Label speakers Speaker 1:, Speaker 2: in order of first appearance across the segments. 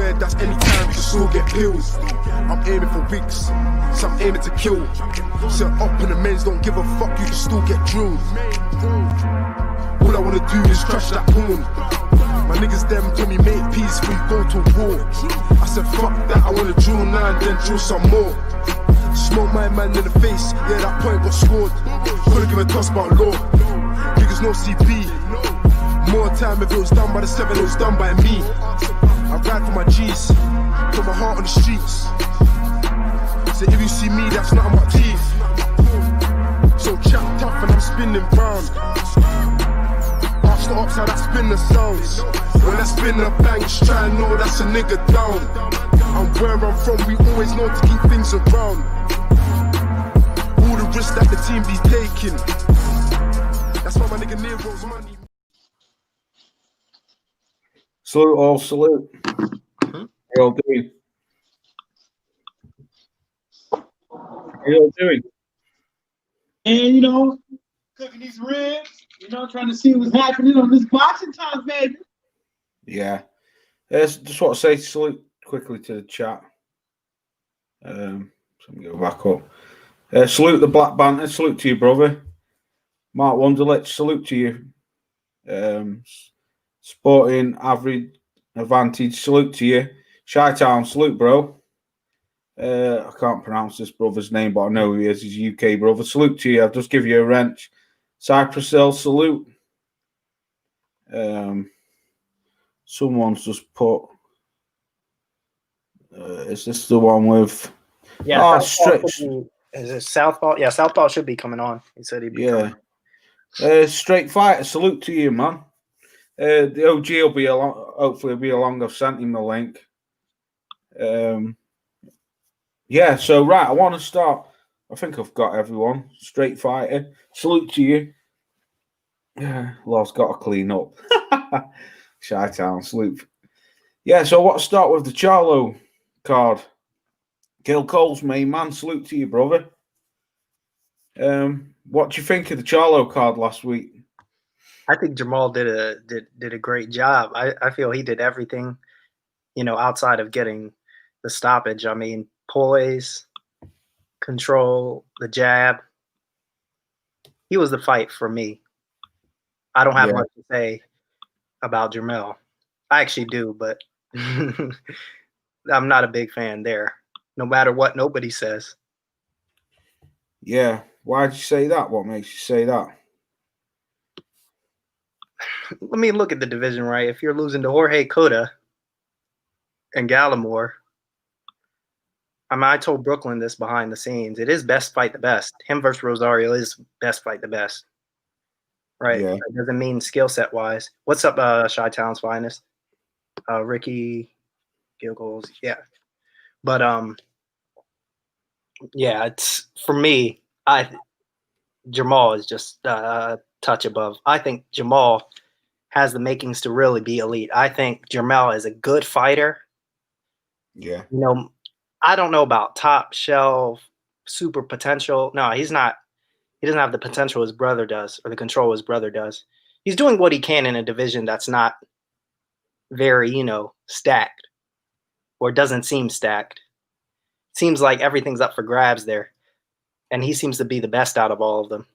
Speaker 1: swear that's any time you can still get pills. I'm aiming for weeks, so I'm aiming to kill. Set up in the men's, don't give a fuck, you can still get drilled. All I wanna do is crush that porn. My niggas them told me make peace before you go to war. I said fuck that, I wanna drill 9 then drill some more. Smoke my man in the face, yeah that point got scored. Couldn't give a toss about law. Niggas no CP. More time if it was done by the 7, it was done by me. I ride for my G's, put my heart on the streets. So if you see me, that's not my teeth. So chat tough and I'm spinning round. Ask the ops how that spinner sounds. When I spin the bangs, try and know that's a nigga down. And where I'm from, we always know to keep things around. All the risks that the team be taking. That's why my nigga Nero's money.
Speaker 2: Salute all, salute. How you all doing? How you all doing?
Speaker 3: And, you know, cooking these ribs, you know, trying to see what's happening on this boxing time, baby.
Speaker 2: Yeah. Just want to say salute quickly to the chat. So I'm going to go back up. Salute the Black Banter. Salute to you, brother. Mark Wonderlich, salute to you. Sporting Average Advantage, salute to you. Chi-Town, salute, bro. I can't pronounce this brother's name, but I know who he is. He's a UK brother. Salute to you. I'll just give you a wrench. Cypress Hill, salute. Someone's just put. Is this the one with?
Speaker 4: Yeah.
Speaker 2: Is
Speaker 4: it Southpaw? Yeah, Southpaw should be coming on. He said he'd be coming.
Speaker 2: Straight Fighter, salute to you, man. The OG will be along. Hopefully, will be along. I've sent him the link. Yeah. So right, I want to start. I think I've got everyone. Straight Fighter, salute to you. Law's got to clean up. Chi-Town, salute. Yeah. So I want to start with the Charlo card. Gil Cole's main man. Salute to you, brother. What do you think of the Charlo card last week?
Speaker 4: I think Jamal did a great job. I feel he did everything, you know, outside of getting the stoppage. I mean, poise, control, the jab. He was the fight for me. I don't have much to say about Jamal. I actually do, but I'm not a big fan there. No matter what nobody says.
Speaker 2: Yeah. Why did you say that? What makes you say that?
Speaker 4: Let me look at the division, right? If you're losing to Jorge Cota and Gallimore, I mean, I told Brooklyn this behind the scenes. It is best fight the best. Him versus Rosario is best fight the best. Right? Yeah. That doesn't mean skill set wise. What's up, Chi-Town's finest? Ricky Giggles. Yeah. But yeah, it's for me, Jamal is just a touch above. I think Jamal has the makings to really be elite. I think Jamal is a good fighter.
Speaker 2: Yeah.
Speaker 4: You know, I don't know about top shelf, super potential. No, he's not. He doesn't have the potential his brother does or the control his brother does. He's doing what he can in a division that's not very, you know, stacked or doesn't seem stacked. Seems like everything's up for grabs there. And he seems to be the best out of all of them.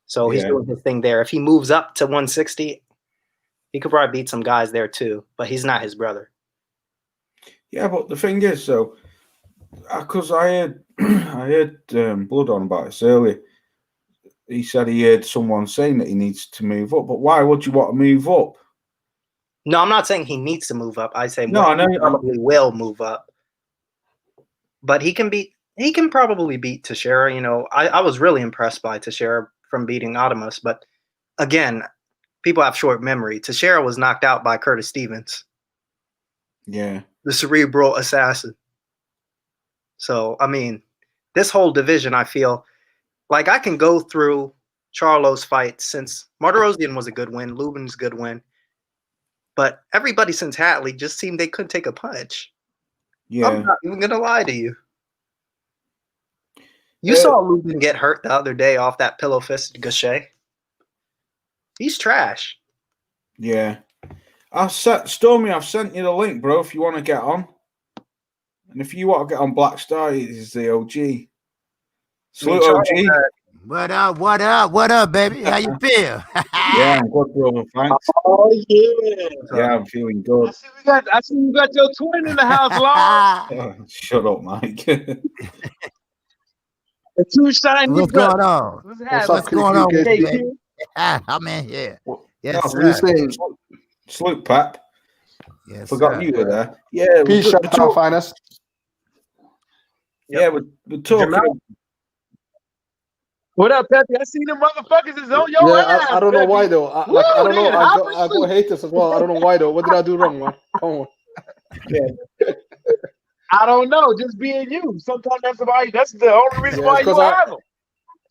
Speaker 4: So he's doing his thing there. If he moves up to 160, he could probably beat some guys there too, but he's not his brother.
Speaker 2: Yeah, but the thing is, so, because I heard Blood on about this earlier. He said he heard someone saying that he needs to move up, but why would you want to move up?
Speaker 4: No, I'm not saying he needs to move up. I say
Speaker 2: no, I know
Speaker 4: he probably will move up. But he can probably beat Teixeira. You know, I was really impressed by Teixeira from beating Adamus. But again, people have short memory. Teixeira was knocked out by Curtis Stevens.
Speaker 2: Yeah.
Speaker 4: The cerebral assassin. So, I mean, this whole division, I feel like I can go through Charlo's fights since Martirosyan was a good win. Lubin's a good win. But everybody since Hatley just seemed they couldn't take a punch.
Speaker 2: Yeah.
Speaker 4: I'm not even going to lie to you. You saw Lubin get hurt the other day off that pillow fist Kqkc. He's trash.
Speaker 2: Yeah. Stormy, I've sent you the link, bro, if you want to get on. And if you want to get on Black Star, he's the OG. Salute, OG.
Speaker 5: What up, baby? How you feel?
Speaker 2: Yeah, I'm good, brother. Thanks.
Speaker 3: Oh yeah.
Speaker 2: Yeah, I'm feeling good.
Speaker 3: I see you got your twin in the house, Lord.
Speaker 2: Oh, shut up, Mike.
Speaker 3: The two shiny.
Speaker 5: What's going on?
Speaker 3: What's
Speaker 5: going on with you,
Speaker 3: Kqkc?
Speaker 5: baby? I'm in here. Yes,
Speaker 2: That's
Speaker 5: sir.
Speaker 2: what you're saying. Salute, Pep.
Speaker 5: Yes,
Speaker 2: Forgot
Speaker 5: sir.
Speaker 2: you were there. Yeah,
Speaker 6: Peace, shout out, finest.
Speaker 2: Yeah, we're talking.
Speaker 4: Jamal.
Speaker 3: What up, Peppy? I see them motherfuckers is on your ass.
Speaker 6: I don't know
Speaker 3: Peppy.
Speaker 6: why though. I don't know. I go hate this as well. I don't know why though. What did I do wrong, man? Come on.
Speaker 3: I don't know. Just being you. Sometimes that's the only reason why you have them.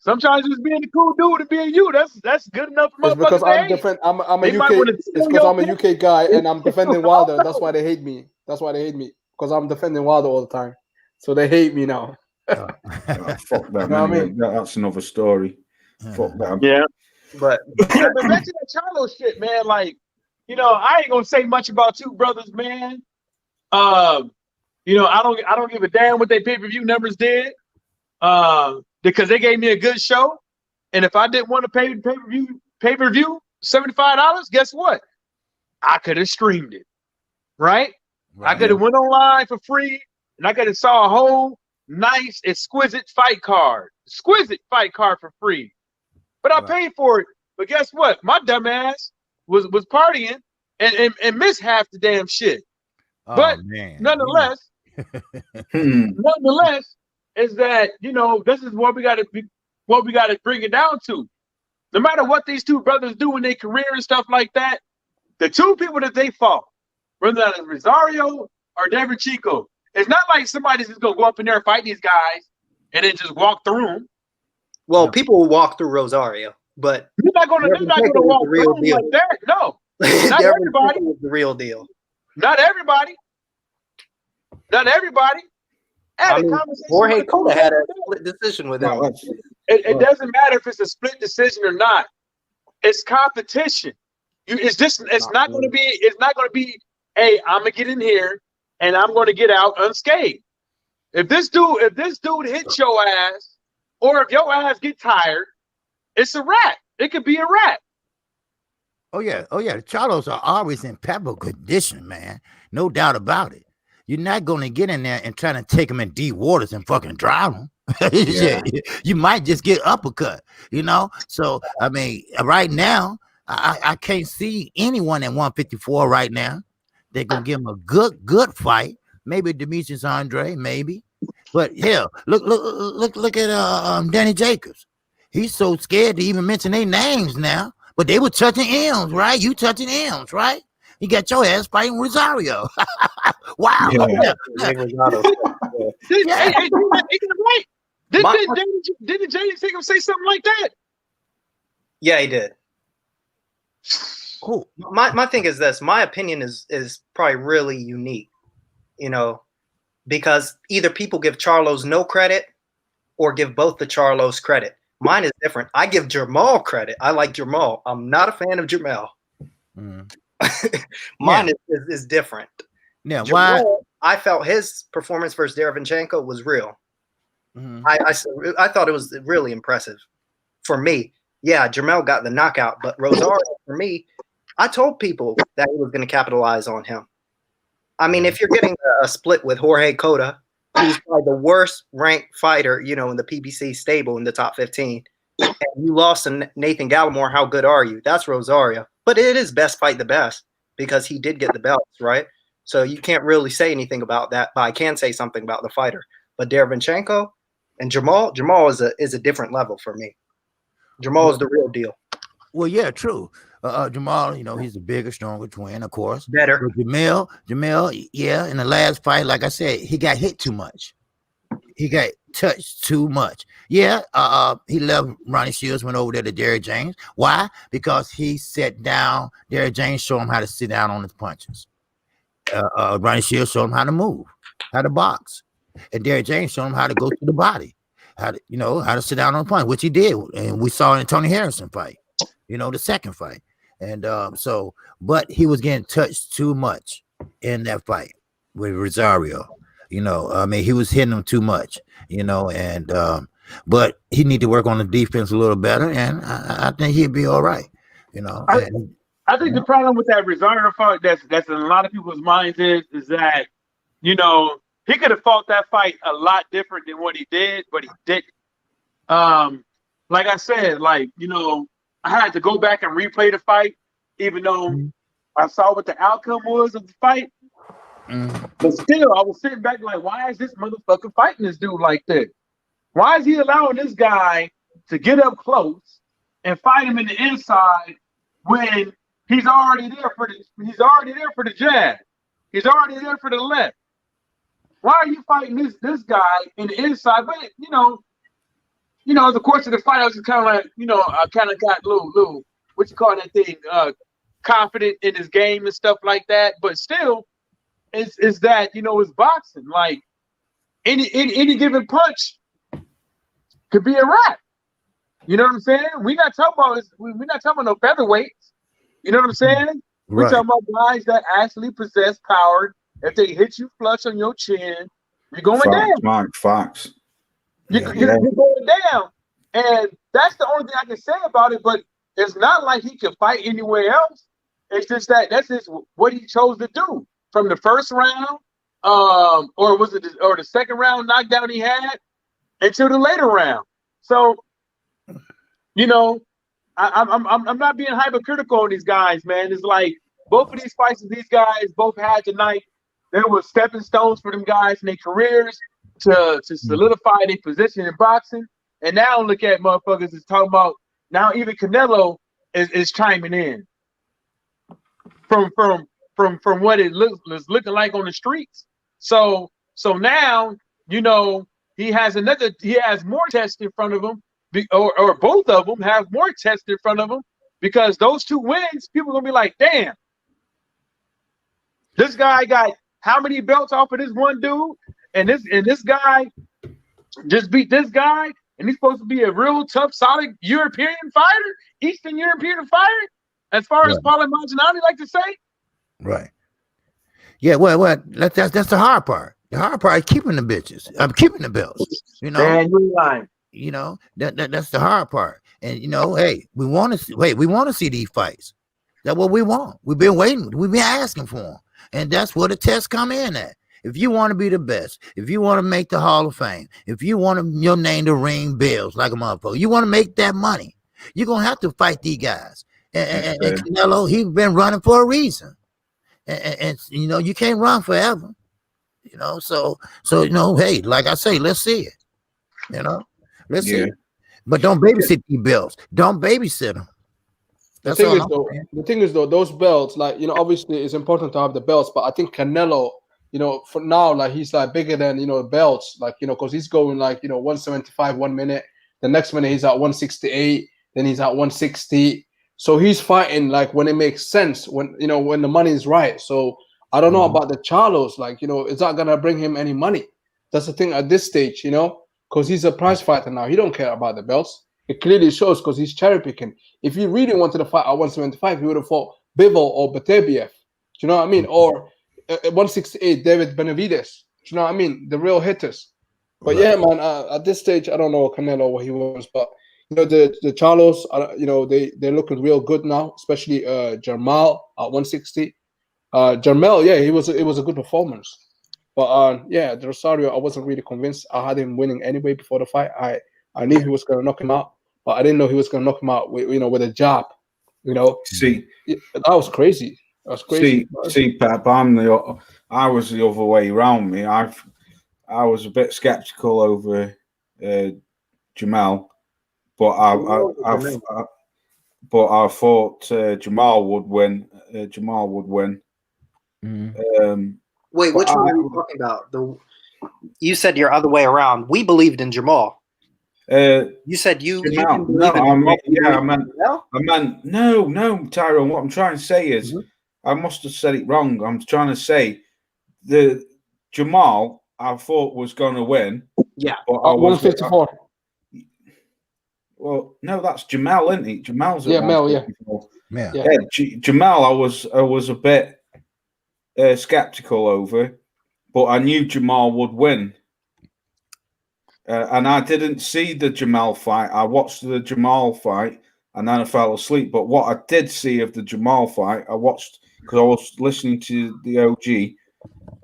Speaker 3: Sometimes just being the cool dude and being you. That's good enough for
Speaker 6: It's because
Speaker 3: motherfuckers.
Speaker 6: I'm a
Speaker 3: They might
Speaker 6: UK.
Speaker 3: wanna
Speaker 6: It's
Speaker 3: steal
Speaker 6: because I'm a
Speaker 3: your
Speaker 6: UK guy and I'm defending Wilder. That's why they hate me. Because I'm defending Wilder all the time. So they hate me now.
Speaker 2: Oh, fuck that,
Speaker 6: You know what I mean?
Speaker 2: That's another story. Fuck that.
Speaker 3: Yeah.
Speaker 4: But
Speaker 3: But back to that Charlo shit, man. Like, I ain't gonna say much about two brothers, man. I don't give a damn what they pay-per-view numbers did. Because they gave me a good show. And if I didn't want to pay-per-view $75, guess what? I could have streamed it. Right? I could have went online for free and I could have saw a whole nice, exquisite fight card for free. But I paid for it. But guess what? My dumb ass was partying and missed half the damn shit.
Speaker 5: Oh,
Speaker 3: but
Speaker 5: man.
Speaker 3: nonetheless, is that this is what we got to bring it down to. No matter what these two brothers do in their career and stuff like that, the two people that they fought, whether that is Rosario or Devin Chico, it's not like somebody's just gonna go up in there and fight these guys and then just walk through them.
Speaker 4: well, people will walk through Rosario, but
Speaker 3: They're not gonna walk through them like that. No, not everybody.
Speaker 4: Was the real deal.
Speaker 3: Not everybody.
Speaker 4: I mean, Jorge Cota had a split decision with him.
Speaker 3: It doesn't matter if it's a split decision or not. It's competition. It's not going to be. Hey, I'm gonna get in here and I'm going to get out unscathed. If this dude hits your ass, or if your ass get tired, it's a wrap. It could be a wrap.
Speaker 5: Oh yeah. The Charlos are always in pebble condition, man. No doubt about it. You're not going to get in there and try to take them in deep waters and fucking drown them. You might just get uppercut, So, I mean, right now, I can't see anyone at 154 right now. They're going to give him a good fight. Maybe Demetrius Andre, maybe. But hell, look at Danny Jacobs. He's so scared to even mention their names now. But they were touching M's, right? You touching M's, right? You got your ass fighting Rosario. Wow.
Speaker 3: Hey, right. Didn't James Jacob say something like that?
Speaker 4: Yeah, he did.
Speaker 5: Cool.
Speaker 4: My thing is this. My opinion is probably really unique, because either people give Charlos no credit or give both the Charlos credit. Mine is different. I give Jamal credit. I like Jamal. I'm not a fan of Jamal. Mine is different.
Speaker 5: Yeah,
Speaker 4: Jamal,
Speaker 5: why?
Speaker 4: I felt his performance versus Derevyanchenko was real. I thought it was really impressive for me. Yeah, Jamal got the knockout, but Rosario, for me, I told people that he was going to capitalize on him. I mean, if you're getting a split with Jorge Cota, who's probably the worst ranked fighter, in the PBC stable in the top 15, and you lost to Nathan Gallimore, how good are you? That's Rosario. But it is best fight the best because he did get the belts, right? So you can't really say anything about that, but I can say something about the fighter. But Derevyanchenko and Jamal is a different level for me. Jamal is the real deal.
Speaker 5: Well, yeah, true. Jamal, he's the bigger, stronger twin, of course.
Speaker 4: Better.
Speaker 5: But Jamal, yeah, in the last fight, like I said, he got hit too much. He got touched too much. Yeah, he left Ronnie Shields, went over there to Derrick James. Why? Because he sat down. Derrick James showed him how to sit down on his punches. Ronnie Shields showed him how to move, how to box. And Derrick James showed him how to go to the body, how to sit down on the punch, which he did. And we saw in the Tony Harrison fight, the second fight. And but he was getting touched too much in that fight with Rosario. I mean, he was hitting him too much, and but he need to work on the defense a little better, and I think he'd be all right,
Speaker 3: I think the problem with that Rosario fight that's in a lot of people's minds is that, he could have fought that fight a lot different than what he did, but he didn't. Like I said, I had to go back and replay the fight, even though I saw what the outcome was of the fight. But still, I was sitting back like, why is this motherfucker fighting this dude like that? Why is he allowing this guy to get up close and fight him in the inside when he's already there for the jab? He's already there for the left. Why are you fighting this guy in the inside? But the course of the fight, I was just kind of like, I kind of got little what you call that thing, confident in his game and stuff like that. But still, is that it's boxing. Like any given punch could be a wrap. You know what I'm saying? We're not talking about no featherweights. You know what I'm saying? We're talking about guys that actually possess power. If they hit you flush on your chin, you're going down.
Speaker 2: Facts.
Speaker 3: You're going down. And that's the only thing I can say about it. But it's not like he could fight anywhere else. It's just that's just what he chose to do from the first round, or the second round knockdown he had until the later round. So, I'm not being hypercritical on these guys, man. It's like both of these fights that these guys both had tonight, there were stepping stones for them guys in their careers to solidify their position in boxing. And now look at motherfuckers is talking about now even Canelo is chiming in from what it is looking like on the streets. So now he has more tests in front of him, or both of them have more tests in front of him, because those two wins, people are gonna be like, damn, this guy got how many belts off of this one dude, and this guy just beat this guy, and he's supposed to be a real tough, solid European fighter, Eastern European fighter, as far as Paulo Maldonado like to say. Right.
Speaker 5: Yeah, well, that's the hard part. The hard part is keeping the bitches. I'm keeping the belts.
Speaker 3: Man, you're lying.
Speaker 5: That's the hard part. And hey, we want to see these fights. That's what we want. We've been waiting. We've been asking for them. And that's where the tests come in at. If you want to be the best, if you want to make the Hall of Fame, if you want your name to ring bells like a motherfucker, you want to make that money, you're going to have to fight these guys. And Canelo, he's been running for a reason. And you can't run forever. So hey, like I say, let's see it. Let's see it. But don't babysit these belts. Don't babysit them.
Speaker 6: The thing is, those belts, obviously it's important to have the belts, but I think Canelo, for now, he's bigger than, belts, because he's going 175 1 minute. The next minute he's at 168, then he's at 160. So he's fighting when it makes sense, when the money is right. So I don't know about the Charlos, is that gonna bring him any money? That's the thing at this stage, because he's a prize fighter now. He don't care about the belts. It clearly shows, because he's cherry picking. If he really wanted to fight at 175, he would have fought Bivol or Batebiev. Do you know what I mean? Or 168, David Benavides. Do you know what I mean? The real hitters. But yeah, man, at this stage, I don't know Canelo what he wants, but the Charlos, they're looking real good now, especially Jamal at 160. Jamal, yeah, it was a good performance. But the Rosario, I wasn't really convinced. I had him winning anyway before the fight. I knew he was going to knock him out, but I didn't know he was going to knock him out with a jab.
Speaker 2: See,
Speaker 6: that was crazy. That's crazy.
Speaker 2: See, Pep, I was the other way around. Me, I was a bit skeptical over Jamal, but I thought Jamal would win.
Speaker 4: Wait, which one are you talking about? You said your other way around. We believed in Jamal. You said you.
Speaker 2: Jamal. I meant no, Tyrone. What I'm trying to say is, I must have said it wrong. I'm trying to say the Jamal I thought was going to win.
Speaker 4: Yeah,
Speaker 6: but 154.
Speaker 2: Well, no, that's Jamal, isn't he? Jamal's
Speaker 6: Yeah, Mel, yeah.
Speaker 5: Yeah.
Speaker 2: Jamal, I was a bit skeptical over, but I knew Jamal would win. And I didn't see the Jamal fight. I watched the Jamal fight and then I fell asleep. But what I did see of the Jamal fight, I watched because I was listening to the OG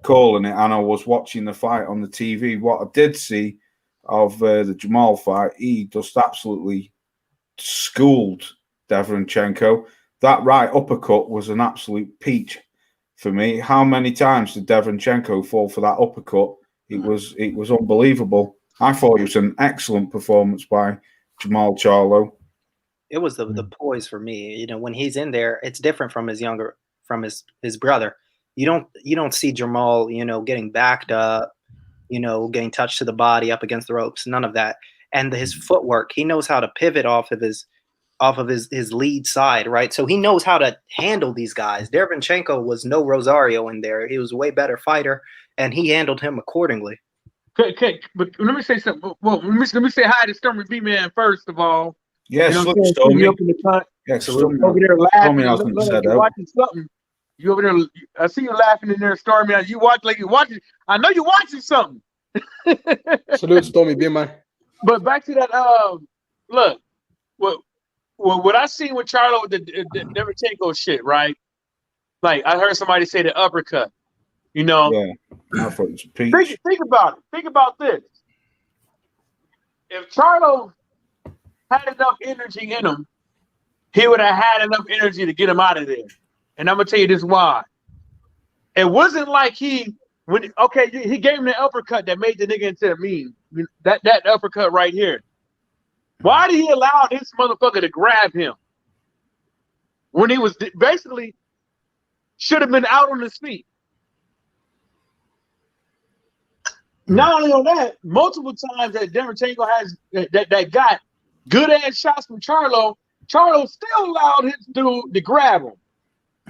Speaker 2: calling it and I was watching the fight on the TV. What I did see of the Jamal fight, he just absolutely schooled Deverenchenko. That right uppercut was an absolute peach for me. How many times did Deverenchenko fall for that uppercut? It was unbelievable. I thought it was an excellent performance by Jamal Charlo.
Speaker 4: It was the poise for me. You know, when he's in there, it's different from his brother. You don't see Jamal, you know, getting backed up, you know, getting touched to the body up against the ropes, none of that. And his footwork, he knows how to pivot off of his lead side, right? So he knows how to handle these guys. Deverenchenko was no Rosario in there. He was a way better fighter, and he handled him accordingly.
Speaker 3: Okay, but let me say something. Well, let me say hi to Stormy B Man first of all.
Speaker 2: Yes,
Speaker 3: you know
Speaker 2: look, Stormy.
Speaker 3: Yeah,
Speaker 2: Stormy.
Speaker 3: Over there laughing.
Speaker 2: You're
Speaker 3: watching something. You over there? I see you laughing in there, Stormy. You watching. I know you're watching something.
Speaker 6: Salute, Stormy B Man.
Speaker 3: But back to that. Look, what I seen with Charlo with the Deverenchenko shit, right? Like I heard somebody say the uppercut. You know.
Speaker 2: Yeah. I thought it was a peach.
Speaker 3: Think about it. Think about this. If Charlo had enough energy in him, he would have had enough energy to get him out of there. And I'm gonna tell you this why. It wasn't like he gave him the uppercut that made the nigga into a meme. That uppercut right here. Why did he allow this motherfucker to grab him when he was basically should have been out on his feet? Not only on that, multiple times that Deverenchenko has that got good ass shots from Charlo still allowed his dude to grab him,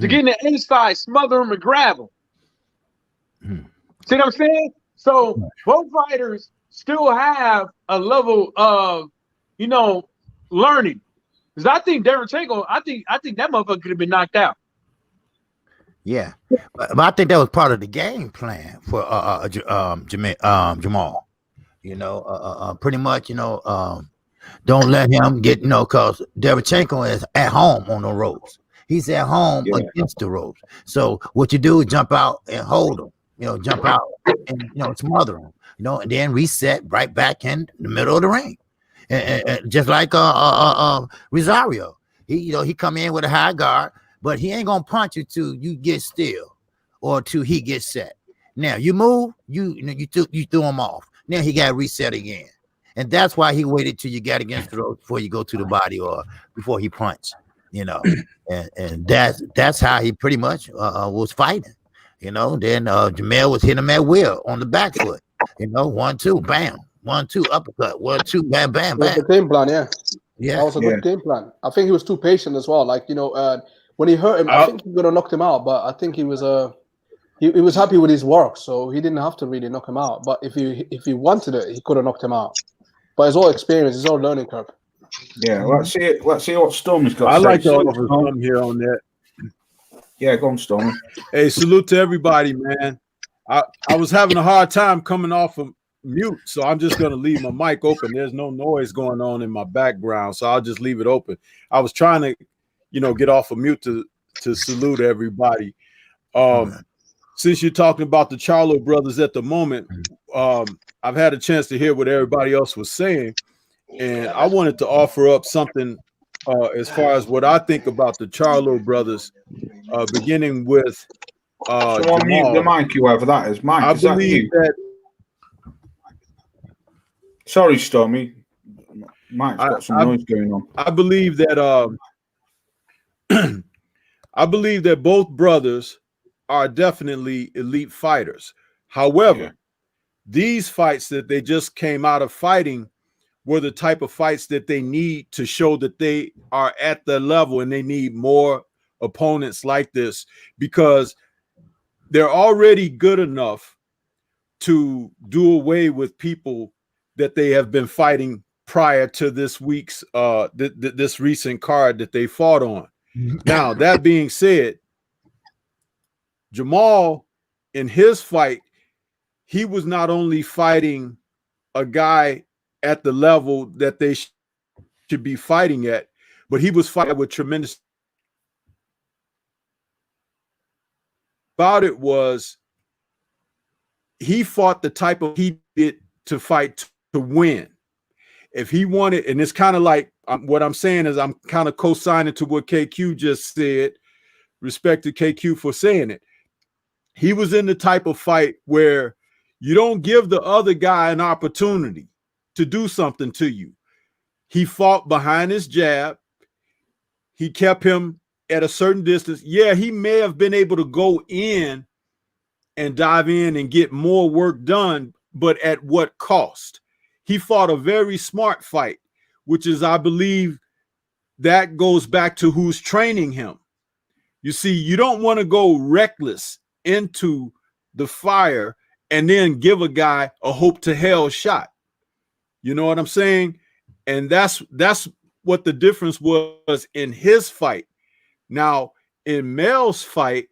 Speaker 3: to get in the inside, smother him and grab him. See what I'm saying? So both fighters still have a level of, you know, learning. Because I think Deverenchenko, I think that motherfucker could have been knocked out.
Speaker 5: Yeah, but I think that was part of the game plan for Jamal. You know, pretty much, you know, don't let him get, you know, because Deverenchenko is at home on the ropes. He's at home against the ropes. So what you do is jump out and hold him. You know, jump out and, you know, smother him. You know, and then reset right back in the middle of the ring, and just like Rosario. He come in with a high guard. But he ain't gonna punch you till you get still or till he gets set. Now you move, you threw him off. Now he got reset again. And that's why he waited till you got against the rope before you go to the body or before he punched, you know. And that's how he pretty much was fighting. You know, then Jamal was hitting him at will on the back foot. You know, 1-2, bam, 1-2, uppercut, 1-2, bam, bam, bam.
Speaker 6: That's the game plan, yeah.
Speaker 5: Yeah.
Speaker 6: That was a good game plan. I think he was too patient as well. Like, you know, when he hurt him, I think he could have knocked him out, but I think he was he was happy with his work, so he didn't have to really knock him out. But if he wanted it, he could have knocked him out. But it's all experience, it's all learning curve.
Speaker 2: Yeah, let's see what Stormy's got.
Speaker 7: I like to offer something here on that.
Speaker 2: Yeah, go on, Stormy.
Speaker 7: Hey, salute to everybody, man. I was having a hard time coming off of mute, so I'm just gonna leave my mic open. There's no noise going on in my background, so I'll just leave it open. I was trying to, you know, get off of mute to salute everybody. Since you're talking about the Charlo brothers at the moment, I've had a chance to hear what everybody else was saying, and I wanted to offer up something as far as what I think about the Charlo brothers, beginning with
Speaker 2: Jamal. Mute the mic, whoever that is. Mike, is that you? Sorry, Stormy. Mike's got some noise going on.
Speaker 7: I believe that I believe that both brothers are definitely elite fighters. However, these fights that they just came out of fighting were the type of fights that they need to show that they are at the level, and they need more opponents like this because they're already good enough to do away with people that they have been fighting prior to this week's this recent card that they fought on. Now, that being said, Jamal, in his fight, he was not only fighting a guy at the level that they should be fighting at, but he was fighting with tremendous. About it was he fought the type of he did to fight to win. If he wanted, and it's kind of like what I'm saying is I'm kind of co-signing to what KQ just said. Respect to KQ for saying it. He was in the type of fight where you don't give the other guy an opportunity to do something to you. He fought behind his jab. He kept him at a certain distance. Yeah, he may have been able to go in and dive in and get more work done, but at what cost? He fought a very smart fight, which is, I believe, that goes back to who's training him. You see, you don't want to go reckless into the fire and then give a guy a hope to hell shot. You know what I'm saying? And that's what the difference was in his fight. Now, in Mel's fight,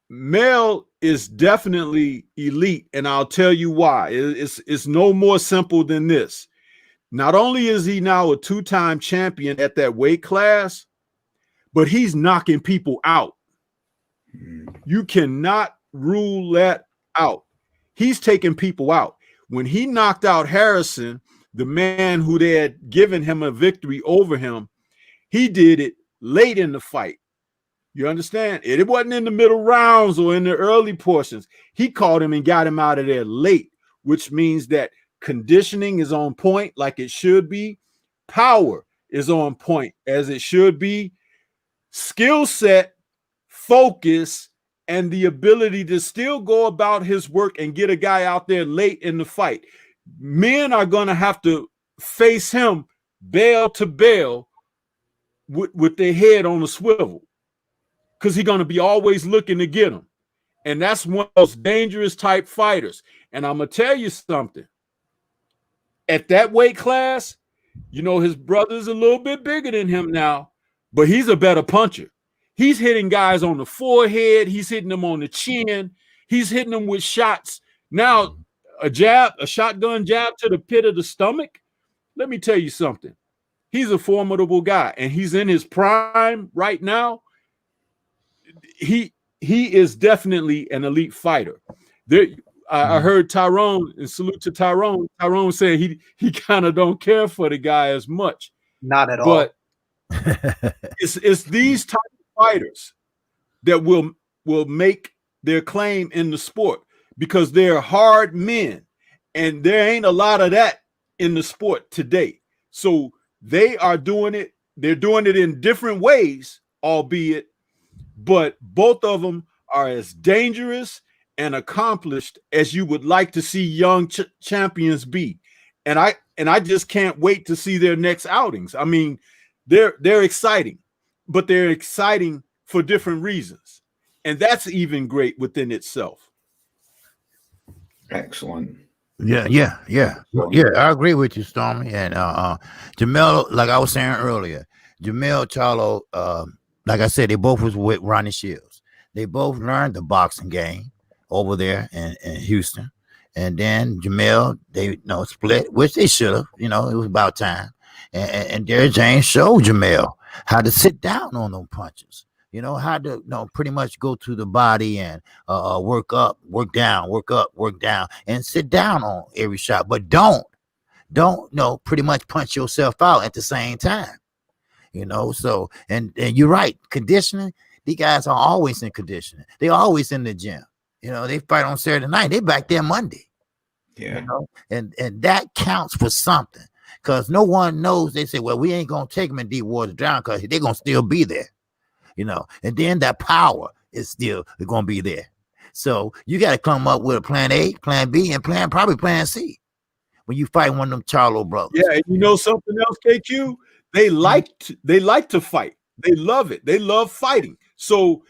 Speaker 7: Mel is definitely elite, and I'll tell you why. It's no more simple than this. Not only is he now a two-time champion at that weight class, but he's knocking people out. You cannot rule that out. He's taking people out. When he knocked out Harrison, the man who they had given him a victory over him, he did it late in the fight. You understand? It wasn't in the middle rounds or in the early portions. He caught him and got him out of there late, which means that conditioning is on point like it should be. Power is on point as it should be. Skill set, focus, and the ability to still go about his work and get a guy out there late in the fight. Men are going to have to face him bell to bell with their head on a swivel, because he's going to be always looking to get him. And that's one of those dangerous type fighters. And I'm going to tell you something. At that weight class, you know, his brother's a little bit bigger than him now, but he's a better puncher. He's hitting guys on the forehead. He's hitting them on the chin. He's hitting them with shots. Now, a shotgun jab to the pit of the stomach. Let me tell you something. He's a formidable guy, and he's in his prime right now. He is definitely an elite fighter. I heard Tyrone, and salute to Tyrone. Tyrone saying he kind of don't care for the guy as much.
Speaker 4: Not at all.
Speaker 7: But it's these type of fighters that will make their claim in the sport, because they're hard men, and there ain't a lot of that in the sport today. So they are doing it. They're doing it in different ways, albeit, but both of them are as dangerous and accomplished as you would like to see young champions be. And I just can't wait to see their next outings. I mean, they're exciting, but they're exciting for different reasons. And that's even great within itself.
Speaker 2: Excellent.
Speaker 5: Yeah. I agree with you, Stormy. And Jamal, like I was saying earlier, Jamal Charlo, like I said, they both was with Ronnie Shields. They both learned the boxing game over there in Houston. And then Jamal, they split, which they should have. It was about time. And Derek James showed Jamal how to sit down on them punches. How to pretty much go to the body and work up, work down, work up, work down, and sit down on every shot. But don't pretty much punch yourself out at the same time. So and you're right. Conditioning, these guys are always in conditioning. They're always in the gym. They fight on Saturday night. They back there Monday.
Speaker 2: Yeah.
Speaker 5: And that counts for something, because no one knows. They say, well, we ain't gonna take them in deep water drown, because they're gonna still be there. And then that power is still gonna be there. So you got to come up with a plan A, plan B, and probably plan C when you fight one of them Charlo brothers.
Speaker 7: Yeah, and something else, KQ? They like to fight. They love it. They love fighting. So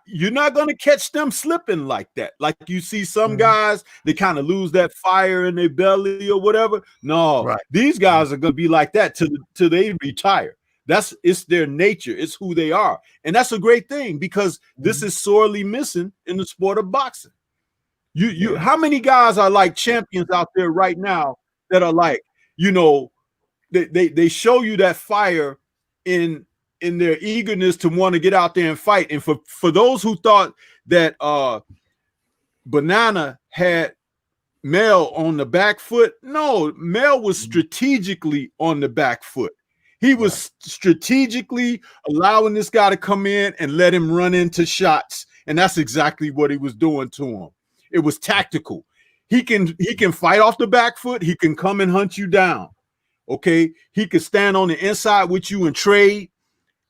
Speaker 7: you're not going to catch them slipping like that. Like you see some guys, they kind of lose that fire in their belly or whatever. No, these guys are going to be like that till they retire. It's their nature. It's who they are. And that's a great thing because this is sorely missing in the sport of boxing. How many guys are like champions out there right now that are like, you know, they show you that fire in their eagerness to want to get out there and fight. And for those who thought that Banana had Mel on the back foot, no, Mel was strategically on the back foot. He was strategically allowing this guy to come in and let him run into shots. And that's exactly what he was doing to him. It was tactical. He can fight off the back foot. He can come and hunt you down. Okay. He could stand on the inside with you and trade.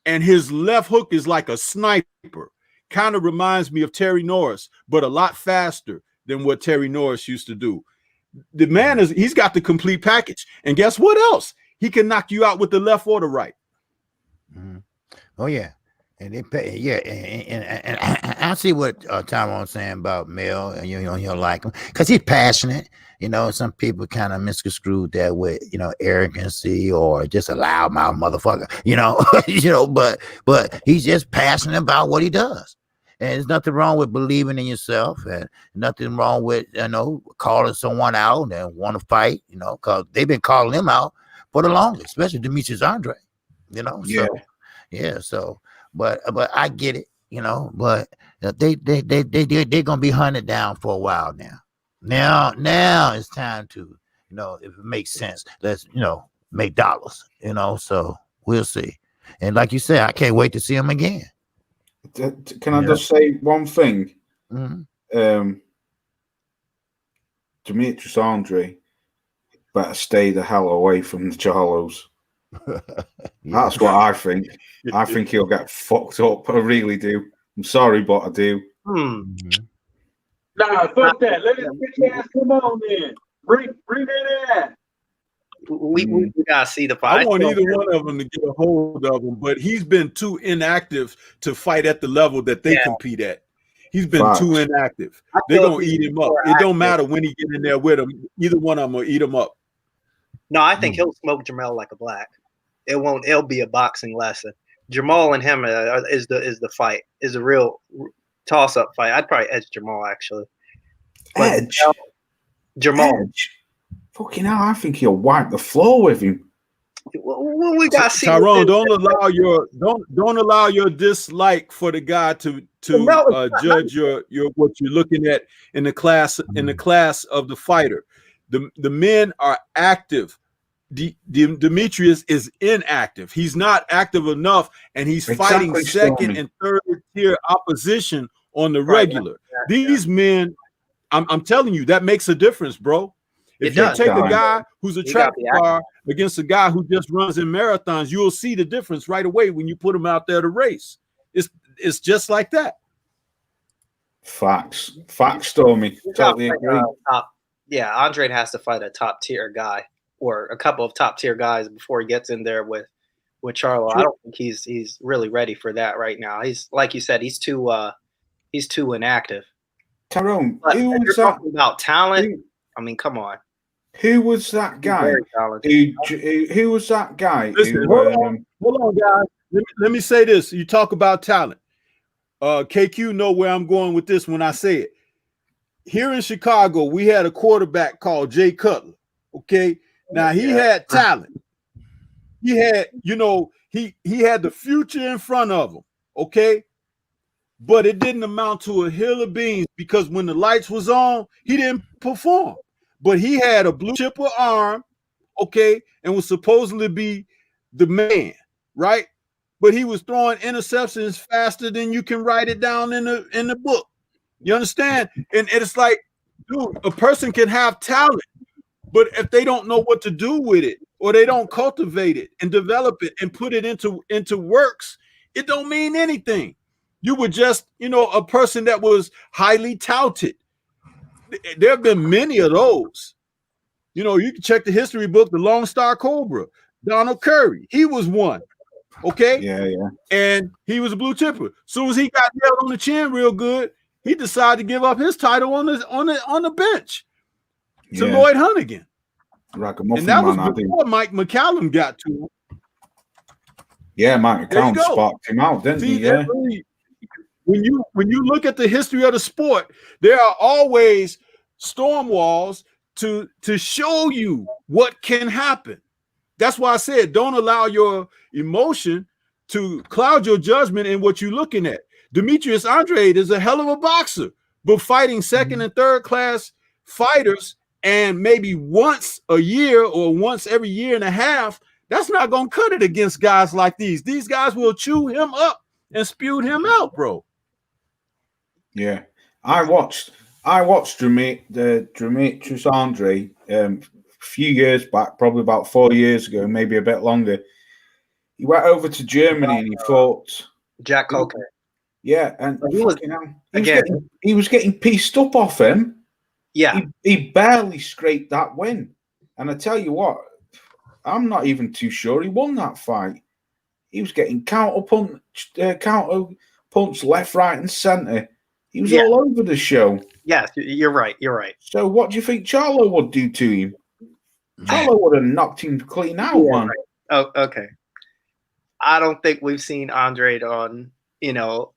Speaker 7: And his left hook is like a sniper. Kind of reminds me of Terry Norris, but a lot faster than what Terry Norris used to do. The man he's got the complete package. And guess what else? He can knock you out with the left or the right.
Speaker 5: Oh yeah, and they pay, and I see what Tyrone's saying about Mel, and you know he'll like him because he's passionate. You know, some people kind of misconstrued that with arrogancy or just a loudmouth motherfucker. But he's just passionate about what he does. And there's nothing wrong with believing in yourself, and nothing wrong with calling someone out and want to fight. Because they've been calling him out for the longest, especially Demetrius Andre, So, but I get it, but they're gonna be hunted down for a while now. Now it's time to, if it makes sense, let's make dollars, so we'll see. And like you said, I can't wait to see him again.
Speaker 2: Can I just say one thing? Demetrius Andre better stay the hell away from the Charlos. That's what I think. I think he'll get fucked up. I really do. I'm sorry, but I do.
Speaker 3: Nah, fuck that. Let his bitch ass come on then. Bring that ass.
Speaker 4: We gotta see the fight.
Speaker 7: I want either one of them to get a hold of him, but he's been too inactive to fight at the level that they compete at. He's been too inactive. They're gonna eat him up. It don't matter when he get in there with him. Either one of them will eat him up.
Speaker 4: No, I think he'll smoke Jamal like a black. It'll be a boxing lesson. Jamal and him is the fight. Is a real toss-up fight. I'd probably edge Jamal actually. But Jamal.
Speaker 2: Edge. Fucking hell, I think he'll wipe the floor with him.
Speaker 4: Well, we got to see.
Speaker 7: Tyrone, don't allow your dislike for the guy to judge your what you're looking at in the class of the fighter. The men are active. Demetrius is inactive. He's not active enough, and he's fighting second and third tier opposition on the regular. These men, I'm telling you, that makes a difference, bro. If you take a guy who's a track car against a guy who just runs in marathons, you'll see the difference right away when you put him out there to race. It's just like that.
Speaker 2: Facts, Stormy. Totally agree.
Speaker 4: Andre has to fight a top tier guy or a couple of top tier guys before he gets in there with Charlo. I don't think he's really ready for that right now. He's like you said, he's too inactive.
Speaker 2: Tyrone,
Speaker 4: who was talking about talent? I mean, come on.
Speaker 2: Who was that guy? Who was that guy?
Speaker 7: Listen, hold on, guys. Let me say this. You talk about talent. KQ know where I'm going with this when I say it. Here in Chicago, we had a quarterback called Jay Cutler. Okay. Now he had talent. He had, he had the future in front of him. Okay. But it didn't amount to a hill of beans because when the lights was on, he didn't perform. But he had a blue chipper arm, okay, and was supposedly be the man, right? But he was throwing interceptions faster than you can write it down in the book. You understand? And it's like, dude, a person can have talent, but if they don't know what to do with it, or they don't cultivate it and develop it and put it into works, it don't mean anything. You were just, a person that was highly touted. There have been many of those. You can check the history book, the Lone Star Cobra, Donald Curry. He was one. Okay.
Speaker 2: Yeah, yeah.
Speaker 7: And he was a blue chipper. Soon as he got nailed on the chin real good, he decided to give up his title on the bench to Lloyd Hunnigan.
Speaker 2: Ragamuffin
Speaker 7: And that was
Speaker 2: man,
Speaker 7: before Mike McCallum got to him.
Speaker 2: Yeah, Mike
Speaker 7: There you
Speaker 2: McCallum
Speaker 7: go.
Speaker 2: sparked him out, didn't
Speaker 7: See,
Speaker 2: he? Yeah.
Speaker 7: really, when you look at the history of the sport, there are always storm walls to show you what can happen. That's why I said don't allow your emotion to cloud your judgment in what you're looking at. Demetrius Andrade is a hell of a boxer, but fighting second and third class fighters and maybe once a year or once every year and a half, that's not going to cut it against guys like these. These guys will chew him up and spew him out, bro.
Speaker 2: Yeah. I watched Demetrius Andre a few years back, probably about 4 years ago, maybe a bit longer. He went over to Germany and he fought
Speaker 4: Jack Kqkc.
Speaker 2: Yeah, and
Speaker 4: he
Speaker 2: was getting pieced up off him.
Speaker 4: Yeah,
Speaker 2: he barely scraped that win. And I tell you what, I'm not even too sure he won that fight. He was getting counter punched left, right, and centre. He was all over the show.
Speaker 4: Yes, you're right. You're right.
Speaker 2: So what do you think Charlo would do to him? Charlo would have knocked him clean out, man.
Speaker 4: Right. Oh, okay. I don't think we've seen Andre on,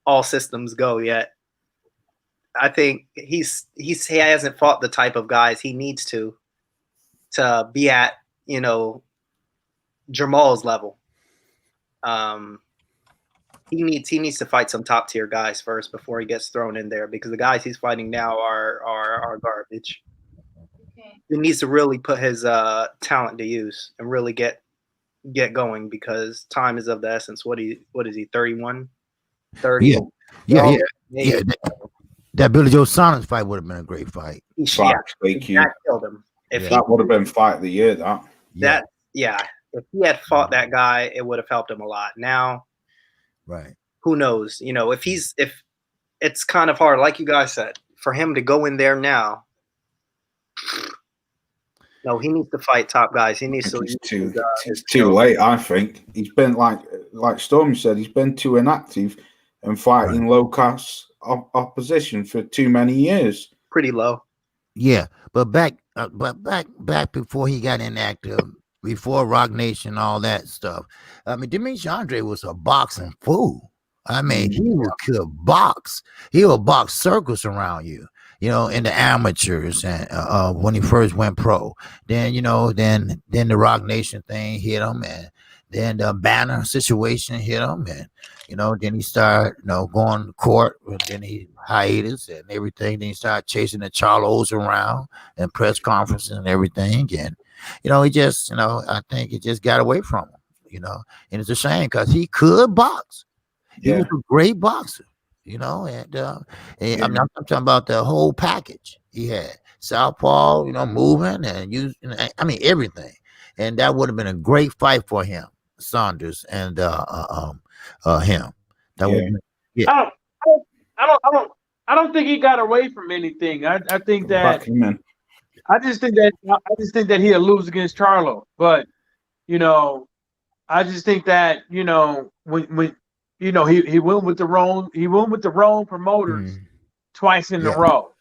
Speaker 4: all systems go yet. I think he hasn't fought the type of guys he needs to be at, Jamal's level. He needs to fight some top tier guys first before he gets thrown in there, because the guys he's fighting now are garbage. Okay. He needs to really put his talent to use and really get going, because time is of the essence. What is he 31? 30?
Speaker 5: Yeah. That Billy Joe Saunders fight would have been a great fight.
Speaker 4: That killed him.
Speaker 2: That would have been fight of the year.
Speaker 4: If he had fought that guy, it would have helped him a lot. Now,
Speaker 5: right?
Speaker 4: Who knows? If it's kind of hard, like you guys said, for him to go in there now. No, he needs to fight top guys. He needs to.
Speaker 2: It's too late. I think he's been like Stormy said. He's been too inactive and fighting low class opposition for too many years.
Speaker 4: Pretty low.
Speaker 5: Yeah, but back before he got inactive, before Rock Nation and all that stuff. I mean, Demetrius Andre was a boxing fool. I mean, he could box. He would box circles around you. In the amateurs, and when he first went pro, then then the Rock Nation thing hit him, and then the banner situation hit him, and then he started going to court, and then he hiatus and everything. Then he started chasing the Charlos around and press conferences and everything, and he just I think it just got away from him, and it's a shame because he could box. He was a great boxer. I'm talking about the whole package he had. Southpaw, moving and using, everything. And that would have been a great fight for him, Saunders and him. That would
Speaker 3: I don't think he got away from anything. I think that I just think that he'll lose against Charlo. But I just think that when he went with the wrong promoters twice in a row.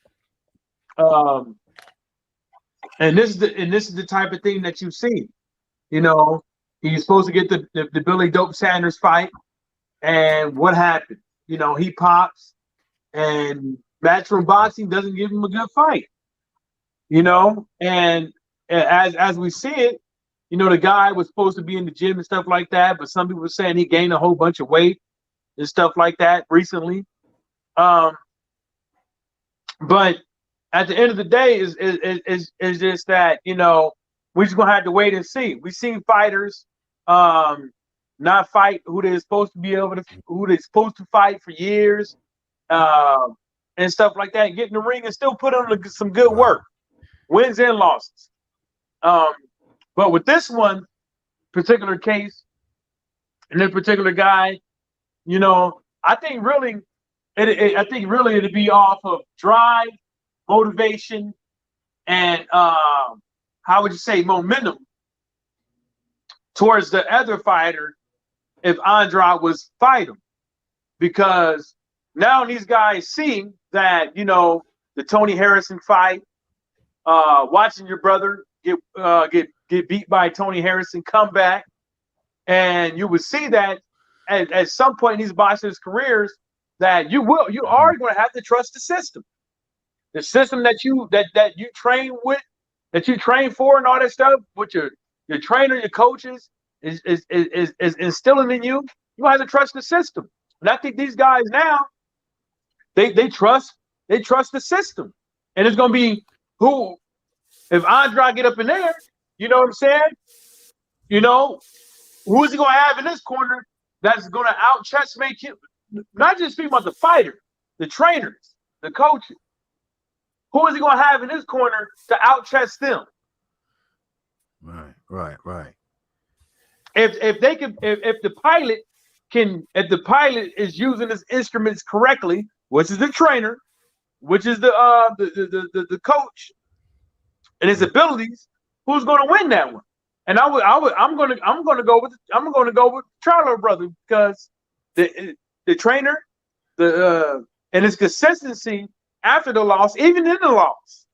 Speaker 3: And this is the type of thing that you see. He's supposed to get the Billy Dope Sanders fight, and what happened? He pops, and Matchroom Boxing doesn't give him a good fight. And as we see it, the guy was supposed to be in the gym and stuff like that, but some people were saying he gained a whole bunch of weight and stuff like that recently. But at the end of the day, is just that we're just gonna have to wait and see. We've seen fighters not fight who they're supposed to fight for years, and stuff like that. Get in the ring and still put on some good work, wins and losses. But with this one particular case and this particular guy, I think really it'd be off of drive, motivation, and how would you say momentum towards the other fighter if Andrade was fight him, because now these guys see that, you know, the Tony Harrison fight, watching your brother get beat by Tony Harrison, come back, and you would see that at some point in these boxers' careers that you are going to have to trust the system that you train with, that you train for, and all that stuff. With your trainer, your coaches is instilling in you. You have to trust the system, and I think these guys now they trust the system, and it's going to be who. If Andrade get up in there, you know what I'm saying? You know, who is he going to have in this corner that's going to out chess make him? Not just speaking about the fighter, the trainers, the coaches. Who is he going to have in his corner to out chess them?
Speaker 5: Right.
Speaker 3: If the pilot is using his instruments correctly, which is the trainer, which is the coach, and his abilities, who's going to win that one? And I'm going to go with Charlo brother, because the trainer, and his consistency after the loss, even in the loss,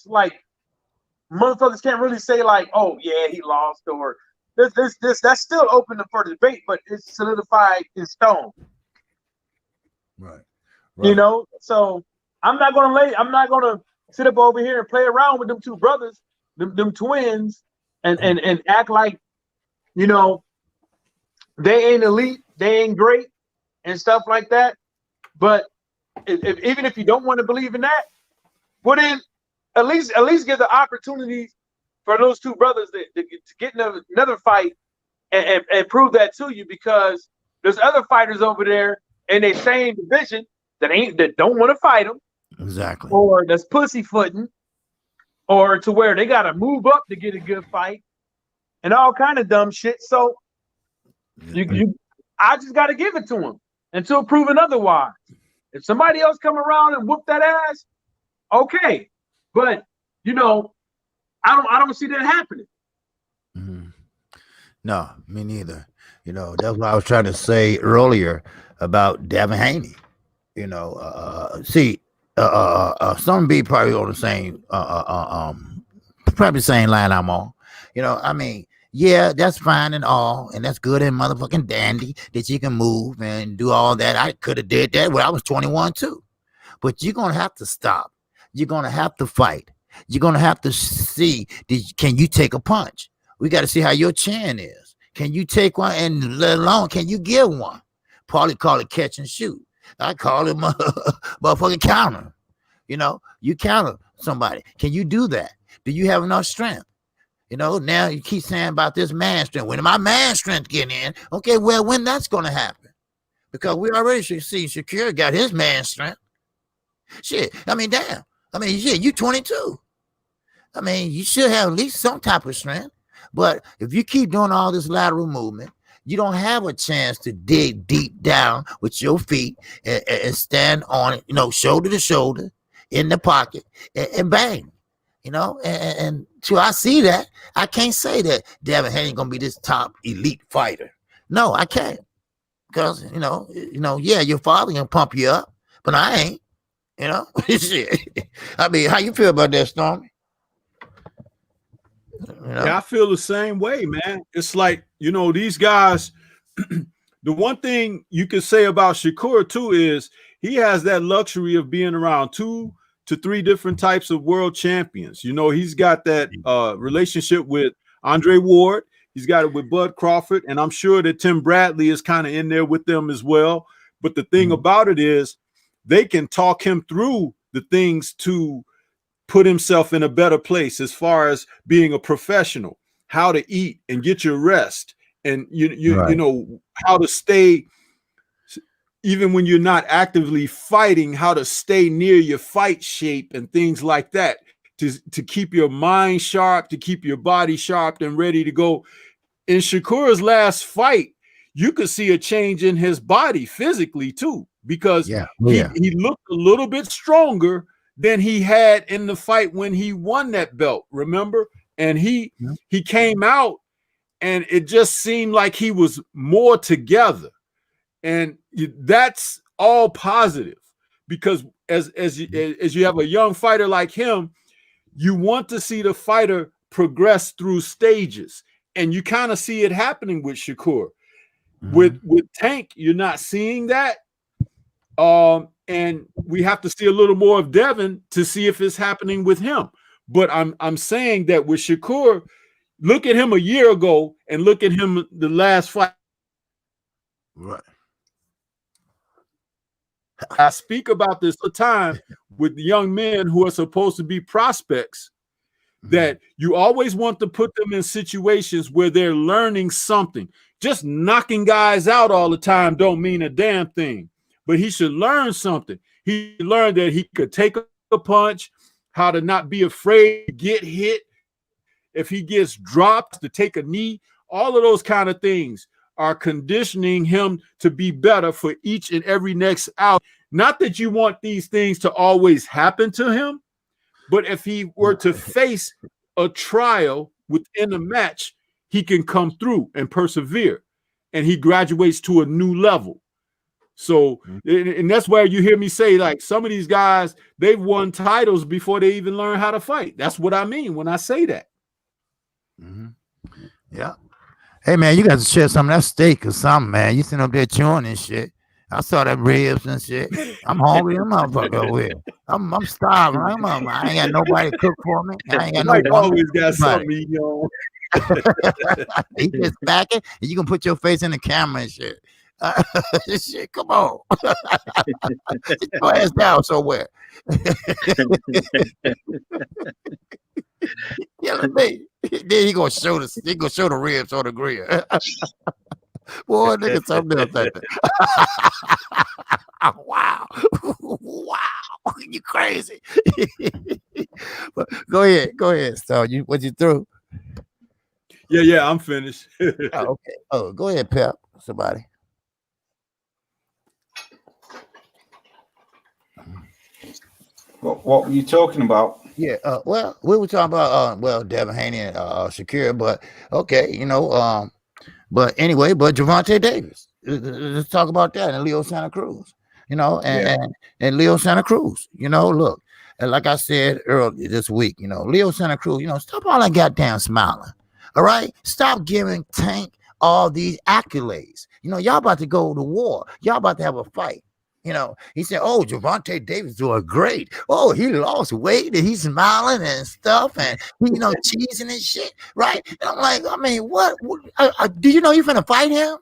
Speaker 3: like motherfuckers can't really say like, oh yeah, he lost, or this that's still open for debate, but it's solidified in stone.
Speaker 5: Right.
Speaker 3: You know, so I'm not gonna sit up over here and play around with them two brothers, them twins, and act like, you know, they ain't elite, they ain't great, and stuff like that. But even if you don't want to believe in that, well then at least give the opportunity for those two brothers to get another fight and prove that to you, because there's other fighters over there in their same division that don't want to fight them.
Speaker 5: Exactly.
Speaker 3: Or that's pussyfooting, or to where they got to move up to get a good fight, and all kind of dumb shit. So I just got to give it to them until proven otherwise. If somebody else come around and whoop that ass, okay. But you know, I don't see that happening.
Speaker 5: Mm-hmm. No, me neither. You know, that's what I was trying to say earlier about Devin Haney. You know, some be probably on the same probably same line I'm on. You know, I mean, yeah, that's fine and all, and that's good and motherfucking dandy that you can move and do all that. I could have did that when I was 21 too. But you're gonna have to stop. You're gonna have to fight. You're gonna have to see, can you take a punch? We got to see how your chin is. Can you take one, and let alone can you give one? Probably call it catch and shoot. I call it motherfucking counter. You know, you counter somebody. Can you do that? Do you have enough strength? You know, now you keep saying about this man strength. When my man strength get in, okay, well, when that's going to happen? Because we already should see Shakur got his man strength. Shit, I mean, damn. I mean, shit, you 22. I mean, you should have at least some type of strength. But if you keep doing all this lateral movement, you don't have a chance to dig deep down with your feet and stand on it, you know, shoulder to shoulder in the pocket and bang, you know. And till I see that, I can't say that Devin Haney gonna be this top elite fighter. No, I can't, because you know, yeah, your father can pump you up, but I ain't, you know. Shit. I mean, how you feel about that, Stormy? You know?
Speaker 7: Yeah, I feel the same way, man. It's like, you know, these guys, the one thing you can say about Shakur too is he has that luxury of being around 2 to 3 different types of world champions. You know, he's got that relationship with Andre Ward. He's got it with Bud Crawford, and I'm sure that Tim Bradley is kind of in there with them as well. But the thing about it is they can talk him through the things to put himself in a better place as far as being a professional, how to eat and get your rest, and you know, how to stay, even when you're not actively fighting, how to stay near your fight shape and things like that, to keep your mind sharp, to keep your body sharp and ready to go. In Shakur's last fight, you could see a change in his body physically too, because he looked a little bit stronger than he had in the fight when he won that belt, remember? And he came out and it just seemed like he was more together. And that's all positive, because as you have a young fighter like him, you want to see the fighter progress through stages, and you kind of see it happening with Shakur. With Tank, you're not seeing that. And we have to see a little more of Devin to see if it's happening with him. But I'm saying that with Shakur, look at him a year ago and look at him the last fight.
Speaker 5: Right.
Speaker 7: I speak about this all the time with the young men who are supposed to be prospects, that you always want to put them in situations where they're learning something. Just knocking guys out all the time don't mean a damn thing, but he should learn something. He learned that he could take a punch, how to not be afraid to get hit. If he gets dropped, to take a knee, all of those kind of things are conditioning him to be better for each and every next out. Not that you want these things to always happen to him, but if he were to face a trial within a match, he can come through and persevere, and he graduates to a new level. So, and that's where you hear me say, like, some of these guys, they've won titles before they even learn how to fight. That's what I mean when I say that.
Speaker 5: Yeah. Hey, man, you got to share some of that steak or something, man. You sitting up there chewing and shit. I saw that ribs and shit. I'm hungry, I'm motherfucker over here. I'm starving. I ain't got nobody to cook for me. I ain't got
Speaker 7: Mike
Speaker 5: no
Speaker 7: always got something, you know.
Speaker 5: He just backing, and you can put your face in the camera and shit. Shit, come on. Get your ass down somewhere. Killing me. Then he gonna show the ribs on the grill. Boy, nigga, something else like that. Wow. Wow. You crazy. But go ahead. So what you through?
Speaker 7: Yeah, I'm finished.
Speaker 5: Oh, okay. Oh, go ahead, Pep. Somebody.
Speaker 2: What were you talking about?
Speaker 5: Yeah, well, we were talking about Devin Haney and Shakira, but okay, but anyway, but Devonte Davis. Let's talk about that, and Leo Santa Cruz, and Leo Santa Cruz, look, and like I said earlier this week, Leo Santa Cruz, stop all that goddamn smiling. All right, stop giving Tank all these accolades. Y'all about to go to war. Y'all about to have a fight. He said, "Oh, Devonte Davis doing great. Oh, he lost weight and he's smiling and stuff, and cheesing and shit, right?" And I'm like, I mean, what do you know you're finna fight him?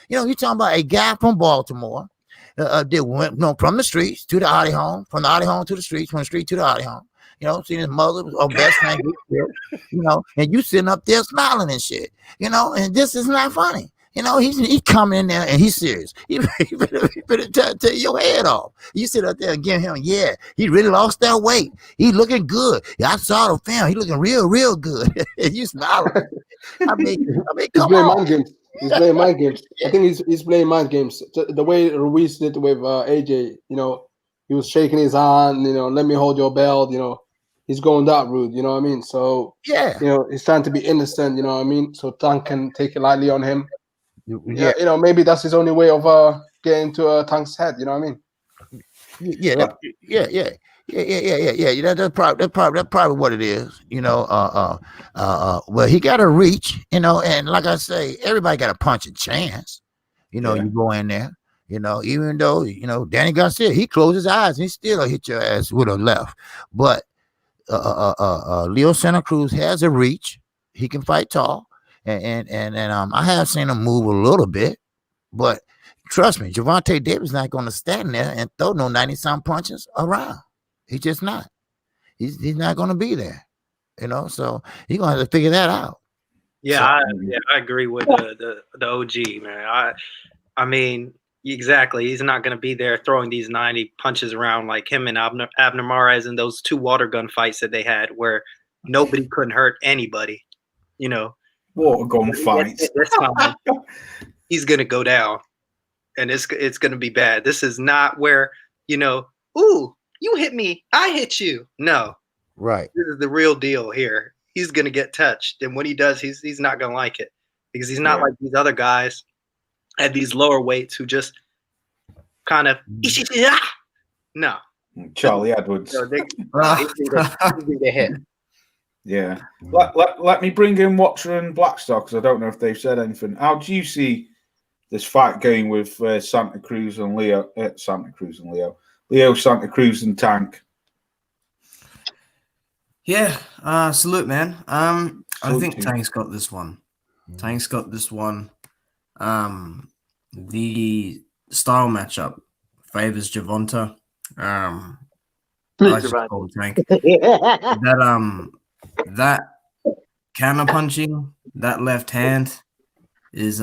Speaker 5: You're talking about a guy from Baltimore that went from the streets to the Audi home, from the Audi home to the streets, from the street to the Audi home. Seeing his mother or best friend, and you sitting up there smiling and shit, and this is not funny. He's coming in there and he's serious. He better tear your head off. You sit up there and give him, he really lost that weight. He looking good. I saw the film. He looking real good. And you smiling. I mean, come on.
Speaker 6: He's playing mind games. I think he's playing mind games. The way Ruiz did with AJ, he was shaking his hand, let me hold your belt, he's going that route, you know what I mean? So, he's trying to be innocent, you know what I mean? So Tank can take it lightly on him. Yeah, maybe that's his only way of getting to Tank's head. You know what I mean?
Speaker 5: Yeah. That's probably what it is. Well, he got to reach. And like I say, everybody got a punch a chance. You go in there. Even though Danny Garcia, he closed his eyes and he still hit your ass with a left. But Leo Santa Cruz has a reach. He can fight tall. And I have seen him move a little bit, but trust me, Devonte Davis not going to stand there and throw no 90-some punches around. He's just not. He's not going to be there, So he's going to have to figure that out.
Speaker 4: Yeah, I agree with the OG, man. I mean, exactly. He's not going to be there throwing these 90 punches around like him and Abner Mares in those 2 water gun fights that they had, where nobody couldn't hurt anybody.
Speaker 2: Water gun fights.
Speaker 4: He's gonna go down, and it's gonna be bad. This is not where ooh, you hit me, I hit you. No,
Speaker 5: right.
Speaker 4: This is the real deal here. He's gonna get touched, and when he does, he's not gonna like it. because he's not like these other guys at these lower weights who just kind of no.
Speaker 2: Charlie Edwards.
Speaker 4: So they hit.
Speaker 2: Yeah. Let me bring in Watcher and Blackstar because I don't know if they've said anything. How do you see this fight going with Santa Cruz and Leo? Leo, Santa Cruz, and Tank.
Speaker 8: Yeah, salute, man. I think Tank's got this one. Tank's got this one. The style matchup favors Devonte. I just call him Tank. That counter punching, that left hand is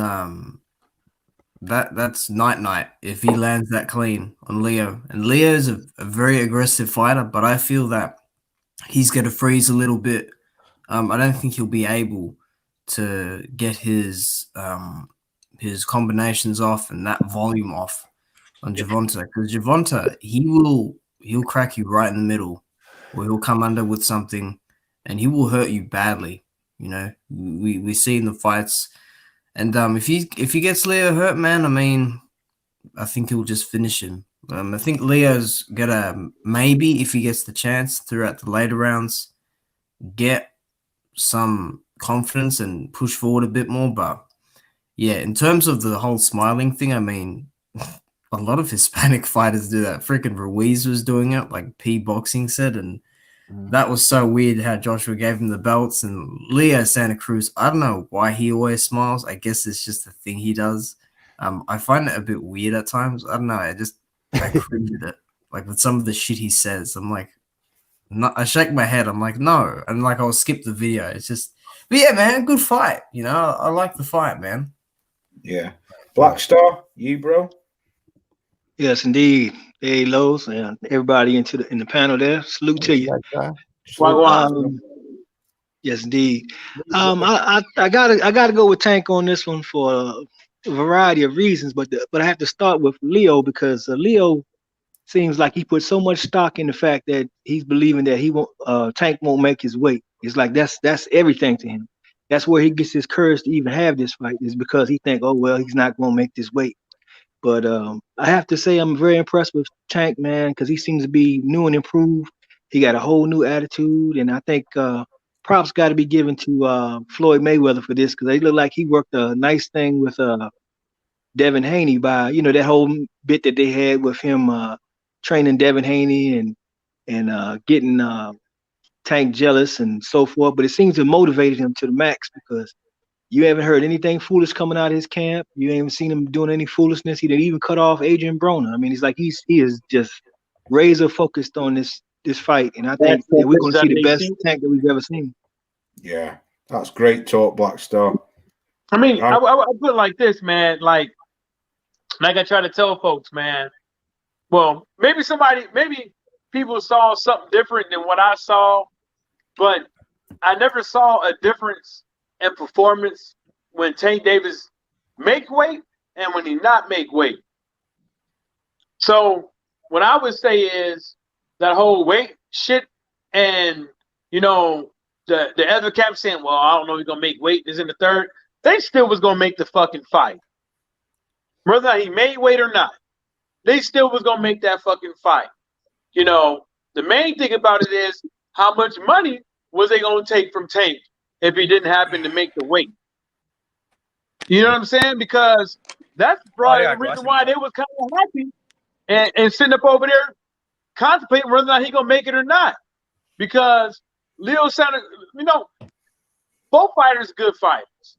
Speaker 8: that's night if he lands that clean on Leo. And Leo is a very aggressive fighter, but I feel that he's going to freeze a little bit. I don't think he'll be able to get his combinations off and that volume off on Devonte, because Devonte, he'll crack you right in the middle, or he'll come under with something, and he will hurt you badly. You know, we see in the fights, and if he gets Leo hurt, man, I mean, I think he'll just finish him. I think Leo's gonna maybe, if he gets the chance throughout the later rounds, get some confidence and push forward a bit more. But yeah, in terms of the whole smiling thing, I mean, a lot of Hispanic fighters do that. Freaking Ruiz was doing it, like P Boxing said, and that was so weird how Joshua gave him the belts. And Leo Santa Cruz, I don't know why he always smiles. I guess it's just a thing he does. I find it a bit weird at times. I don't know. I cringe at it. Like with some of the shit he says, I'm like, no, I shake my head. I'm like, no. And like, I'll skip the video. It's just, but yeah, man, good fight. You know, I like the fight, man.
Speaker 2: Yeah. Blackstar, you, bro?
Speaker 9: Yes, indeed. Hey, Lowe's and everybody in the panel there. Salute to you. Yes, indeed. I gotta go with Tank on this one for a variety of reasons, but I have to start with Leo because Leo seems like he put so much stock in the fact that he's believing that he won't Tank won't make his weight. It's like that's everything to him. That's where he gets his courage to even have this fight, is because he think, oh well, he's not gonna make this weight. But I have to say I'm very impressed with Tank, man, because he seems to be new and improved. He got a whole new attitude, and I think props got to be given to Floyd Mayweather for this, because they look like he worked a nice thing with Devin Haney by, you know, that whole bit that they had with him training Devin Haney and getting Tank jealous and so forth. But it seems to motivate him to the max, because you haven't heard anything foolish coming out of his camp. You ain't even seen him doing any foolishness. He didn't even cut off Adrian Broner. I mean, he's like he is just razor focused on this fight, and I think that we're going to see the best Tank that we've ever seen.
Speaker 2: Yeah, that's great talk, Blackstar.
Speaker 3: I mean, I put it like this, man. Like I try to tell folks, man. Well, maybe people saw something different than what I saw, but I never saw a difference in performance when Tank Davis make weight and when he not make weight. So what I would say is that whole weight shit, and you know, the other camp saying, well, I don't know if he's gonna make weight, is in the third. They still was gonna make the fucking fight. Whether he made weight or not, they still was gonna make that fucking fight. You know, the main thing about it is how much money was they gonna take from Tank if he didn't happen to make the weight. You know what I'm saying? Because that's probably the reason why they was kind of happy and sitting up over there contemplating whether or not he gonna make it or not. Because Leo Santa, you know, both fighters good fighters.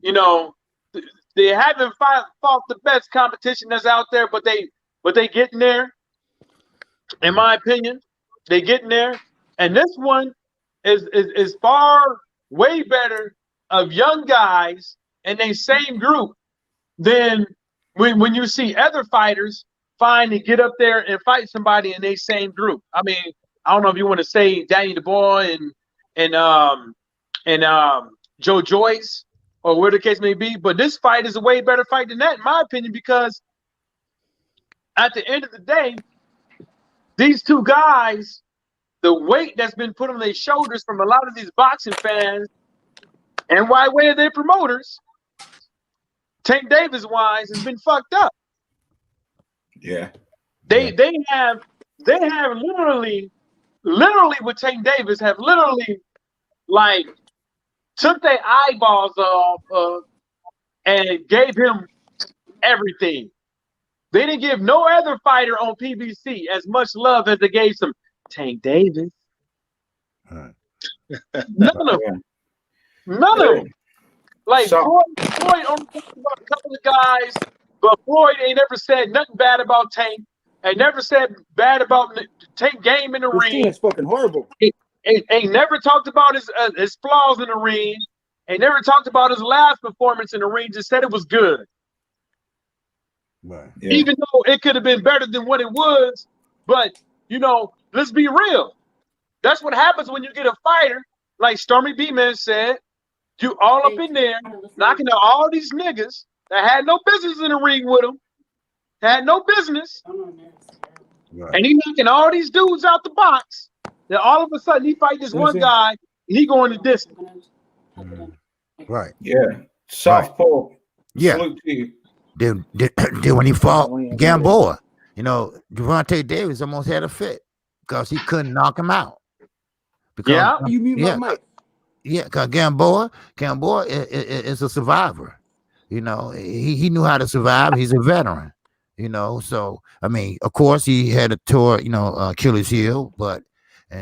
Speaker 3: You know, they haven't fought the best competition that's out there, but they getting there. In my opinion, they getting there. And this one is far way better of young guys in the same group than when you see other fighters find to get up there and fight somebody in their same group. I mean, I don't know if you want to say Danny DeBoy and Joe Joyce or where the case may be, but this fight is a way better fight than that, in my opinion, because at the end of the day, these two guys, the weight that's been put on their shoulders from a lot of these boxing fans and by way of their promoters Tank Davis wise has been fucked up.
Speaker 2: Yeah.
Speaker 3: They have literally with Tank Davis have literally like took their eyeballs off and gave him everything. They didn't give no other fighter on PBC as much love as they gave some Tank Davis.
Speaker 5: Right.
Speaker 3: None of them. None of them. Like Floyd only talked about a couple of guys, but Floyd ain't ever said nothing bad about Tank. Ain't never said bad about Tank game in the ring.
Speaker 2: It's fucking horrible.
Speaker 3: Ain't never talked about his flaws in the ring. Ain't never talked about his last performance in the ring. Just said it was good.
Speaker 5: Right.
Speaker 2: Yeah.
Speaker 3: Even though it could have been better than what it was, but you know, let's be real. That's what happens when you get a fighter, like Stormy B-Man said, you all up in there, knocking out all these niggas that had no business in the ring with him, had no business,
Speaker 5: Right.
Speaker 3: and he knocking all these dudes out the box. Then all of a sudden he fight this one guy, and he going to distance.
Speaker 5: Right.
Speaker 2: Yeah. Southpaw.
Speaker 5: Yeah.
Speaker 2: Salute to you.
Speaker 5: Then when he fought Gamboa, you know, Devonte Davis almost had a fit because he couldn't knock him out. Because,
Speaker 2: You mute my mic.
Speaker 5: Yeah, because Gamboa is a survivor. You know, he knew how to survive. He's a veteran. You know, so I mean, of course, he had a tour, you know, Achilles heel, got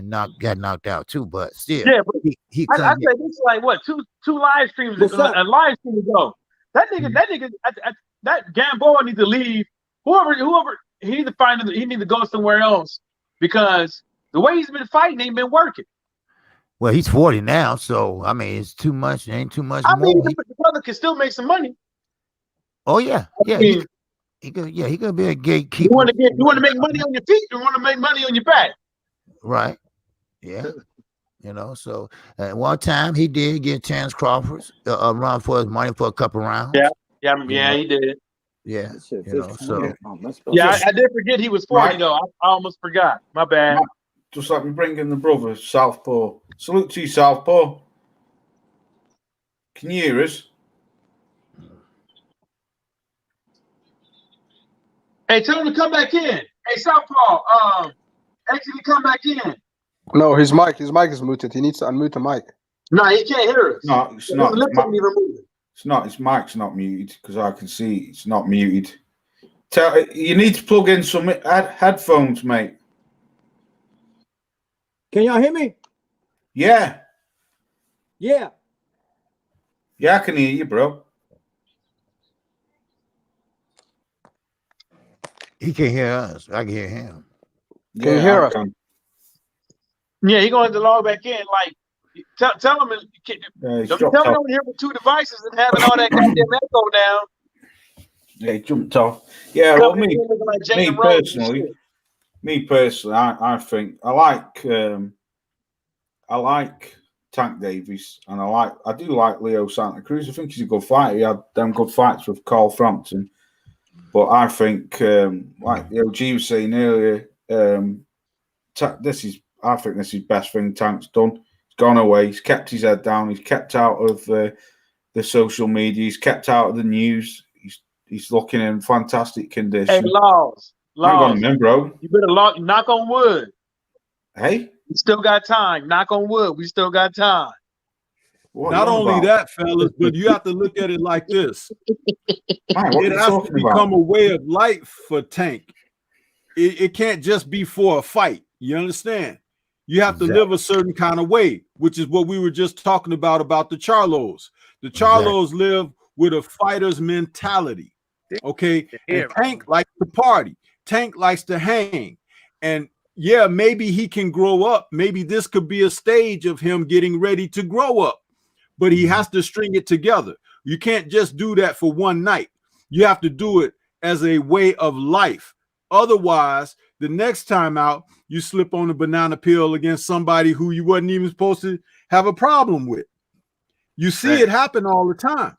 Speaker 5: knocked out too. But still,
Speaker 3: yeah. But
Speaker 5: he
Speaker 3: I said this is like what two live streams ago, a live stream ago. That nigga, that Gamboa needs to leave. Whoever he need to find. He need to go somewhere else because the way he's been fighting ain't been working.
Speaker 5: Well, he's 40 now, so I mean, it's too much. Ain't too much
Speaker 3: I
Speaker 5: more.
Speaker 3: mean, the brother can still make some money.
Speaker 5: Oh yeah, yeah.
Speaker 3: I mean,
Speaker 5: he could be a gatekeeper.
Speaker 3: You want to make money on your feet. You want to make money on your back.
Speaker 5: Right. Yeah. You know, so at one time he did get Chance Crawford's run for his money for a couple rounds.
Speaker 3: Yeah, he did.
Speaker 5: Yeah, you know, so
Speaker 3: I did forget he was 40 though. I almost forgot. My bad.
Speaker 2: Just let me bring in the brother, Southpaw. Salute to you, Southpaw. Can you hear us?
Speaker 3: Hey, tell him to come back in. Hey, Southpaw, actually come back in.
Speaker 6: No, his mic is muted. He needs to unmute the mic.
Speaker 3: No, he can't hear us.
Speaker 2: No, it's not.
Speaker 3: It's
Speaker 2: not. His mic's not muted because I can see it's not muted. You need to plug in some headphones, mate.
Speaker 10: Can y'all hear me?
Speaker 2: Yeah.
Speaker 10: Yeah.
Speaker 2: Yeah, I can hear you, bro.
Speaker 5: he can hear us. I can hear him.
Speaker 6: Can you hear us?
Speaker 3: Yeah, he's going to log back in. Like, tell him. Don't tell him over here with two devices and having all that goddamn echo now.
Speaker 2: Yeah, he jumped off. Yeah, well, me personally, I think I like Tank Davis, and I do like Leo Santa Cruz. I think he's a good fighter. He had them good fights with Carl Frampton. But I think, like the OG was saying earlier, I think this is the best thing Tank's done. He's gone away. He's kept his head down. He's kept out of the social media. He's kept out of the news. He's looking in fantastic condition.
Speaker 3: Hey, Laws.
Speaker 2: Hang on a minute, bro.
Speaker 3: You better knock on wood.
Speaker 2: Hey?
Speaker 3: We still got time. Knock on wood. We still got time.
Speaker 7: Not only that, fellas, but you have to look at it like this. It has to become a way of life for Tank. It can't just be for a fight. You understand? You have to live a certain kind of way, which is what we were just talking about the Charlos. The Charlos live with a fighter's mentality. Okay. And Tank likes to party. Tank likes to hang. And yeah, maybe he can grow up. Maybe this could be a stage of him getting ready to grow up. But he has to string it together. You can't just do that for one night. You have to do it as a way of life. Otherwise, the next time out, you slip on a banana peel against somebody who you wasn't even supposed to have a problem with. You see it happen all the time.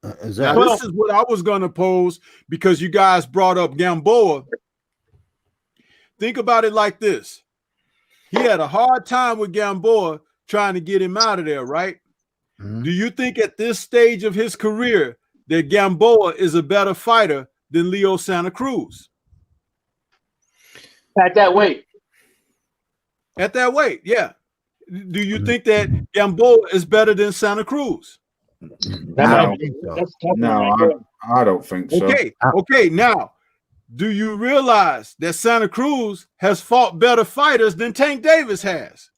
Speaker 7: Now, this is what I was going to pose because you guys brought up Gamboa. Think about it like this. He had a hard time with Gamboa trying to get him out of there, right? Do you think at this stage of his career that Gamboa is a better fighter than Leo Santa Cruz?
Speaker 3: At that weight.
Speaker 7: At that weight, yeah. Do you think that Gamboa is better than Santa Cruz?
Speaker 2: No, I don't think so.
Speaker 7: Okay. Now, do you realize that Santa Cruz has fought better fighters than Tank Davis has?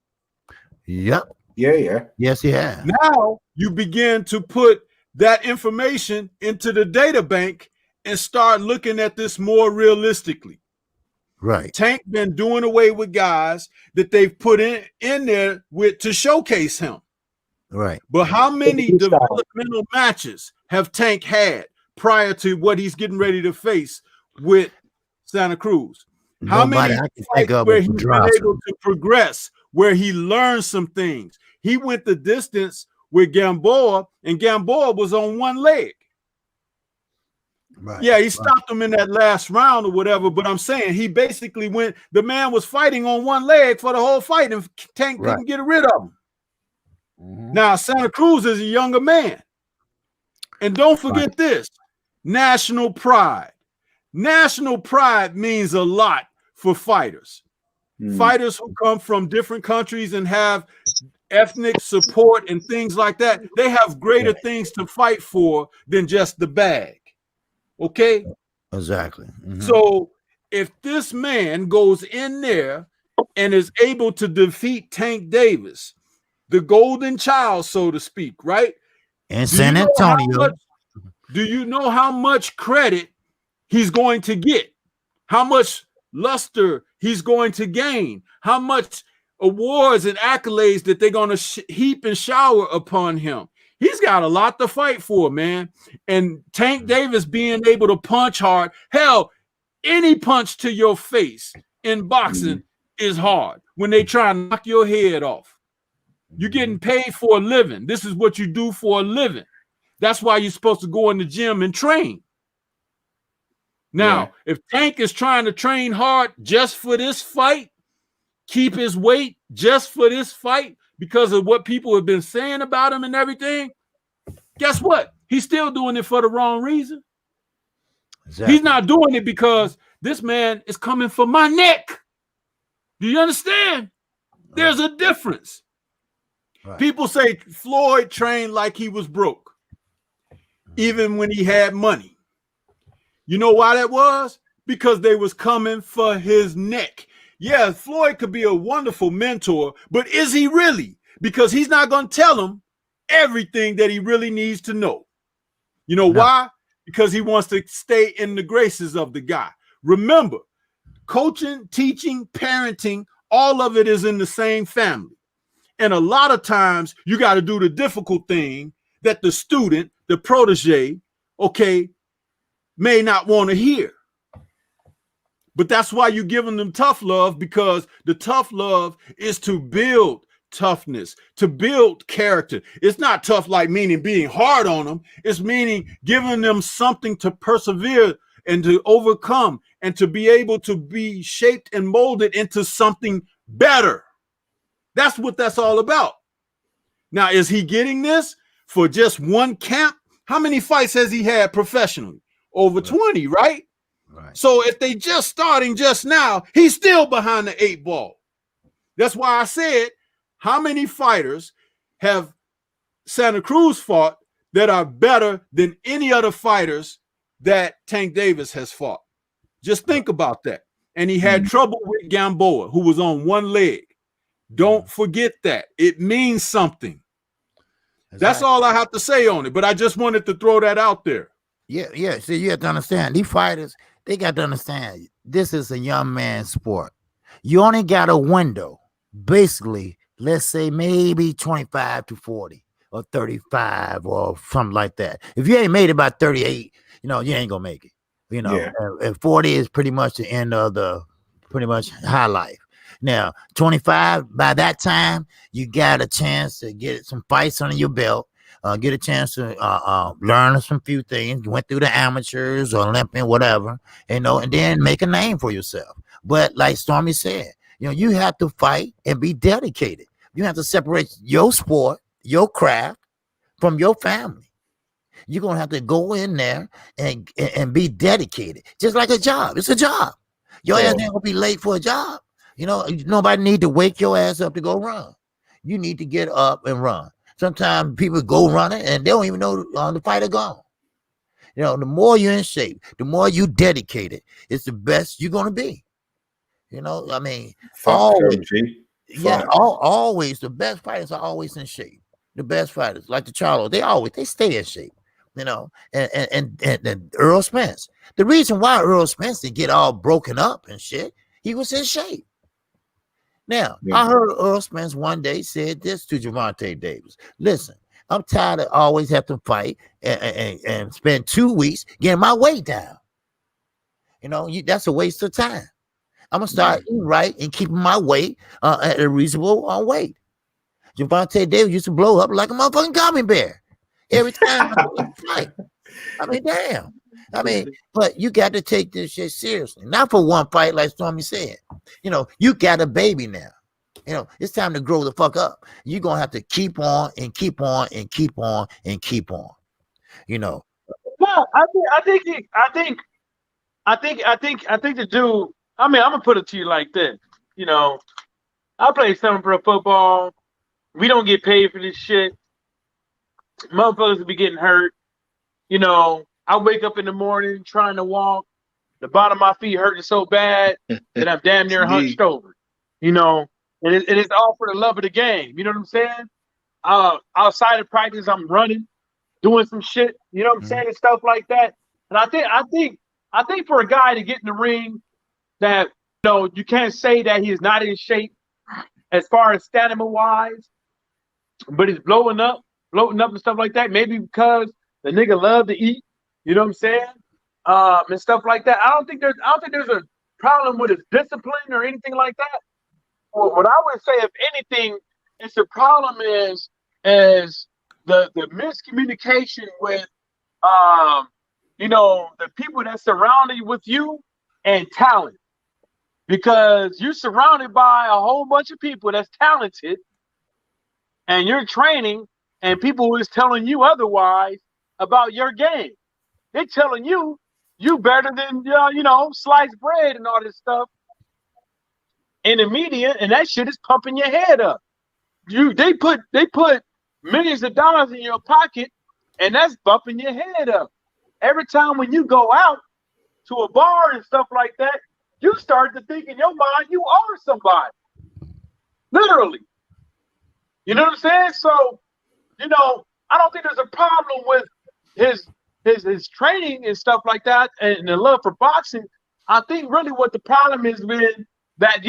Speaker 5: Yep.
Speaker 2: Yeah.
Speaker 5: Yes, he has.
Speaker 7: Now you begin to put that information into the data bank and start looking at this more realistically.
Speaker 5: Right.
Speaker 7: Tank been doing away with guys that they've put in there with to showcase him.
Speaker 5: Right.
Speaker 7: But how many developmental matches have Tank had prior to what he's getting ready to face with Santa Cruz? How many fights where he's been able to progress, where he learned some things? He went the distance with Gamboa, and Gamboa was on one leg.
Speaker 5: Right.
Speaker 7: Yeah, he stopped him in that last round or whatever, but I'm saying he basically went, the man was fighting on one leg for the whole fight, and Tank couldn't get rid of him. Now, Santa Cruz is a younger man. And don't forget this, national pride. National pride means a lot for fighters. Fighters who come from different countries and have ethnic support and things like that, they have greater things to fight for than just the bag. Okay?
Speaker 5: Exactly.
Speaker 7: So if this man goes in there and is able to defeat Tank Davis, the golden child, so to speak, right?
Speaker 5: In San Antonio.
Speaker 7: Do you know how much credit he's going to get? How much luster he's going to gain? How much awards and accolades that they're going to heap and shower upon him? He's got a lot to fight for, man. And Tank Davis being able to punch hard, hell, any punch to your face in boxing is hard when they try and knock your head off. You're getting paid for a living. This is what you do for a living. That's why you're supposed to go in the gym and train. Now, if Tank is trying to train hard just for this fight, keep his weight just for this fight because of what people have been saying about him and everything, guess what? He's still doing it for the wrong reason. Exactly. He's not doing it because this man is coming for my neck. Do you understand? There's a difference. People say Floyd trained like he was broke, even when he had money. You know why that was? Because they was coming for his neck. Yeah, Floyd could be a wonderful mentor, but is he really? Because he's not going to tell him everything that he really needs to know. You know why? Because he wants to stay in the graces of the guy. Remember, coaching, teaching, parenting, all of it is in the same family. And a lot of times you got to do the difficult thing that the student, the protege, may not want to hear. But that's why you're giving them tough love, because the tough love is to build toughness, to build character. It's not tough like meaning being hard on them. It's meaning giving them something to persevere and to overcome and to be able to be shaped and molded into something better. That's what that's all about. Now, is he getting this for just one camp? How many fights has he had professionally? Over 20, right? So if they just starting just now, he's still behind the 8 ball. That's why I said, how many fighters have Santa Cruz fought that are better than any other fighters that Tank Davis has fought? Just think about that. And he had trouble with Gamboa, who was on one leg. Don't forget that. It means something. That's all I have to say on it. But I just wanted to throw that out there.
Speaker 5: Yeah. See, you have to understand, these fighters, they got to understand, this is a young man's sport. You only got a window, basically, let's say maybe 25 to 40 or 35 or something like that. If you ain't made it by 38, you ain't going to make it. And 40 is pretty much the end of the pretty much high life. Now, 25, by that time, you got a chance to get some fights under your belt. Get a chance to learn some few things. You went through the amateurs or Olympian, whatever, and then make a name for yourself. But like Stormy said, you have to fight and be dedicated. You have to separate your sport, your craft from your family. You're gonna have to go in there and be dedicated, just like a job. It's a job. Your ass ain't gonna be late for a job. You know, nobody need to wake your ass up to go run. You need to get up and run. Sometimes people go running and they don't even know the fighter gone. You know, the more you're in shape, the more you dedicated, it's the best you're gonna be. You know, I mean, always the best fighters are always in shape. The best fighters, like the Charlo, they stay in shape. You know, and Earl Spence. The reason why Earl Spence didn't get all broken up and shit, he was in shape. Now, I heard Earl Spence one day said this to Devonte Davis. Listen, I'm tired of always have to fight and spend 2 weeks getting my weight down. You know, that's a waste of time. I'm going to start eating right and keeping my weight at a reasonable weight. Devonte Davis used to blow up like a motherfucking gummy bear every time I fight. I mean, damn. I mean, but you got to take this shit seriously. Not for one fight, like Stormy said. You know, you got a baby now. You know, it's time to grow the fuck up. You're gonna have to keep on and keep on and keep on and keep on. You know.
Speaker 3: No, I think the dude. I mean, I'm gonna put it to you like this. You know, I play semi-pro football. We don't get paid for this shit. Motherfuckers will be getting hurt. You know, I wake up in the morning trying to walk. The bottom of my feet hurting so bad that I'm damn near hunched over. You know, and it's all for the love of the game. You know what I'm saying? Outside of practice, I'm running, doing some shit. You know what I'm saying? And stuff like that. And I think for a guy to get in the ring, that you can't say that he is not in shape as far as stamina wise, but he's bloating up and stuff like that. Maybe because the nigga love to eat. You know what I'm saying? And stuff like that. I don't think there's a problem with his discipline or anything like that. Well, what I would say, if anything, is the problem is the miscommunication with the people that surrounded with you and talent. Because you're surrounded by a whole bunch of people that's talented, and you're training, and people is telling you otherwise about your game. They're telling you better than sliced bread and all this stuff in the media, and that shit is pumping your head up. They put millions of dollars in your pocket, and that's bumping your head up. Every time when you go out to a bar and stuff like that, you start to think in your mind you are somebody. Literally. You know what I'm saying? So, I don't think there's a problem with his training and stuff like that and the love for boxing. I think really what the problem is with that,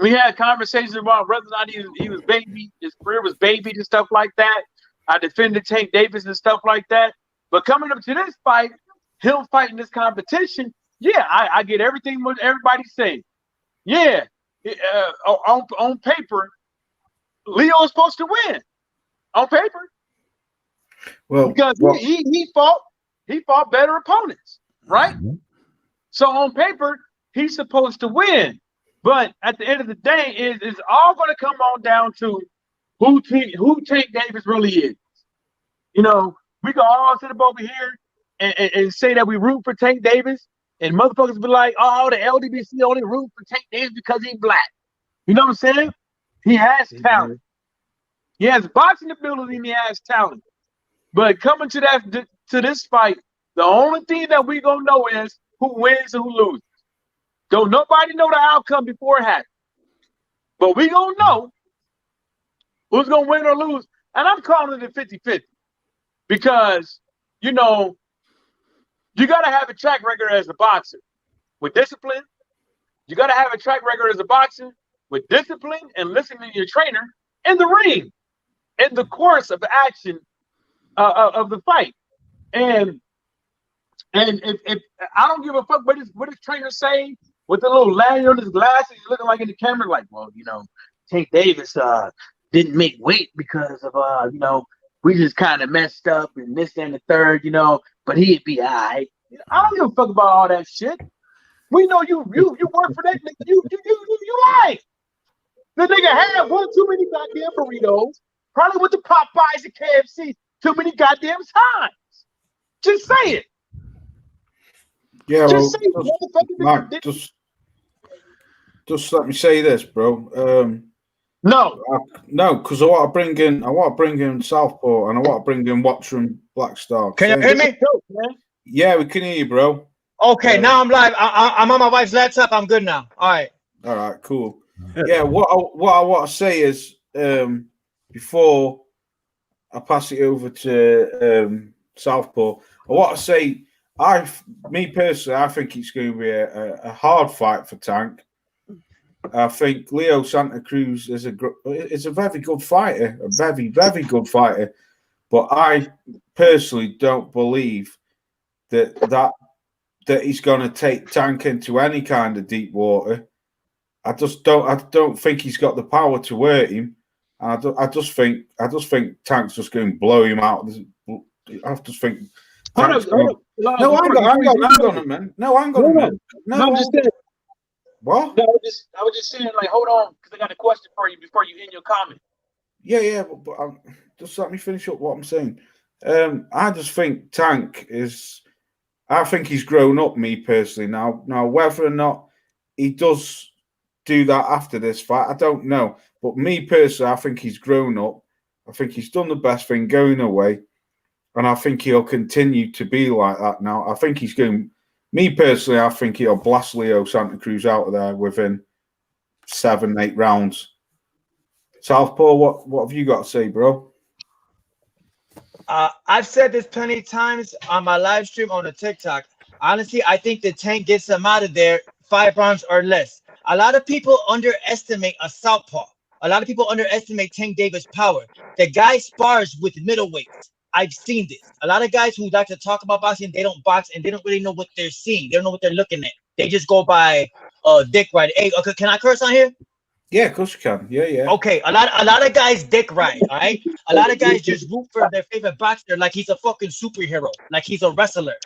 Speaker 3: we had conversations about whether or not he was baby, his career was babied and stuff like that. I defended Tank Davis and stuff like that. But coming up to this fight, him fighting this competition, I get everything what everybody's saying. Yeah, on paper, Leo is supposed to win. On paper. Well, because he fought better opponents, right? Mm-hmm. So on paper, he's supposed to win. But at the end of the day, it's all going to come on down to who Tank Davis really is. We can all sit up over here and say that we root for Tank Davis, and motherfuckers be like, oh, the LDBC only root for Tank Davis because he's black. You know what I'm saying? He has talent. He has boxing ability and he has talent. But coming to this fight, the only thing that we gonna know is who wins and who loses. Don't nobody know the outcome before it happens. But we gonna know who's gonna win or lose. And I'm calling it 50-50. Because, you gotta have a track record as a boxer with discipline. You gotta have a track record as a boxer with discipline and listening to your trainer in the ring, in the course of action of the fight. And if I don't give a fuck what his trainer say with the little lanyard on his glasses, he's looking like in the camera, like, well, Tank Davis didn't make weight because of we just kind of messed up and this and the third, but he'd be all right. I don't give a fuck about all that shit. We know you work for that nigga. You like. The nigga had one too many goddamn burritos. Probably went to Popeyes and KFC too many goddamn times. Just say it.
Speaker 2: Yeah,
Speaker 3: Just say it.
Speaker 2: Mike, just let me say this, bro.
Speaker 3: No,
Speaker 2: because I want to bring in Southport, and I want to bring in Watchman Black Star.
Speaker 11: Can you hear me?
Speaker 2: Yeah, we can hear you, bro.
Speaker 11: Okay, now I'm live. I'm on my wife's laptop. I'm good now. All right.
Speaker 2: All right, cool. Yeah, what I want to say is, before I pass it over to Southport, I want to say, me personally, I think it's going to be a hard fight for Tank. I think Leo Santa Cruz is a very good fighter, a very, very good fighter. But I personally don't believe that he's going to take Tank into any kind of deep water. I don't think he's got the power to hurt him. I just think Tank's just going to blow him out. I just think.
Speaker 3: Hold on.
Speaker 2: No, hang on a minute. No, hang on a minute. No,
Speaker 3: I'm just saying.
Speaker 2: What?
Speaker 3: No, I was just saying, like, hold on, because I got a question for you before you end your comment.
Speaker 2: Yeah, but just let me finish up what I'm saying. I just think Tank is. I think he's grown up, me personally. Now, whether or not he does do that after this fight, I don't know. But me personally, I think he's grown up. I think he's done the best thing going away. And I think he'll continue to be like that now. I think he's going. Me personally, I think he'll blast Leo Santa Cruz out of there within 7-8 rounds. Southpaw, what have you got to say, bro?
Speaker 11: I've said this plenty of times on my live stream on the TikTok. Honestly, I think the Tank gets him out of there 5 rounds or less. A lot of people underestimate a southpaw. A lot of people underestimate Tank Davis' power. The guy spars with middleweights. I've seen this. A lot of guys who like to talk about boxing, they don't box and they don't really know what they're seeing. They don't know what they're looking at. They just go by dick ride. Hey, okay, can I curse on here?
Speaker 2: Yeah, of course you can. Yeah.
Speaker 11: Okay, a lot of guys dick ride, all right? A lot of guys just root for their favorite boxer like he's a fucking superhero, like he's a wrestler.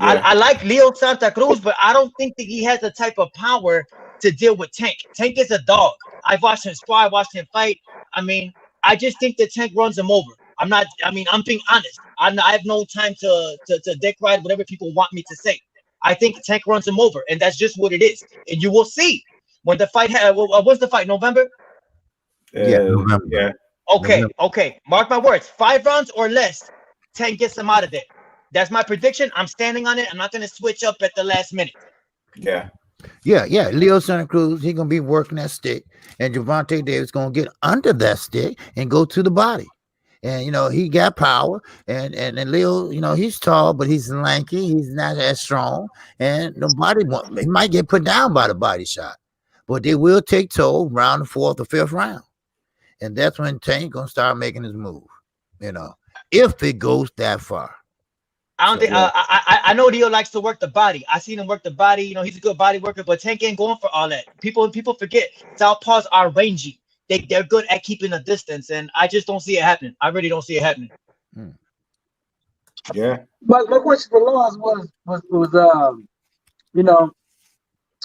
Speaker 11: Yeah. I like Leo Santa Cruz, but I don't think that he has the type of power to deal with Tank. Tank is a dog. I've watched him spar, I watched him fight. I mean, I just think that Tank runs him over. I'm being honest. I have no time to dick ride whatever people want me to say. I think Tank runs him over, and that's just what it is. And you will see when the fight. What's the fight? November?
Speaker 5: November.
Speaker 2: Yeah.
Speaker 11: Okay. Mark my words. 5 rounds or less, Tank gets him out of there. That's my prediction. I'm standing on it. I'm not going to switch up at the last minute.
Speaker 2: Yeah.
Speaker 5: Leo Santa Cruz, he's going to be working that stick, and Devonte Davis going to get under that stick and go to the body. And, he got power, and Leo, he's tall, but he's lanky. He's not as strong, and the body, he might get put down by the body shot, but they will take toll around the 4th or 5th round. And that's when Tank going to start making his move, if it goes that far.
Speaker 11: I don't think I know Leo likes to work the body. I seen him work the body. He's a good body worker, but Tank ain't going for all that. People forget southpaws are rangy. They're good at keeping a distance, and I just don't see it happening. I really don't see it happening.
Speaker 2: Yeah.
Speaker 3: But my question for Laws was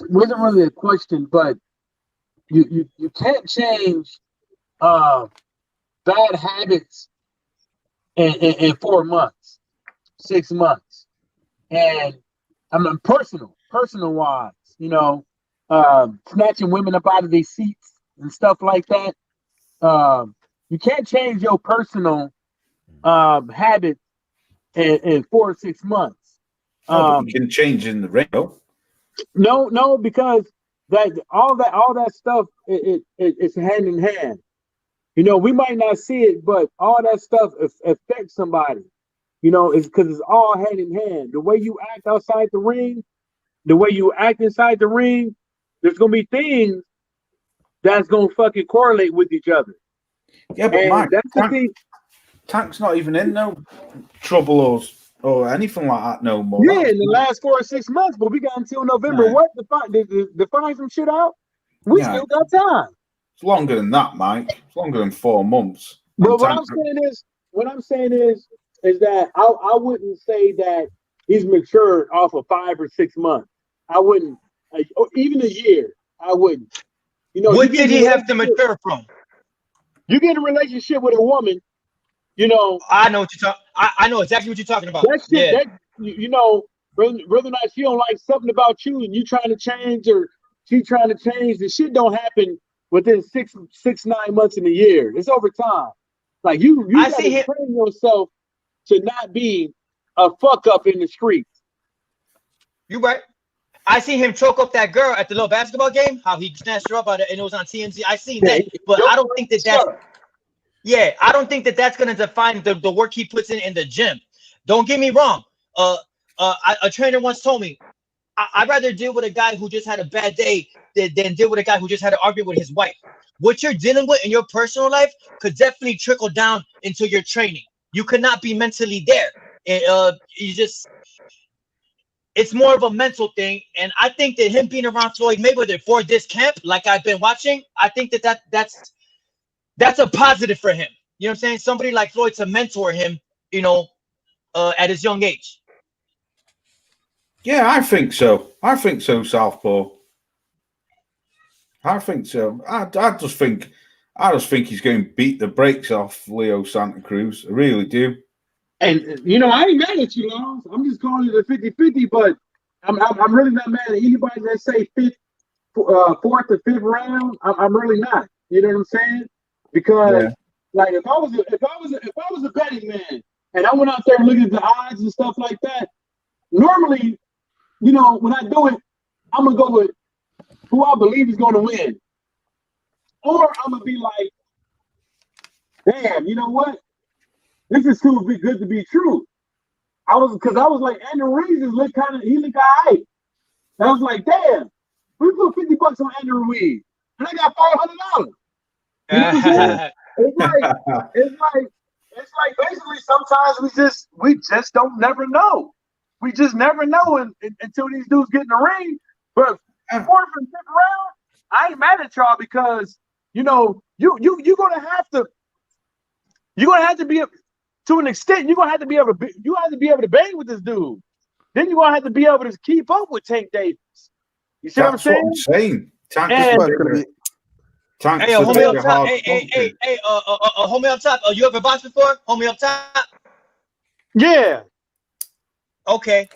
Speaker 3: wasn't really a question, but you can't change bad habits in 4 months, 6 months, and personal wise, snatching women up out of their seats and stuff like that. You can't change your personal habits in 4 or 6 months.
Speaker 2: You can change in the ring.
Speaker 3: No, because all that stuff it's hand in hand. We might not see it, but all that stuff affects somebody. It's because it's all hand in hand. The way you act outside the ring, the way you act inside the ring, there's gonna be things that's gonna fucking correlate with each other.
Speaker 2: Yeah, but Mike,
Speaker 3: that's the thing.
Speaker 2: Tank's not even in no trouble or anything like that no more.
Speaker 3: Yeah, in the last 4 or 6 months, but we got until November.
Speaker 2: Man.
Speaker 3: What to find some shit out? We still got time.
Speaker 2: It's longer than that, Mike. It's longer than 4 months.
Speaker 3: But what I'm saying is that I wouldn't say that he's matured off of 5 or 6 months. I wouldn't, or even a year. I wouldn't.
Speaker 11: What did he have to mature from?
Speaker 3: You get in a relationship with a woman, you know.
Speaker 11: I know what you're talking. I know exactly what you're talking about.
Speaker 3: That shit, that you know, whether or not she don't like something about you and you trying to change or she trying to change, the shit don't happen within 9 months in a year. It's over time. Like you gotta train yourself to not be a fuck up in the streets.
Speaker 11: You right. I see him choke up that girl at the little basketball game. How he snatched her up and it was on TMZ. I seen that, but I don't think that's. Yeah, I don't think that's gonna define the work he puts in the gym. Don't get me wrong. A trainer once told me, I'd rather deal with a guy who just had a bad day than deal with a guy who just had to argue with his wife. What you're dealing with in your personal life could definitely trickle down into your training. You could not be mentally there. It's more of a mental thing. And I think that him being around Floyd Mayweather for this camp, like I've been watching, I think that's a positive for him. You know what I'm saying? Somebody like Floyd to mentor him, you know, at his young age.
Speaker 2: Yeah, I think so. I think so, Southpaw. I think so. I just think he's going to beat the brakes off Leo Santa Cruz. I really do.
Speaker 3: And you know, I ain't mad at you, Lons. I'm just calling it a 50-50, but I'm really not mad at anybody that say fourth or fifth round. I'm really not. You know what I'm saying? Because like if I was a betting man and I went out there and looked at the odds and stuff like that, normally, you know, when I do it, I'm gonna go with who I believe is gonna win. Or I'm gonna be like, damn, you know what? This is too good to be true. I was like, Andrew Ruiz looked all right. I was like, damn, we put $50 on Andrew Ruiz, and I got $500. You know what I'm saying? It's like basically sometimes we just don't never know. We just never know until these dudes get in the ring. But fourth and fifth round, I ain't mad at y'all because you know you're gonna have to be to an extent. You're gonna have to be able to bang with this dude. Then you're gonna have to be able to keep up with Tank Davis. You see what I'm saying?
Speaker 2: Tank
Speaker 11: Hey, homie up top. Hey, homie up top. You ever boxed before? Homie up top.
Speaker 3: Yeah.
Speaker 11: Okay.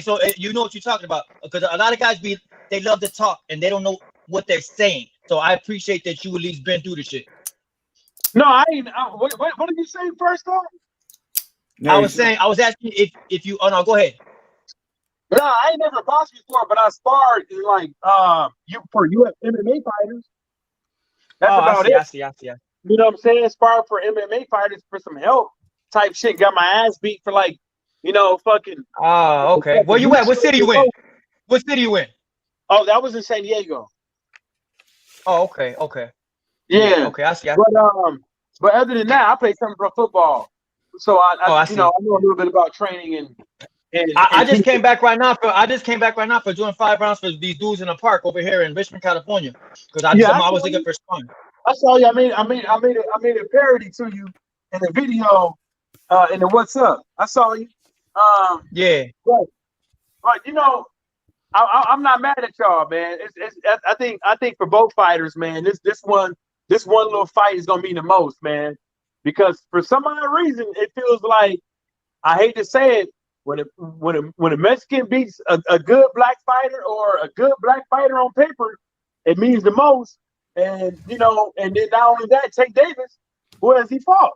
Speaker 11: So you know what you're talking about because a lot of guys they love to talk and they don't know what they're saying. So I appreciate that you at least been through the shit.
Speaker 3: No, I ain't. What did you say first off?
Speaker 11: No, I was asking if you. Oh no, go ahead.
Speaker 3: No, I ain't never boxed before, but I sparred in like for MMA fighters. That's about it.
Speaker 11: I see.
Speaker 3: You know what I'm saying? Sparred for MMA fighters for some help type shit. Got my ass beat for like, you know, fucking.
Speaker 11: Oh, okay. Where you at? What city you in? What city you in?
Speaker 3: Oh, that was in San Diego.
Speaker 11: Oh, okay.
Speaker 3: Yeah.
Speaker 11: Okay, I see.
Speaker 3: But other than that, I played some pro football, so I know a little bit about training and
Speaker 11: I just came back right now for doing 5 rounds for these dudes in the park over here in Richmond, California, because I was looking for fun.
Speaker 3: I saw you. I made a parody to you in a video in the What's Up. I saw you.
Speaker 11: Yeah.
Speaker 3: But you know, I'm not mad at y'all, man. I think for both fighters, man, this one little fight is gonna mean the most, man, because for some odd reason it feels like, I hate to say it, when a Mexican beats a good black fighter or a good black fighter on paper, it means the most. And you know, and then not only that, Tank Davis, who has he fought?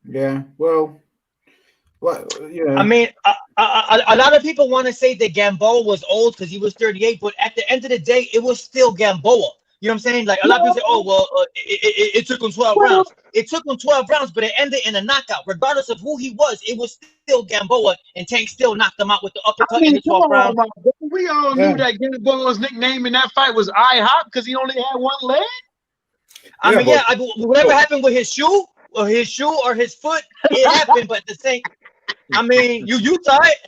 Speaker 2: Yeah, well, yeah.
Speaker 11: I mean, a lot of people want to say that Gamboa was old because he was 38, but at the end of the day, it was still Gamboa. You know what I'm saying? Like a lot of people say, oh, well, it took him 12 rounds. It took him 12 rounds, but it ended in a knockout. Regardless of who he was, it was still Gamboa, and Tank still knocked him out with the uppercut in the 12th round.
Speaker 3: We all knew that Gamboa's nickname in that fight was IHOP because he only had one leg.
Speaker 11: Whatever happened with his shoe or his foot, it happened, but the same. I mean, you saw it.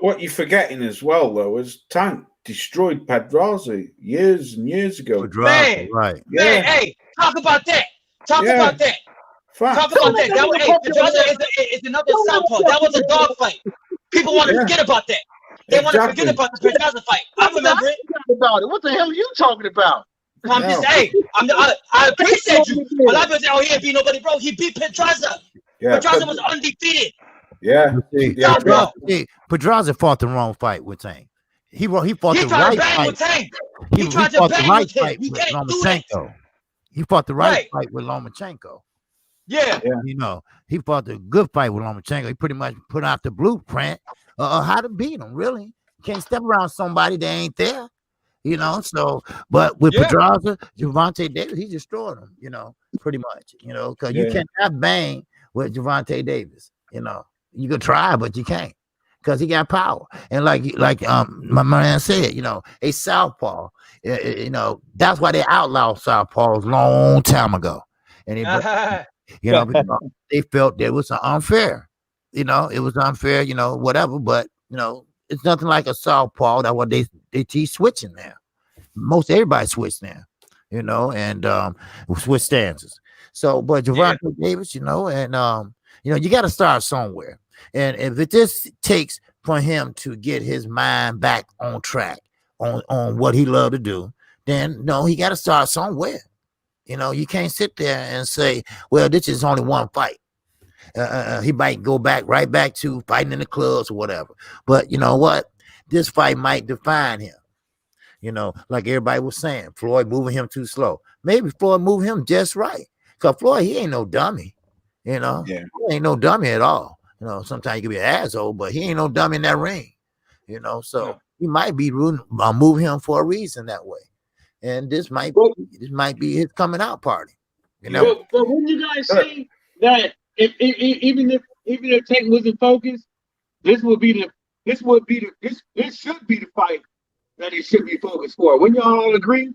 Speaker 2: What you're forgetting as well, though, is Tank destroyed Pedraza years and years ago.
Speaker 11: Man,
Speaker 5: right?
Speaker 11: Man, hey, talk about that. Talk about that. Pedraza is another southpaw. That was a dog fight. People want to forget about that. They want to forget about the Pedraza fight. I remember it.
Speaker 3: What the hell are you talking about?
Speaker 11: I'm just saying. I appreciate you. A lot of people say, "Oh, he ain't beat nobody, bro." He beat Pedraza.
Speaker 2: Yeah,
Speaker 11: Pedraza was undefeated.
Speaker 2: Yeah, yeah.
Speaker 5: Pedraza fought the wrong fight with Tank. He fought the
Speaker 11: tried
Speaker 5: right
Speaker 11: to bang
Speaker 5: fight.
Speaker 11: with Tank.
Speaker 5: He
Speaker 11: tried to
Speaker 5: fought the
Speaker 11: bang
Speaker 5: right
Speaker 11: with him.
Speaker 5: fight
Speaker 11: You
Speaker 5: with
Speaker 11: can't do that.
Speaker 5: Lomachenko. He fought the right fight with Lomachenko.
Speaker 11: Yeah.
Speaker 5: You know, he fought the good fight with Lomachenko. He pretty much put out the blueprint of how to beat him. Really, you can't step around somebody that ain't there. You know, so but with Pedraza, Devonte Davis, he destroyed him. You know, pretty much. You know, because you cannot bang with Devonte Davis. You know, you could try, but you can't because he got power. And like my man said, you know, a southpaw. You know, that's why they outlawed southpaws long time ago. And you know, because they felt that it was unfair. You know, it was unfair. You know, whatever. But you know, it's nothing like a southpaw. That's what they teach switching now. Most everybody switch now. You know, and switch stances. So, but Devonte Davis, you know, and you know, you got to start somewhere. And if it just takes for him to get his mind back on track on what he loved to do, then no, he got to start somewhere. You know, you can't sit there and say, well, this is only one fight. He might go right back to fighting in the clubs or whatever. But you know what? This fight might define him. You know, like everybody was saying, Floyd moving him too slow. Maybe Floyd moved him just right. Because Floyd, he ain't no dummy. You know, he ain't no dummy at all. You know, sometimes he can be an asshole, but he ain't no dummy in that ring. You know, so he might be move him for a reason that way. And this might be his coming out party. You know,
Speaker 3: but wouldn't you guys say that even if Tank wasn't focused, this should be the fight that he should be focused for? Wouldn't y'all all agree?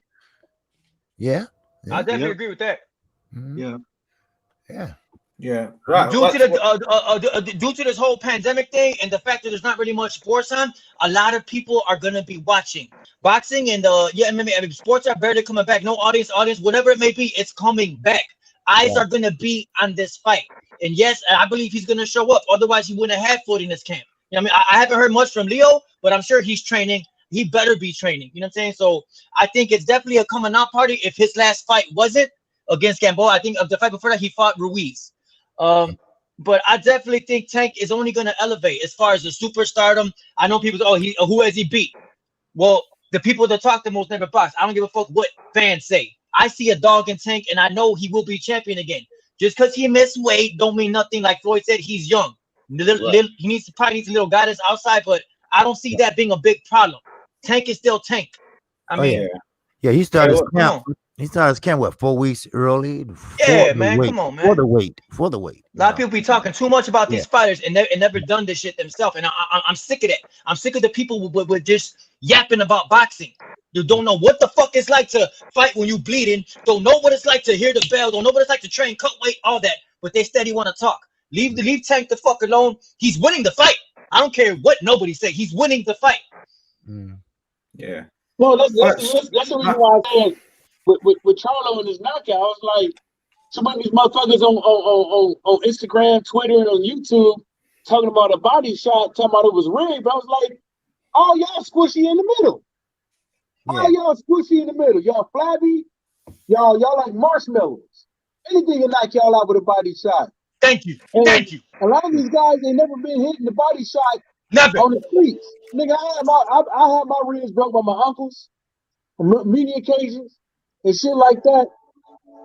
Speaker 5: Yeah.
Speaker 11: I definitely agree with that.
Speaker 5: Mm-hmm.
Speaker 2: Yeah. Right.
Speaker 11: Due to this whole pandemic thing and the fact that there's not really much sports on, a lot of people are gonna be watching boxing and sports are barely coming back. No audience, whatever it may be, it's coming back. Eyes are gonna be on this fight, and yes, I believe he's gonna show up. Otherwise, he wouldn't have foot in this camp. You know what I mean? I haven't heard much from Leo, but I'm sure he's training. He better be training. You know what I'm saying? So I think it's definitely a coming out party. If his last fight wasn't against Gamboa, I think of the fight before that he fought Ruiz. But I definitely think Tank is only going to elevate as far as the superstardom. I know people say, who has he beat? Well, the people that talk the most never box. I don't give a fuck what fans say. I see a dog in Tank, and I know he will be champion again. Just because he missed weight don't mean nothing. Like Floyd said, he's young. He probably needs a little guidance outside, but I don't see that being a big problem. Tank is still Tank. I mean,
Speaker 5: he started his camp. He started his camp 4 weeks early.
Speaker 11: Man, come on, man.
Speaker 5: For the weight.
Speaker 11: A lot of people be talking too much about these fighters and never done this shit themselves, and I'm sick of that. I'm sick of the people with just yapping about boxing. You don't know what the fuck it's like to fight when you bleeding. Don't know what it's like to hear the bell. Don't know what it's like to train, cut weight, all that. But they steady want to talk. Leave Tank the fuck alone. He's winning the fight. I don't care what nobody say. He's winning the fight.
Speaker 2: Yeah.
Speaker 3: Well, that's the reason why I said with Charlo and his knockout, I was like, so many of these motherfuckers on Instagram, Twitter, and on YouTube talking about a body shot, talking about it was rigged. But I was like, oh, y'all squishy in the middle. Oh, y'all squishy in the middle. Y'all flabby. Y'all like marshmallows. Anything can knock y'all out with a body shot.
Speaker 11: Thank you. Thank you.
Speaker 3: A lot of these guys ain't never been hit in the body shot
Speaker 11: on
Speaker 3: the streets. Nigga, I had my ribs broke by my uncles on many occasions and shit like that.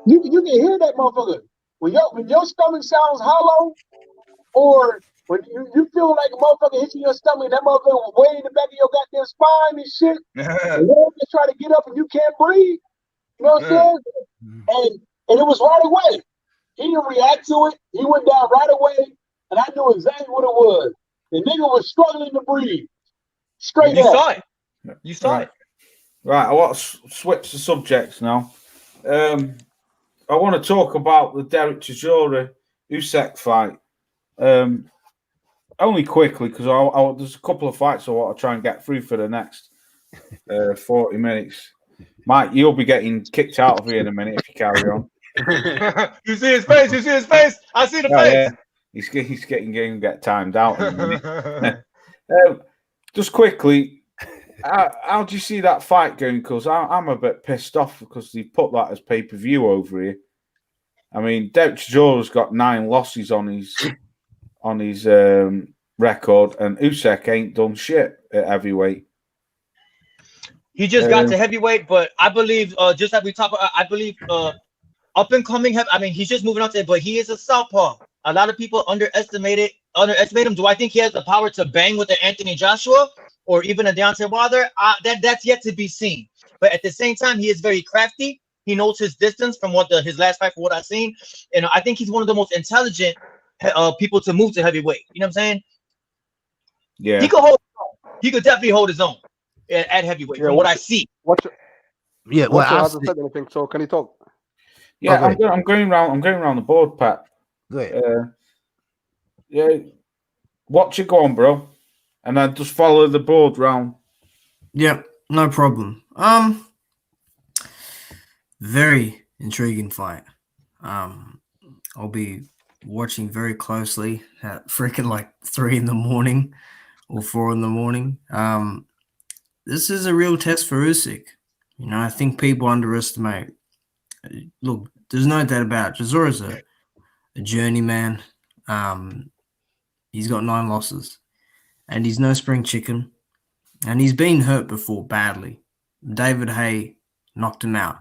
Speaker 3: You can hear that motherfucker. When your stomach sounds hollow, or when you feel like a motherfucker hits you in your stomach, that motherfucker way in the back of your goddamn spine and shit. And then you try to get up and you can't breathe. You know what I'm saying? And it was right away. He didn't react to it. He went down right away, and I knew exactly what it was. The nigga was struggling to breathe. Straight up.
Speaker 11: You saw it.
Speaker 2: Right, I want to switch the subjects now. I want to talk about the Derek Chisora Usyk fight. Only quickly, because there's a couple of fights I want to try and get through for the next 40 minutes. Mike, you'll be getting kicked out of here in a minute if you carry on.
Speaker 11: You see his face? I see the face.
Speaker 2: Yeah. He's getting get timed out in a minute. Just quickly, How do you see that fight going? Because I'm a bit pissed off because they put that as pay-per-view over here. I mean, Chisora got 9 losses on his record, and Usyk ain't done shit at heavyweight.
Speaker 11: He just got to heavyweight, but I believe just like we talk about, I believe up and coming. I mean, he's just moving on to it, but he is a southpaw. A lot of people underestimate him. Do I think he has the power to bang with an Anthony Joshua or even a Deontay Wilder? That's yet to be seen. But at the same time, he is very crafty. He knows his distance from his last fight, for what I've seen. And I think he's one of the most intelligent people to move to heavyweight. You know what I'm saying?
Speaker 2: Yeah.
Speaker 11: He could hold his own. He could definitely hold his own at heavyweight, from what I see.
Speaker 6: Hasn't said anything, so can he talk?
Speaker 2: Yeah, okay. I'm going around the board, Pat.
Speaker 5: Good.
Speaker 2: Yeah. Watch it go on, bro. And then just follow the board round.
Speaker 8: Yeah, no problem. Very intriguing fight. I'll be watching very closely at freaking like 3 a.m. or 4 a.m. This is a real test for Usyk. You know, I think people underestimate. Look, there's no doubt about it. Chisora's a journeyman. He's got 9 losses, and he's no spring chicken, and he's been hurt before badly. David Haye knocked him out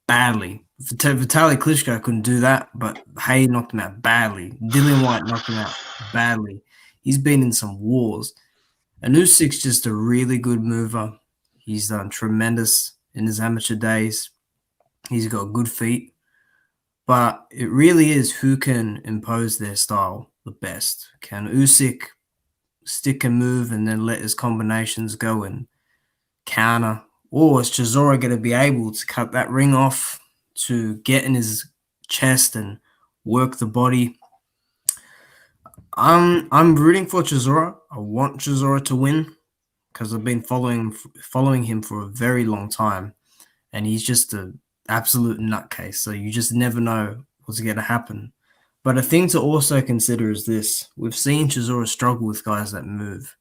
Speaker 8: badly. Vitaly Klitschko couldn't do that, but Haye knocked him out badly. Dillian White knocked him out badly. He's been in some wars. And Usyk's just a really good mover. He's done tremendous in his amateur days. He's got good feet. But it really is who can impose their style the best. Can Usyk stick and move and then let his combinations go and counter? Or is Chisora going to be able to cut that ring off, to get in his chest and work the body? I'm rooting for Chisora. I want Chisora to win because I've been following him for a very long time, and he's just an absolute nutcase. So you just never know what's going to happen. But a thing to also consider is this: we've seen Chisora struggle with guys that move.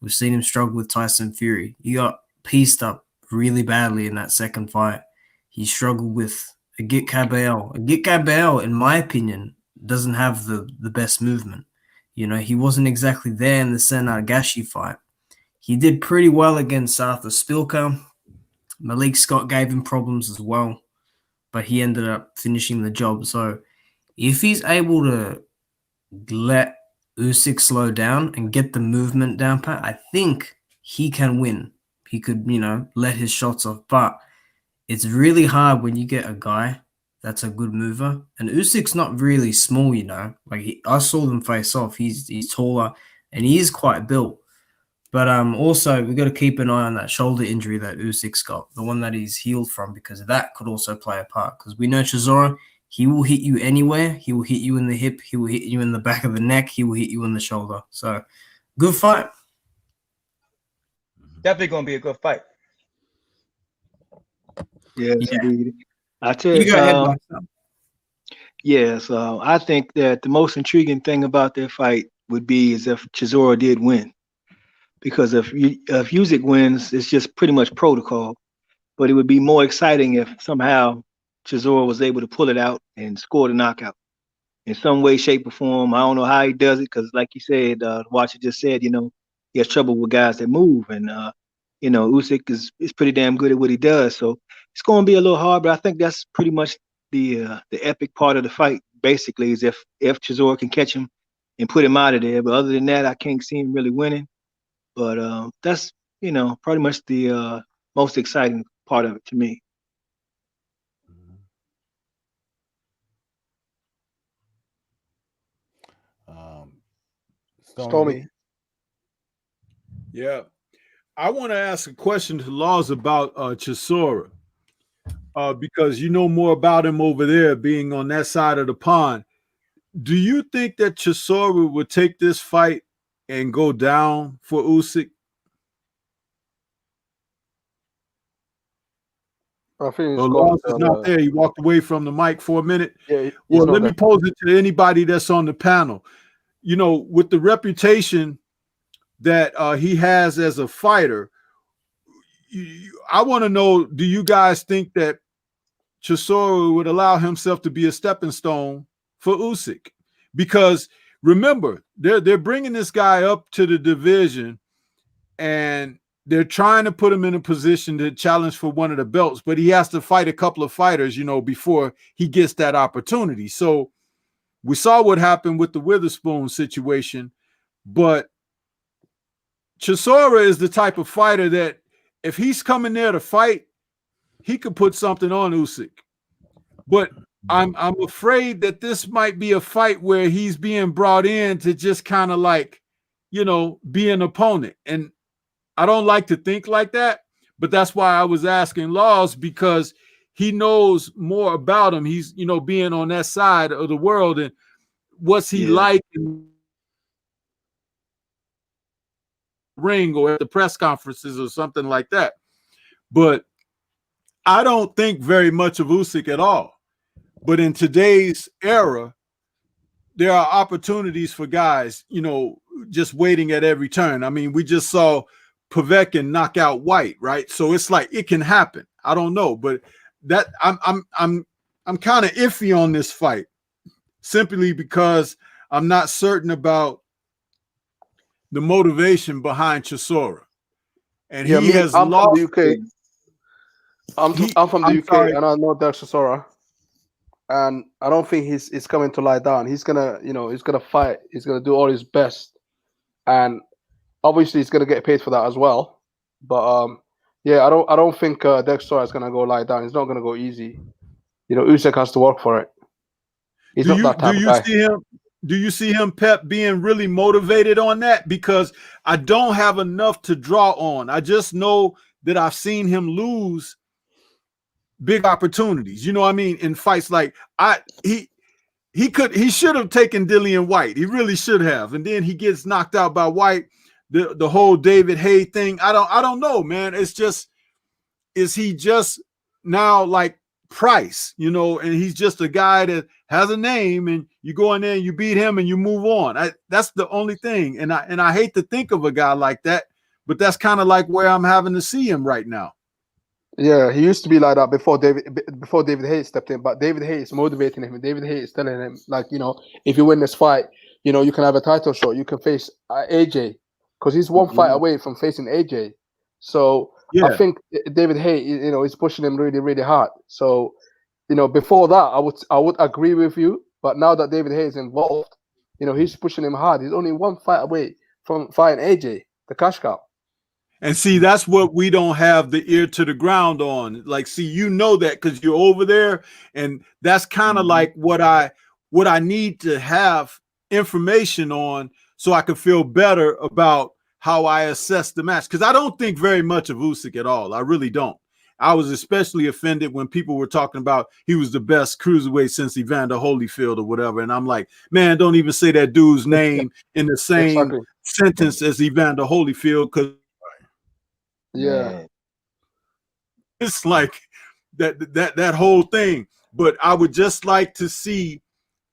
Speaker 8: We've seen him struggle with Tyson Fury. He got pieced up really badly in that second fight. He struggled with Kqkc. Kqkc, in my opinion, doesn't have the best movement. You know, he wasn't exactly there in the Senar Gashi fight. He did pretty well against Arthur Spilka. Malik Scott gave him problems as well, but he ended up finishing the job. So if he's able to let Usyk slow down and get the movement down pat, I think he can win. He could, let his shots off. But it's really hard when you get a guy that's a good mover. And Usyk's not really small, Like I saw them face off. He's taller and he is quite built. But also we got to keep an eye on that shoulder injury that Usyk's got, the one that he's healed from, because that could also play a part. Because we know Chisora, he will hit you anywhere. He will hit you in the hip. He will hit you in the back of the neck. He will hit you in the shoulder. So good fight.
Speaker 11: Definitely going to be a good fight.
Speaker 9: Yes,
Speaker 8: Yeah.
Speaker 9: indeed. I tell
Speaker 8: You go ahead, Black.
Speaker 9: yes, I think that the most intriguing thing about that fight would be is if Chisora did win, because if Usyk wins, it's just pretty much protocol. But it would be more exciting if somehow Chisora was able to pull it out and score the knockout in some way, shape, or form. I don't know how he does it, because like you said, Watcher just said, he has trouble with guys that move, and Usyk is pretty damn good at what he does. So it's going to be a little hard, but I think that's pretty much the epic part of the fight. Basically, is if Chisora can catch him and put him out of there. But other than that, I can't see him really winning. But that's pretty much the most exciting part of it to me.
Speaker 6: Stormy.
Speaker 7: Yeah. I want to ask a question to Laws about Chisora, because you know more about him over there, being on that side of the pond. Do you think that Chisora would take this fight and go down for Usyk?
Speaker 6: I think
Speaker 7: Laws is not there. He walked away from the mic for a minute.
Speaker 6: Yeah,
Speaker 7: well, let me pose it to anybody that's on the panel. With the reputation that he has as a fighter, I want to know, do you guys think that Chisora would allow himself to be a stepping stone for Usyk? Because remember, they're bringing this guy up to the division, and they're trying to put him in a position to challenge for one of the belts, but he has to fight a couple of fighters, before he gets that opportunity. So we saw what happened with the Witherspoon situation, but Chisora is the type of fighter that if he's coming there to fight, he could put something on Usyk. But I'm afraid that this might be a fight where he's being brought in to just kind of like, be an opponent. And I don't like to think like that, but that's why I was asking Laws, because he knows more about him. He's, being on that side of the world, and what's he like in the ring or at the press conferences or something like that. But I don't think very much of Usyk at all. But in today's era, there are opportunities for guys, just waiting at every turn. I mean, we just saw Povetkin knock out White, right? So it's like it can happen. I don't know, but that I'm kind of iffy on this fight, simply because I'm not certain about the motivation behind Chisora. And he has
Speaker 6: I'm
Speaker 7: lost.
Speaker 6: from the UK. I'm from the UK, and I know Derek Chisora, and I don't think he's coming to lie down. He's gonna, he's gonna fight. He's gonna do all his best, and obviously he's gonna get paid for that as well. But I don't think Derek Chisora is gonna go lie down. He's not gonna go easy. Usyk has to work for it. He's not that type of guy.
Speaker 7: Do you see him, Pep, being really motivated on that? Because I don't have enough to draw on. I just know that I've seen him lose big opportunities. You know what I mean? In fights like he should have taken Dillian White. He really should have. And then he gets knocked out by White. The whole David Hay thing. I don't know, man. It's just, is he just now like Price, and he's just a guy that has a name, and you go in there and you beat him and you move on. That's the only thing. And I hate to think of a guy like that, but that's kind of like where I'm having to see him right now.
Speaker 6: Yeah, he used to be like that before David Hayes stepped in, but David Hayes is motivating him, and David Hayes is telling him, like, if you win this fight, you can have a title shot. You can face AJ, because he's one fight away from facing AJ. So I think David Hayes, is pushing him really, really hard. So, before that, I would agree with you, but now that David Hayes is involved, he's pushing him hard. He's only one fight away from fighting AJ, the cash cow.
Speaker 7: And see, that's what we don't have the ear to the ground on. Like, see, that because you're over there, and that's kind of like what I need to have information on, so I can feel better about how I assess the match. Because I don't think very much of Usyk at all. I really don't. I was especially offended when people were talking about he was the best cruiserweight since Evander Holyfield or whatever. And I'm like, man, don't even say that dude's name in the same sentence as Evander Holyfield, because it's like that whole thing. But I would just like to see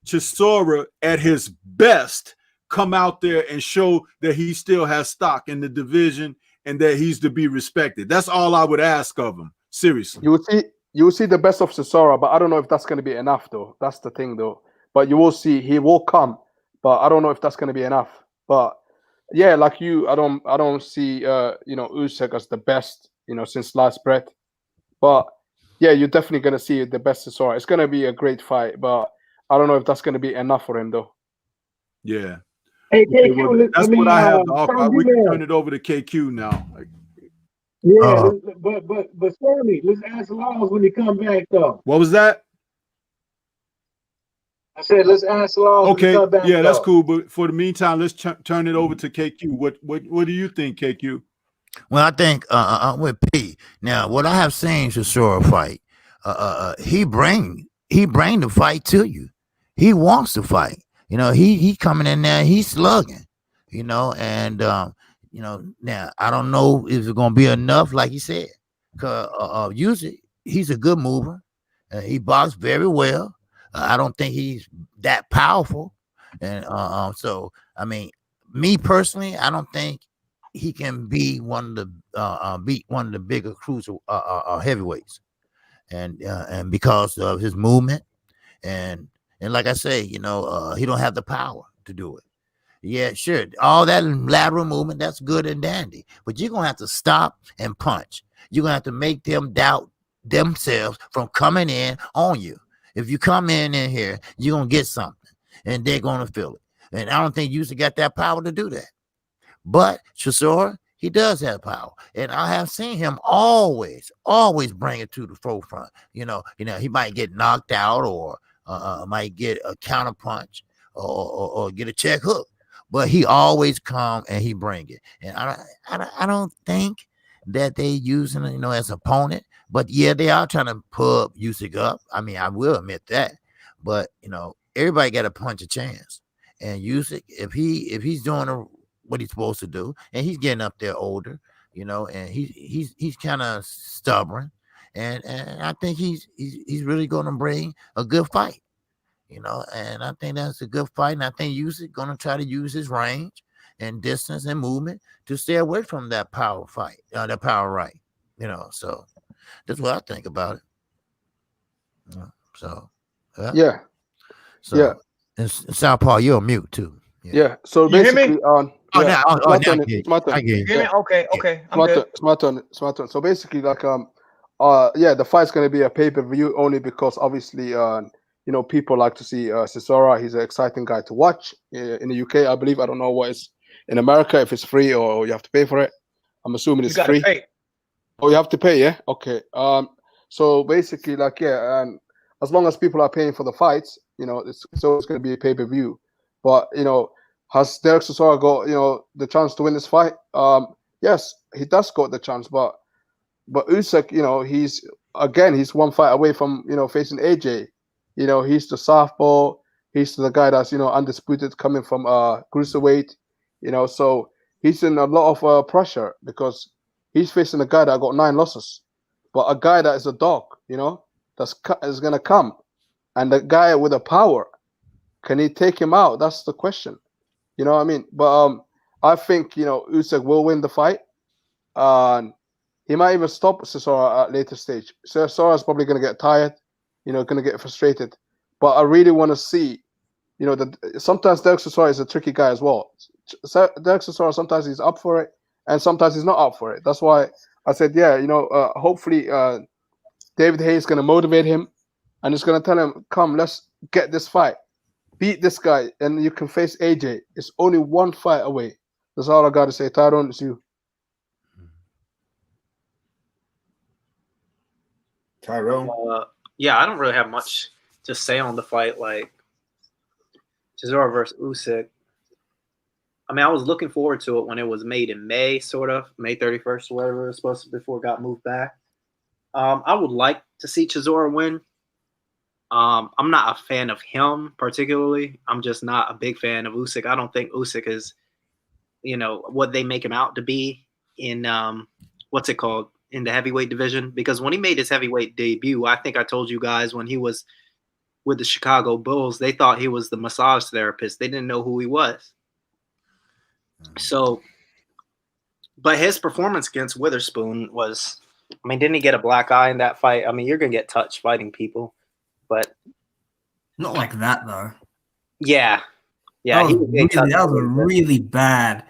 Speaker 7: Chisora at his best come out there and show that he still has stock in the division and that he's to be respected. That's all I would ask of him. Seriously.
Speaker 6: You will see the best of Chisora, but I don't know if that's going to be enough, though. That's the thing, though. But you will see he will come, but I don't know if that's going to be enough. But yeah, like you, I don't see Usyk as the best, since sliced bread. But yeah, you're definitely going to see the best Chisora. It's going to be a great fight, but I don't know if that's going to be enough for him, though.
Speaker 7: Yeah.
Speaker 10: Hey,
Speaker 7: Okay,
Speaker 10: KQ,
Speaker 7: well, that's what I have to offer. We can
Speaker 10: man.
Speaker 7: turn it over to KQ now.
Speaker 10: Yeah, but Sammy, let's ask Laws when he come back, though.
Speaker 7: What was that?
Speaker 10: I said, let's ask Laws when he come back.
Speaker 7: Yeah, that's cool. But for the meantime, let's turn it over to KQ. What do you think, KQ?
Speaker 5: Well, I think with P. Now, what I have seen Chisora fight, he bring the fight to you. He wants to fight. He coming in there, he's slugging. And now I don't know if it's gonna be enough, like he said. Cause usually he's a good mover. He boxes very well. I don't think he's that powerful. And so I mean, me personally, I don't think he can be one of the beat one of the bigger cruiser heavyweights, and because of his movement and like I say, he don't have the power to do it. Yeah, sure. All that lateral movement, that's good and dandy. But you're going to have to stop and punch. You're going to have to make them doubt themselves from coming in on you. If you come in here, you're going to get something, and they're going to feel it. And I don't think Usyk got that power to do that. But Chisora, he does have power. And I have seen him always bring it to the forefront. He might get knocked out or might get a counter punch or get a check hook. But he always come and he bring it. And I don't think that they using it, as an opponent. But yeah, they are trying to put Usyk up. I mean, I will admit that. But everybody got a punch a chance. And Usyk, if he's doing what he's supposed to do, and he's getting up there older, and he's kind of stubborn, and I think he's really going to bring a good fight. And I think that's a good fight. And I think Usyk going to try to use his range and distance and movement to stay away from that power fight, that power right. So that's what I think about it. So
Speaker 6: yeah.
Speaker 5: So
Speaker 6: yeah.
Speaker 5: And Southpaw, you're on mute too.
Speaker 6: Yeah. So
Speaker 11: You hear me?
Speaker 6: basically,
Speaker 11: Okay. I'm good.
Speaker 6: Smart turn. So basically, the fight's gonna be a pay-per-view only because obviously, people like to see Chisora. He's an exciting guy to watch in the UK, I believe. I don't know what it's in America, if it's free or you have to pay for it. I'm assuming it's free.
Speaker 11: Pay.
Speaker 6: Oh, you have to pay, yeah? Okay. So basically, and as long as people are paying for the fights, it's always going to be a pay-per-view. But, has Derek Chisora got, the chance to win this fight? Yes, he does got the chance. But Usyk, he's one fight away from, facing AJ. He's the southpaw. He's the guy that's, undisputed coming from cruiserweight. So he's in a lot of pressure because he's facing a guy that got 9 losses. But a guy that is a dog, is going to come. And the guy with the power, can he take him out? That's the question. You know what I mean? But I think, Usyk will win the fight. He might even stop Chisora at later stage. Chisora's probably going to get tired, going to get frustrated. But I really want to see, sometimes Derek Chisora is a tricky guy as well. Derek Chisora, sometimes he's up for it, and sometimes he's not up for it. That's why I said, hopefully David Haye is going to motivate him, and he's going to tell him, come, let's get this fight. Beat this guy, and you can face AJ. It's only one fight away. That's all I got to say. Tyrone, it's you.
Speaker 2: Tyrone?
Speaker 4: Yeah, I don't really have much to say on the fight. Like, Chisora versus Usyk. I mean, I was looking forward to it when it was made in May, sort of. May 31st or whatever it was supposed to be before it got moved back. I would like to see Chisora win. I'm not a fan of him particularly. I'm just not a big fan of Usyk. I don't think Usyk is, what they make him out to be in what's it called, in the heavyweight division. Because when he made his heavyweight debut, I think I told you guys when he was with the Chicago Bulls, they thought he was the massage therapist. They didn't know who he was. So, but his performance against Witherspoon was, I mean, didn't he get a black eye in that fight? I mean, you're going to get touched fighting people. But
Speaker 8: not like that though.
Speaker 4: Yeah.
Speaker 8: That was a really bad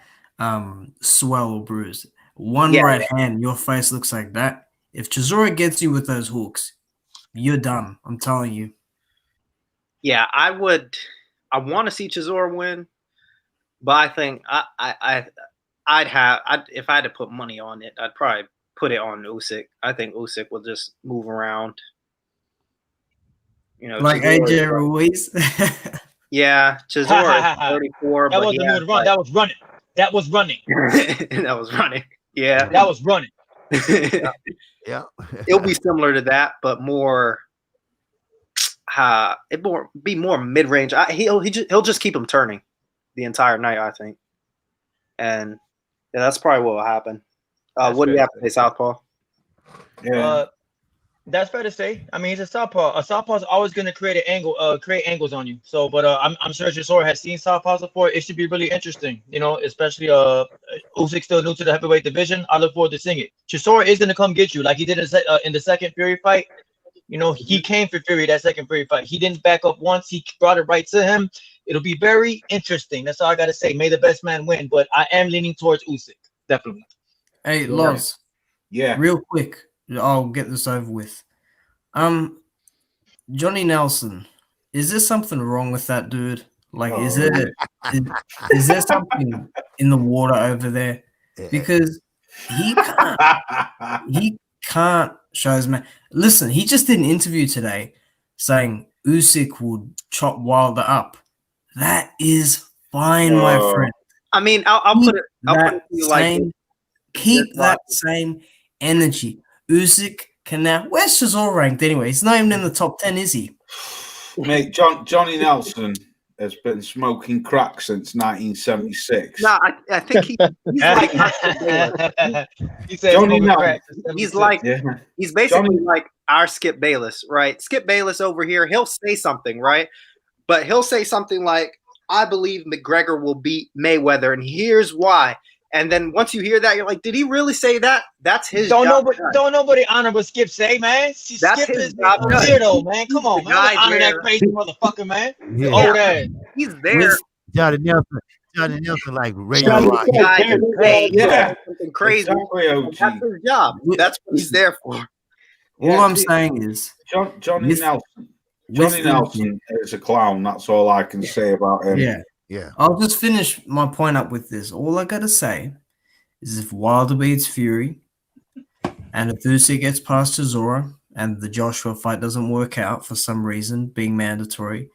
Speaker 8: swell or bruise. One right hand, your face looks like that. If Chisora gets you with those hooks, you're done. I'm telling you.
Speaker 4: Yeah, I want to see Chisora win, but I think if I had to put money on it, I'd probably put it on Usyk. I think Usyk will just move around.
Speaker 8: Like AJ Ruiz.
Speaker 4: Yeah, Chisora is 34.
Speaker 11: That wasn't a run. That was running. That was running.
Speaker 4: That was running. Yeah.
Speaker 11: That was running.
Speaker 5: Yeah.
Speaker 4: It'll be similar to that, but more. Be more mid-range. He'll just keep him turning the entire night, I think. And yeah, that's probably what will happen. What do you have to say, Southpaw?
Speaker 2: Yeah.
Speaker 11: That's fair to say. I mean, he's a southpaw. A southpaw is always going to create an angle, create angles on you. So, but I'm sure Chisora has seen southpaws before. It should be really interesting, you know, especially Usyk still new to the heavyweight division. I look forward to seeing it. Chisora is going to come get you like he did in the second Fury fight. You know, he came for Fury that second Fury fight. He didn't back up once. He brought it right to him. It'll be very interesting. That's all I got to say. May the best man win. But I am leaning towards Usyk, definitely.
Speaker 8: Hey, Loz.
Speaker 2: Yeah.
Speaker 8: Real quick, I'll get this over with. Johnny Nelson, is there something wrong with that dude? Like, is there something in the water over there? Because he can't show his man. Listen, he just did an interview today saying Usyk would chop Wilder up. That is fine, my friend.
Speaker 4: I mean, I'll put it to you like this.
Speaker 8: Keep that same energy. Usyk can now. Where's Chisora ranked anyway? He's not even in the top 10, is he?
Speaker 2: Mate, Johnny Nelson has been smoking crack since 1976.
Speaker 4: No, I think he's like
Speaker 11: he said
Speaker 2: Johnny Nelson.
Speaker 4: He's like he's basically like our Skip Bayless, right? Skip Bayless over here, he'll say something, right? But he'll say something like, "I believe McGregor will beat Mayweather, and here's why." And then once you hear that, you're like, "Did he really say that?" That's his job.
Speaker 11: Don't nobody honor what Skip say, man.
Speaker 4: That's
Speaker 11: Skip
Speaker 4: his
Speaker 11: is
Speaker 4: job done.
Speaker 11: weirdo, man. Come on, man. Honor that crazy motherfucker, man. Old ass.
Speaker 4: He's there.
Speaker 5: Johnny Nelson, like Ray
Speaker 4: Johnny
Speaker 5: Rock.
Speaker 4: yeah, something crazy. That's his job. That's what he's there for.
Speaker 8: All I'm saying is
Speaker 2: Johnny Nelson is a clown. That's all I can say about him.
Speaker 8: Yeah. I'll just finish my point up with this. All I gotta say is if Wilder beats Fury and if Usyk gets past Chisora and the Joshua fight doesn't work out for some reason, being mandatory,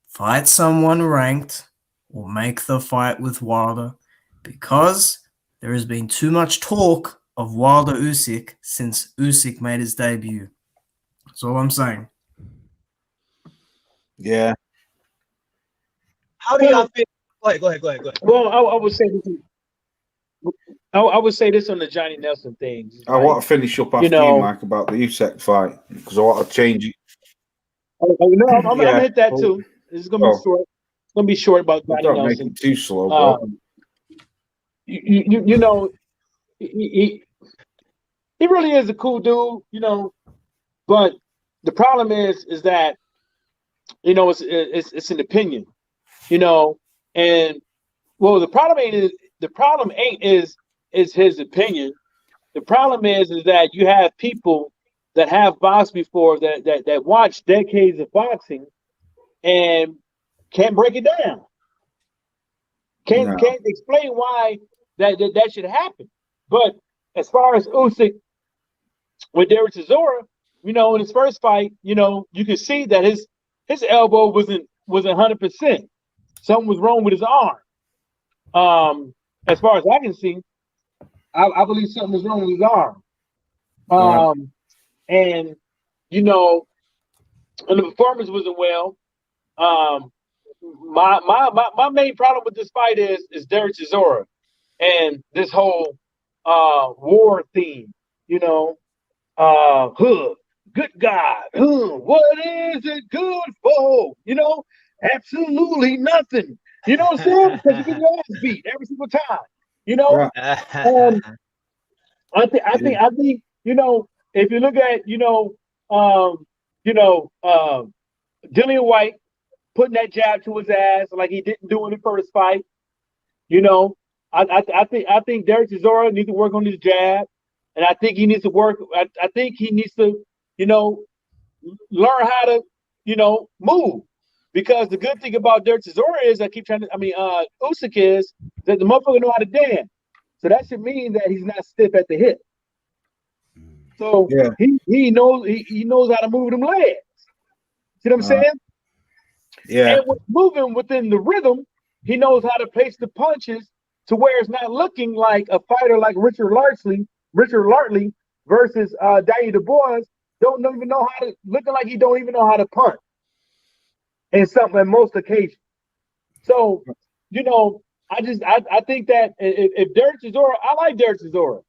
Speaker 8: fight someone ranked or make the fight with Wilder because there has been too much talk of Wilder Usyk since Usyk made his debut. That's all I'm saying.
Speaker 2: Yeah.
Speaker 11: How do y'all feel? Go ahead.
Speaker 10: Well, I would say this. I would say this on the Johnny Nelson thing.
Speaker 2: I want to finish up after you, Mike, about the Usyk fight because I want to change it.
Speaker 10: I'm gonna hit that too. This is gonna be short. It's gonna be short about Johnny
Speaker 2: Don't
Speaker 10: Nelson.
Speaker 2: make it too slow.
Speaker 10: You know, he really is a cool dude. You know, but the problem is that you know it's an opinion. You know, and well, the problem ain't is his opinion. The problem is that you have people that have boxed before that watch decades of boxing and can't break it down. Can't explain why that should happen. But as far as Usyk with Derek Chisora, you know, in his first fight, you know, you can see that his elbow wasn't 100%. Something was wrong with his arm. As far as I can see, I believe something was wrong with his arm. And you know, and the performance wasn't well. My main problem with this fight is Derek Chisora and this whole war theme. You know, good God, what is it good for? You know, absolutely nothing. You know what I'm saying? Because you get your ass beat every single time. You know, I think you know, if you look at Dillian White putting that jab to his ass like he didn't do in the first fight. You know, I think Derek Chisora needs to work on his jab, and I think he needs to work. I think he needs to, you know, learn how to, you know, move. Because the good thing about Derek Chisora is Usyk is that the motherfucker know how to dance. So that should mean that he's not stiff at the hip. So he knows how to move them legs. See what I'm saying?
Speaker 2: Yeah.
Speaker 10: And with moving within the rhythm, he knows how to pace the punches to where it's not looking like a fighter like Richard Lartley versus Daniel Dubois don't even know how to, looking like he don't even know how to punch. And something at most occasions. So, you know, I think that if Derek Chisora, I like Derek Chisora.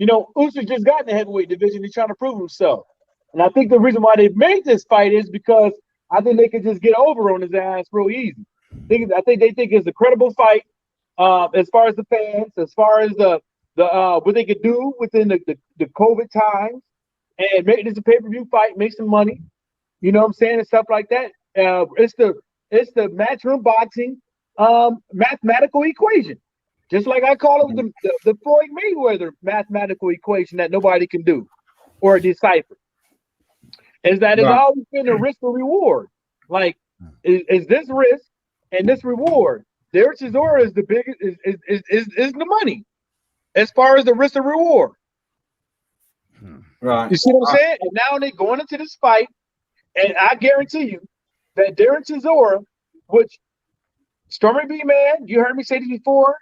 Speaker 10: You know, Usyk just got in the heavyweight division. He's trying to prove himself. And I think the reason why they made this fight is because I think they could just get over on his ass real easy. I think they think it's a credible fight as far as the fans, as far as the what they could do within the COVID times, and make this a pay-per-view fight, make some money. You know what I'm saying, and stuff like that. It's the matchroom boxing mathematical equation, just like I call it the Floyd Mayweather mathematical equation that nobody can do or decipher. Is that it's always been a risk or reward. Like, is this risk and this reward? Derek Chisora is the biggest is the money as far as the risk and reward.
Speaker 2: Right.
Speaker 10: You see what I'm saying? And now they're going into this fight, and I guarantee you that Derek Chisora, which Stormy B, man, you heard me say this before.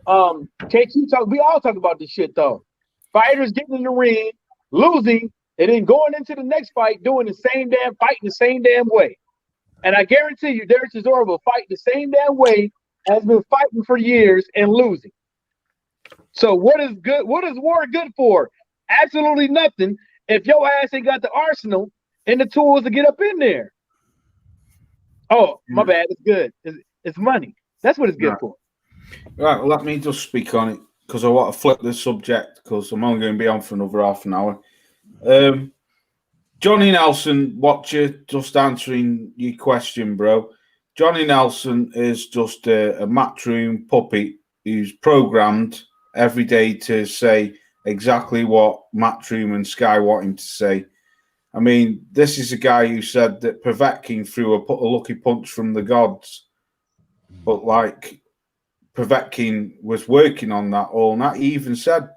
Speaker 10: Kqkc talk. We all talk about this shit though. Fighters getting in the ring, losing, and then going into the next fight doing the same damn fighting the same damn way. And I guarantee you, Derek Chisora will fight the same damn way as been fighting for years and losing. So what is good? What is war good for? Absolutely nothing. If your ass ain't got the arsenal and the tools to get up in there. Oh, my bad. It's good. It's money. That's what it's good for.
Speaker 2: Right. Let me just speak on it because I want to flip the subject because I'm only going to be on for another half an hour. Johnny Nelson, watcher, just answering your question, bro. Johnny Nelson is just a matchroom puppet who's programmed every day to say exactly what Matchroom and Sky want him to say. I mean, this is a guy who said that Povetkin threw a lucky punch from the gods, but like Povetkin was working on that all night. He even said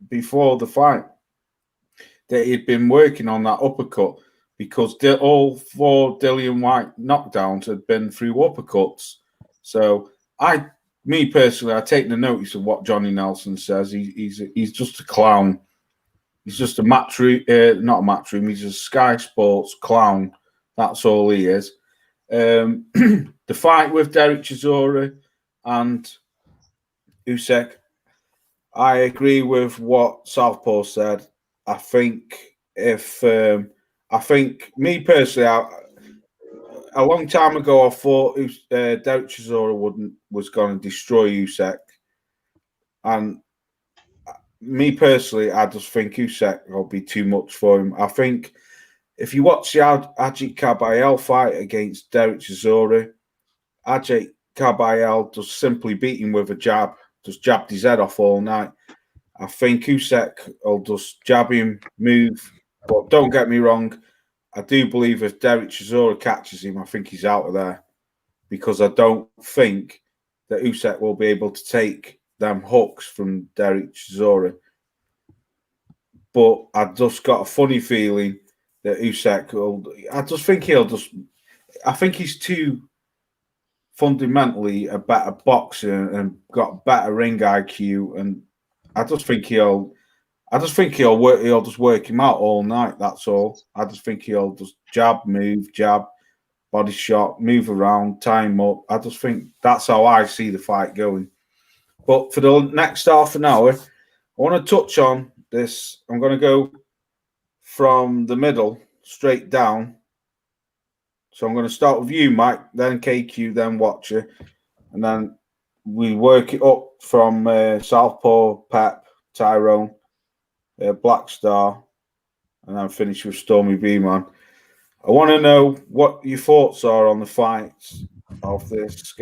Speaker 2: before the fight that he'd been working on that uppercut because all 4 Dillian White knockdowns had been through uppercuts. So me personally, I take the notice of what Johnny Nelson says. He's just a clown. He's just a matchroom, not a matchroom. He's a Sky Sports clown. That's all he is. The fight with Derek Chisora and Usyk, I agree with what Southpaw said. I think me personally, a long time ago, I thought Derek Chisora was going to destroy Usyk, and me personally, I just think Usyk will be too much for him. I think if you watch the Ajit Kabayel fight against Derek Chisora, Ajit Kabayel just simply beat him with a jab, just jabbed his head off all night. I think Usyk will just jab him, move, but don't get me wrong. I do believe if Derek Chisora catches him, I think he's out of there because I don't think that Usyk will be able to take them hooks from Derek Chisora. But I just got a funny feeling that Usyk will. I think he's too fundamentally a better boxer and got better ring IQ, and I just think he'll just work him out all night. That's all. I just think he'll just jab, body shot, move around, tie him up. I just think that's how I see the fight going. But for the next half an hour, I want to touch on this. I'm going to go from the middle straight down. So I'm going to start with you, Mike, then KQ, then Watcher, and then we work it up from Southpaw, Pep, Tyrone, Black Star, and then finish with Stormy B, man. I want to know what your thoughts are on the fights of this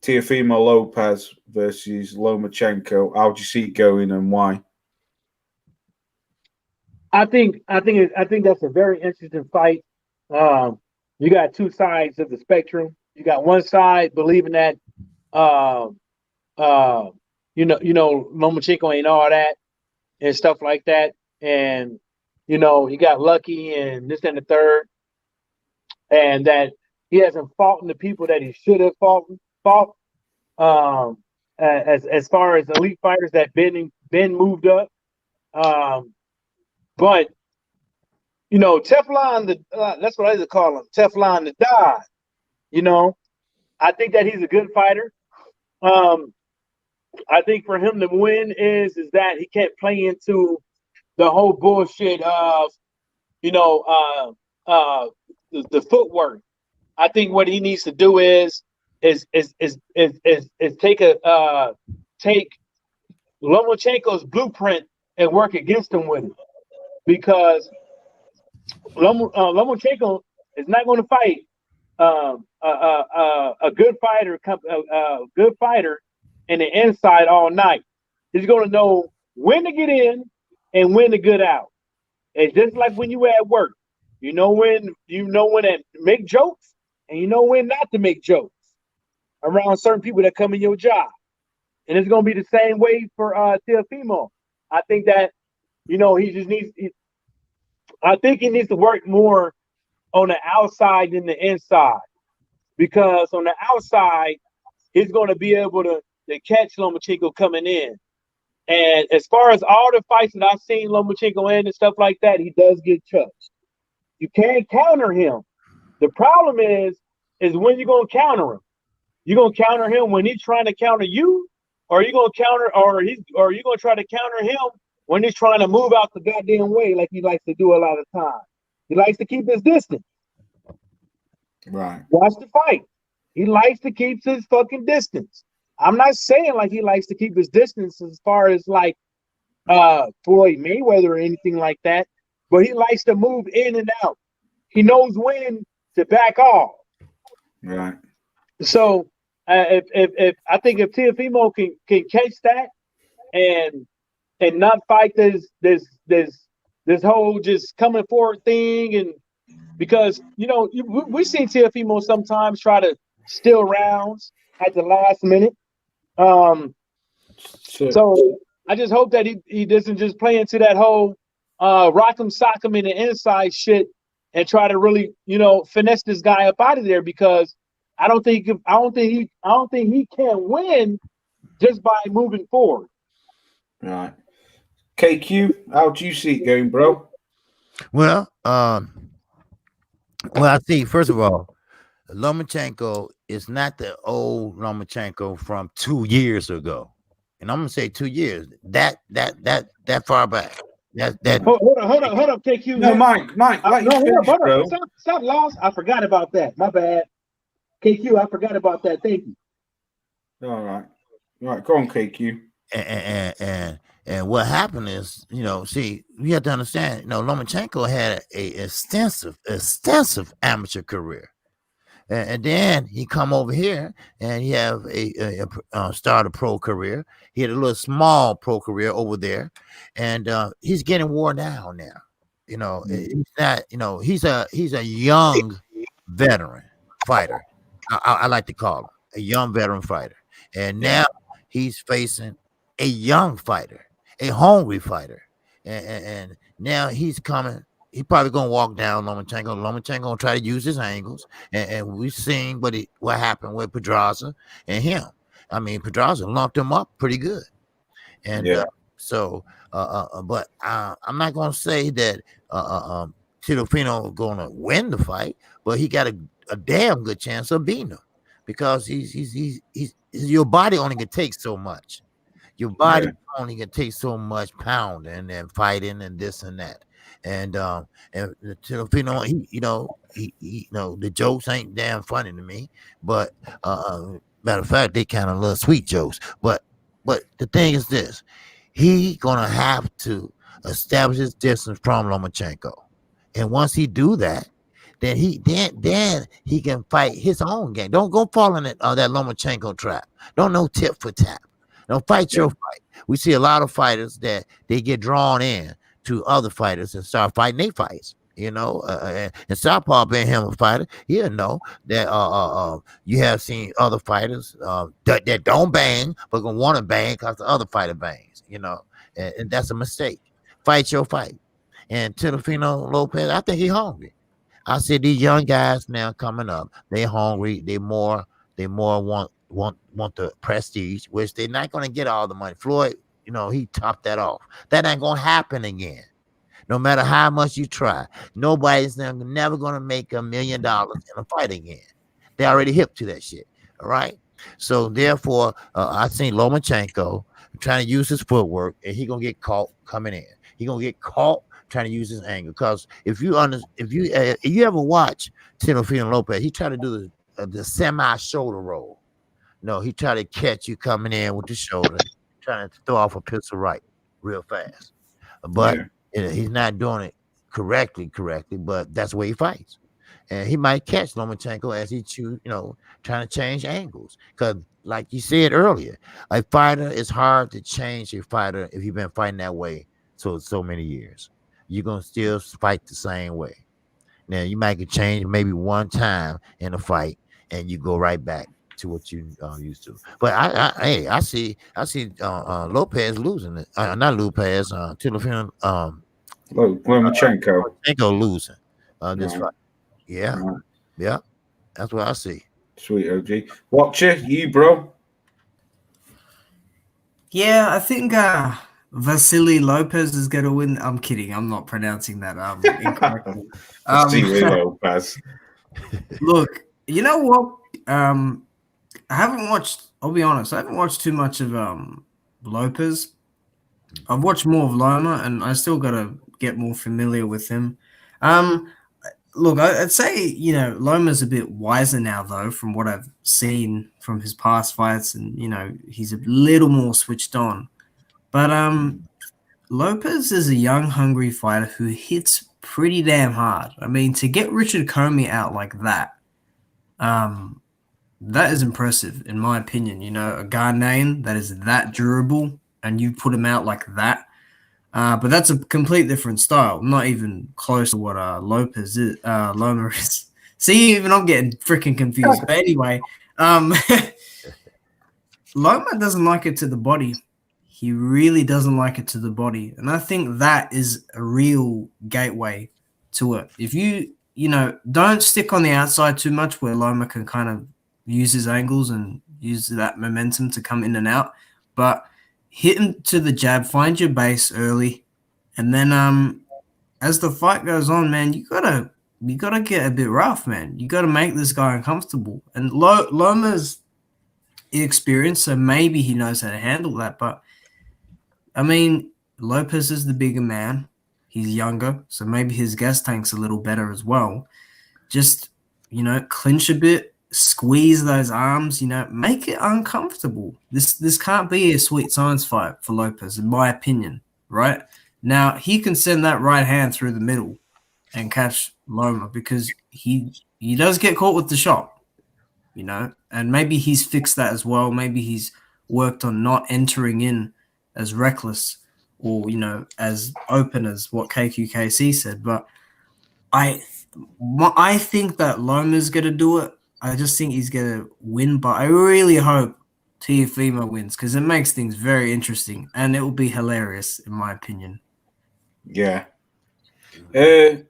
Speaker 2: Teofimo Lopez versus Lomachenko. How do you see it going and why?
Speaker 10: I think that's a very interesting fight. You got two sides of the spectrum. You got one side believing that Lomachenko ain't all that and stuff like that, and he got lucky and this and the third, and that he hasn't fought the people that he should have fought. As far as elite fighters that been moved up, but Teflon, that's what I used to call him, Teflon the Dog. I think that he's a good fighter. I think for him to win is that he can't play into the whole bullshit of the footwork. I think what he needs to do is take Lomachenko's blueprint and work against him with it, because Lomachenko is not going to fight a good fighter in the inside all night. He's going to know when to get in and when to get out. It's just like when you at work. You know when to make jokes, and you know when not to make jokes around certain people that come in your job. And it's going to be the same way for Teofimo. I think that, I think he needs to work more on the outside than the inside, because on the outside, he's going to be able to catch Lomachenko coming in. And as far as all the fights that I've seen Lomachenko in and stuff like that, he does get touched. You can't counter him. The problem is when you're going to counter him. You're going to counter him when he's trying to counter you, or you're going to try to counter him when he's trying to move out the goddamn way like he likes to do a lot of times. He likes to keep his distance.
Speaker 2: Right.
Speaker 10: Watch the fight. He likes to keep his fucking distance. I'm not saying like he likes to keep his distance as far as like Floyd Mayweather or anything like that, but he likes to move in and out. He knows when to back off.
Speaker 2: Right.
Speaker 10: So if I think if Teofimo can catch that and not fight this whole just coming forward thing, and because we've seen Teofimo sometimes try to steal rounds at the last minute. So I just hope that he doesn't just play into that whole rock him, sock him in the inside shit and try to really finesse this guy up out of there, because I don't think he can win just by moving forward.
Speaker 2: Right. KQ, how do you see it going, bro?
Speaker 5: Well, I think first of all, Lomachenko is not the old Lomachenko from 2 years ago, and I'm gonna say 2 years. That far back. That.
Speaker 10: Hold up, KQ.
Speaker 2: No, Mike. Bro.
Speaker 10: Stop, Lost. I forgot about that. My bad. KQ, I forgot about that. Thank you.
Speaker 2: All right. Go on, KQ.
Speaker 5: And what happened is, see, you have to understand, Lomachenko had a extensive amateur career. And then he come over here and he have start a pro career. He had a little small pro career over there, and he's getting worn down now. He's not. He's a young veteran fighter. I like to call him a young veteran fighter, and now he's facing a young fighter, a hungry fighter, and now he's coming. He probably gonna walk down Lomachenko. Lomachenko gonna try to use his angles, and we've seen what happened with Pedraza and him. I mean, Pedraza lumped him up pretty good, and but I'm not gonna say that Teofimo gonna win the fight, but he got a damn good chance of beating him, because he's your body only can take so much. Your body only can take so much pounding and fighting and this and that. And Teofimo, the jokes ain't damn funny to me, but matter of fact, they kind of little sweet jokes. But the thing is this: he gonna have to establish his distance from Lomachenko, and once he do that, then he can fight his own game. Don't go fall in that Lomachenko trap. Don't no tip for tap. Don't fight your fight. We see a lot of fighters that they get drawn in to other fighters and start fighting their fights, and Southpaw being him a fighter, he'll know that you have seen other fighters that don't bang but gonna want to bang because the other fighter bangs, and that's a mistake. Fight your fight. And Teofimo Lopez, I think he's hungry. I said these young guys now coming up, they hungry, they more want the prestige, which they're not gonna get all the money. Floyd, he topped that off. That ain't gonna happen again. No matter how much you try, nobody's never gonna make $1 million in a fight again. They already hip to that shit. All right. So therefore, I think Lomachenko trying to use his footwork, and he gonna get caught coming in. He gonna get caught trying to use his angle. Because if you ever watch Teofimo Lopez, he tried to do the semi shoulder roll. No, he tried to catch you coming in with the shoulder, trying to throw off a pistol right real fast. But he's not doing it correctly, but that's the way he fights. And he might catch Lomachenko as he trying to change angles. Because like you said earlier, a fighter, it's hard to change a fighter if you've been fighting that way so many years. You're going to still fight the same way. Now, you might get changed maybe one time in a fight, and you go right back to what you used to. But I see Lopez losing it. Not Lopez, Teofimo
Speaker 2: Lomachenko
Speaker 5: losing this fight. Yeah. Yeah. That's what I see.
Speaker 2: Sweet OG. Watcher, you bro.
Speaker 8: Yeah, I think Vasily Lopez is going to win. I'm kidding. I'm not pronouncing that incorrectly.
Speaker 2: Vasily Lopez.
Speaker 8: Look, you know what? I haven't watched. I'll be honest. I haven't watched too much of Lopez. I've watched more of Loma, and I still got to get more familiar with him. Look, I'd say, Loma's a bit wiser now, though, from what I've seen from his past fights. And, he's a little more switched on. But Lopez is a young, hungry fighter who hits pretty damn hard. I mean, to get Richard Comey out like that, that is impressive, in my opinion. A Ghanaian that is that durable, and you put him out like that. But that's a complete different style. Not even close to what Loma is. See, even I'm getting freaking confused. But anyway, Loma doesn't like it to the body. He really doesn't like it to the body. And I think that is a real gateway to it. If you, don't stick on the outside too much where Loma can kind of use his angles and use that momentum to come in and out. But hit him to the jab, find your base early, and then as the fight goes on, man, you gotta get a bit rough, man. You gotta make this guy uncomfortable. And Loma's experienced, so maybe he knows how to handle that. But I mean, Lopez is the bigger man. He's younger, so maybe his gas tank's a little better as well. Just clinch a bit. Squeeze those arms, make it uncomfortable. This can't be a sweet science fight for Lopez, in my opinion, right? Now, he can send that right hand through the middle and catch Loma because he does get caught with the shot, and maybe he's fixed that as well. Maybe he's worked on not entering in as reckless or, as open as what Kqkc said. But I think that Loma's going to do it. I just think he's going to win, but I really hope Teofimo wins because it makes things very interesting and it will be hilarious, in my opinion.
Speaker 2: Yeah. The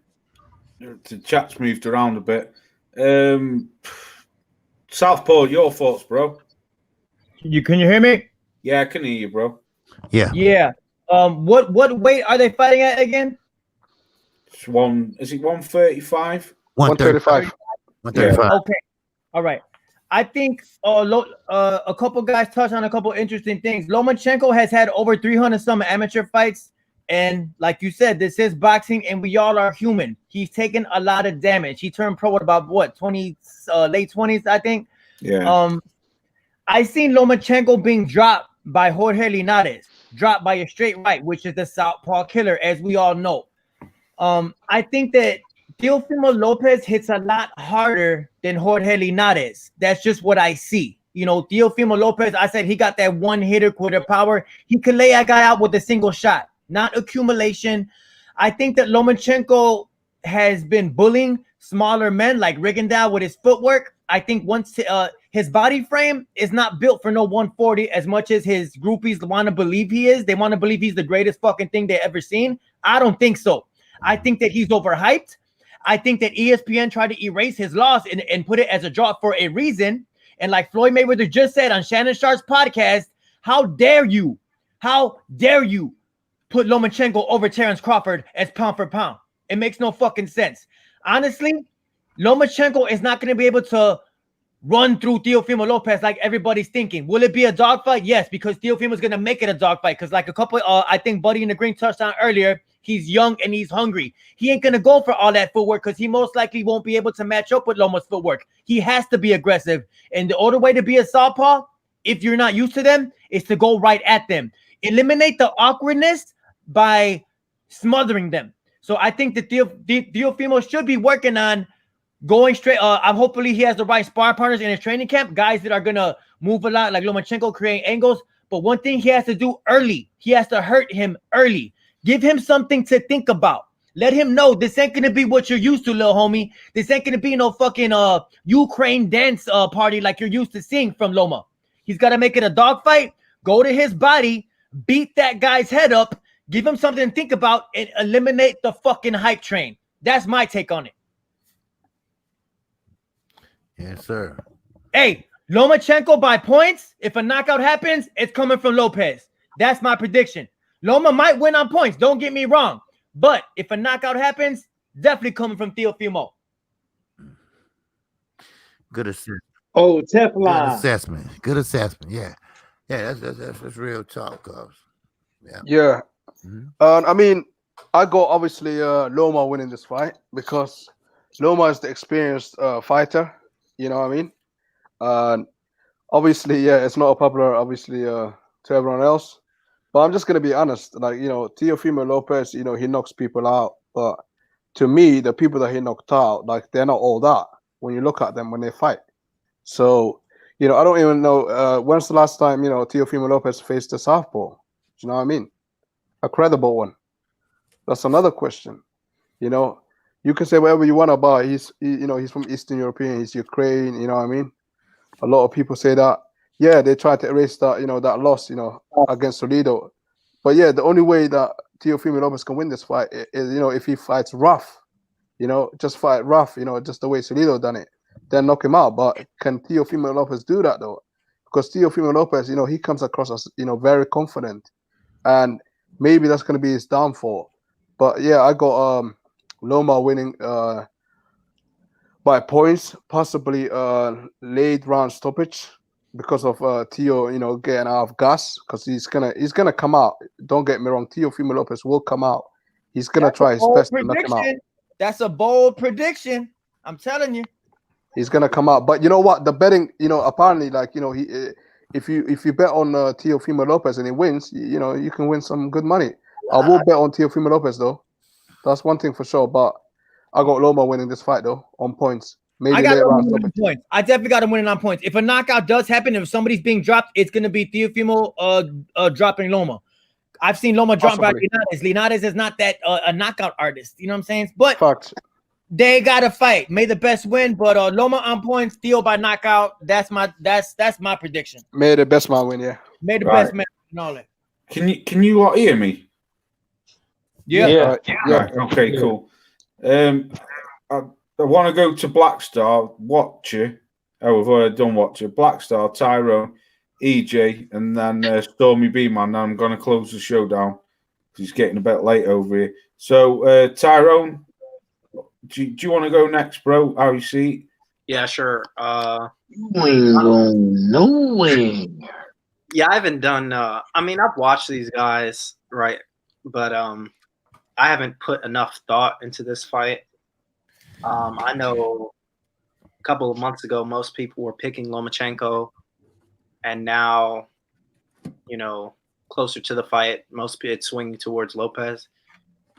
Speaker 2: chat's moved around a bit. Southpaw, your thoughts, bro?
Speaker 12: Can you hear me?
Speaker 2: Yeah, I can hear you, bro.
Speaker 5: Yeah.
Speaker 12: Yeah. What weight are they fighting at again?
Speaker 2: Is it 135?
Speaker 5: 135. 135.
Speaker 12: Yeah. Okay. All right. I think a couple guys touched on a couple interesting things. Lomachenko has had over 300 some amateur fights. And like you said, this is boxing and we all are human. He's taken a lot of damage. He turned pro at about late 20s, I think.
Speaker 2: Yeah.
Speaker 12: I seen Lomachenko being dropped by Jorge Linares, dropped by a straight right, which is the southpaw killer, as we all know. I think that Teofimo Lopez hits a lot harder than Jorge Linares. That's just what I see. Teofimo Lopez, I said he got that one hitter quarter power. He could lay a guy out with a single shot, not accumulation. I think that Lomachenko has been bullying smaller men like Rigondeaux with his footwork. I think once his body frame is not built for no 140 as much as his groupies want to believe he is. They want to believe he's the greatest fucking thing they ever seen. I don't think so. I think that he's overhyped. I think that ESPN tried to erase his loss and put it as a draw for a reason. And like Floyd Mayweather just said on Shannon Sharp's podcast, how dare you put Lomachenko over Terrence Crawford as pound for pound? It makes no fucking sense. Honestly, Lomachenko is not going to be able to run through Teofimo Lopez like everybody's thinking. Will it be a dogfight? Yes, because Teofimo's going to make it a dogfight. Because like a couple, I think Buddy in the Green touched on earlier, he's young and he's hungry. He ain't going to go for all that footwork because he most likely won't be able to match up with Loma's footwork. He has to be aggressive. And the only way to be a southpaw, if you're not used to them, is to go right at them. Eliminate the awkwardness by smothering them. So I think that Teofimo should be working on going straight. Hopefully he has the right spar partners in his training camp, guys that are gonna move a lot, like Lomachenko, create angles. But one thing he has to do early, he has to hurt him early. Give him something to think about. Let him know this ain't gonna be what you're used to, little homie. This ain't gonna be no fucking Ukraine dance party like you're used to seeing from Loma. He's gotta make it a dogfight. Go to his body, beat that guy's head up, give him something to think about, and eliminate the fucking hype train. That's my take on it.
Speaker 5: Yes, sir.
Speaker 12: Hey, Lomachenko by points. If a knockout happens, it's coming from Lopez. That's my prediction. Loma might win on points. Don't get me wrong. But if a knockout happens, definitely coming from Teofimo.
Speaker 5: Good assessment.
Speaker 10: Oh,
Speaker 5: Good
Speaker 10: Teflon.
Speaker 5: assessment. Good assessment. Yeah. Yeah, that's real talk, cuz. Yeah.
Speaker 6: Yeah.
Speaker 5: Mhm.
Speaker 6: I mean, I got obviously Loma winning this fight because Loma is the experienced fighter. You know what I mean? Obviously, yeah, it's not popular, obviously, to everyone else. But I'm just gonna be honest. Like, you know, Teofimo Lopez, you know, he knocks people out. But to me, the people that he knocked out, like, they're not all that when you look at them when they fight. So, you know, I don't even know when's the last time, you know, Teofimo Lopez faced a southpaw. Do you know what I mean? A credible one. That's another question. You know, you can say whatever you want about he's from Eastern European, he's Ukraine, you know what I mean? A lot of people say that, yeah, they try to erase that, you know, that loss, you know, against Toledo. But yeah, the only way that Teofimo Lopez can win this fight is, you know, if he fights rough, you know, just fight rough, you know, just the way Toledo done it, then knock him out. But can Teofimo Lopez do that though? Because Teofimo Lopez, you know, he comes across as, you know, very confident, and maybe that's going to be his downfall. But yeah, I got Loma winning by points, possibly late round stoppage because of Teo, you know, getting out of gas, because he's gonna come out. Don't get me wrong, Teofimo Lopez will come out. He's gonna try his best to knock him out.
Speaker 12: That's a bold prediction. I'm telling you.
Speaker 6: He's gonna come out. But you know what? The betting, you know, apparently, like, you know, he if you bet on Teofimo Lopez and he wins, you know, you can win some good money. I will bet on Teofimo Lopez though. That's one thing for sure. But I got Loma winning this fight though on points. Maybe
Speaker 12: I got
Speaker 6: late
Speaker 12: him
Speaker 6: round
Speaker 12: winning on
Speaker 6: stoppage.
Speaker 12: points. I definitely got him winning on points. If a knockout does happen, if somebody's being dropped, it's gonna be Teofimo dropping Loma. I've seen Loma dropped by Linares. Linares is not that a knockout artist. You know what I'm saying? But
Speaker 6: Facts.
Speaker 12: They got to fight. May the best win. But Loma on points, Theo by knockout. That's my prediction.
Speaker 6: May the best man win. Yeah.
Speaker 12: May the best man win all that.
Speaker 2: Can you lot hear me?
Speaker 12: Yeah.
Speaker 2: Right. Okay. Cool. I want to go to Black Star. Watch you. Oh, we've already done watch you. Black Star, Tyrone, EJ, and then Stormy B Man. Now I'm going to close the show down because it's getting a bit late over here. So Tyrone, do you want to go next, bro? How you see it?
Speaker 4: Yeah, sure.
Speaker 10: You ain't going nowhere.
Speaker 4: Yeah, I haven't done. I mean, I've watched these guys, right? But I haven't put enough thought into this fight. I know a couple of months ago, most people were picking Lomachenko, and now, you know, closer to the fight, most people swinging towards Lopez.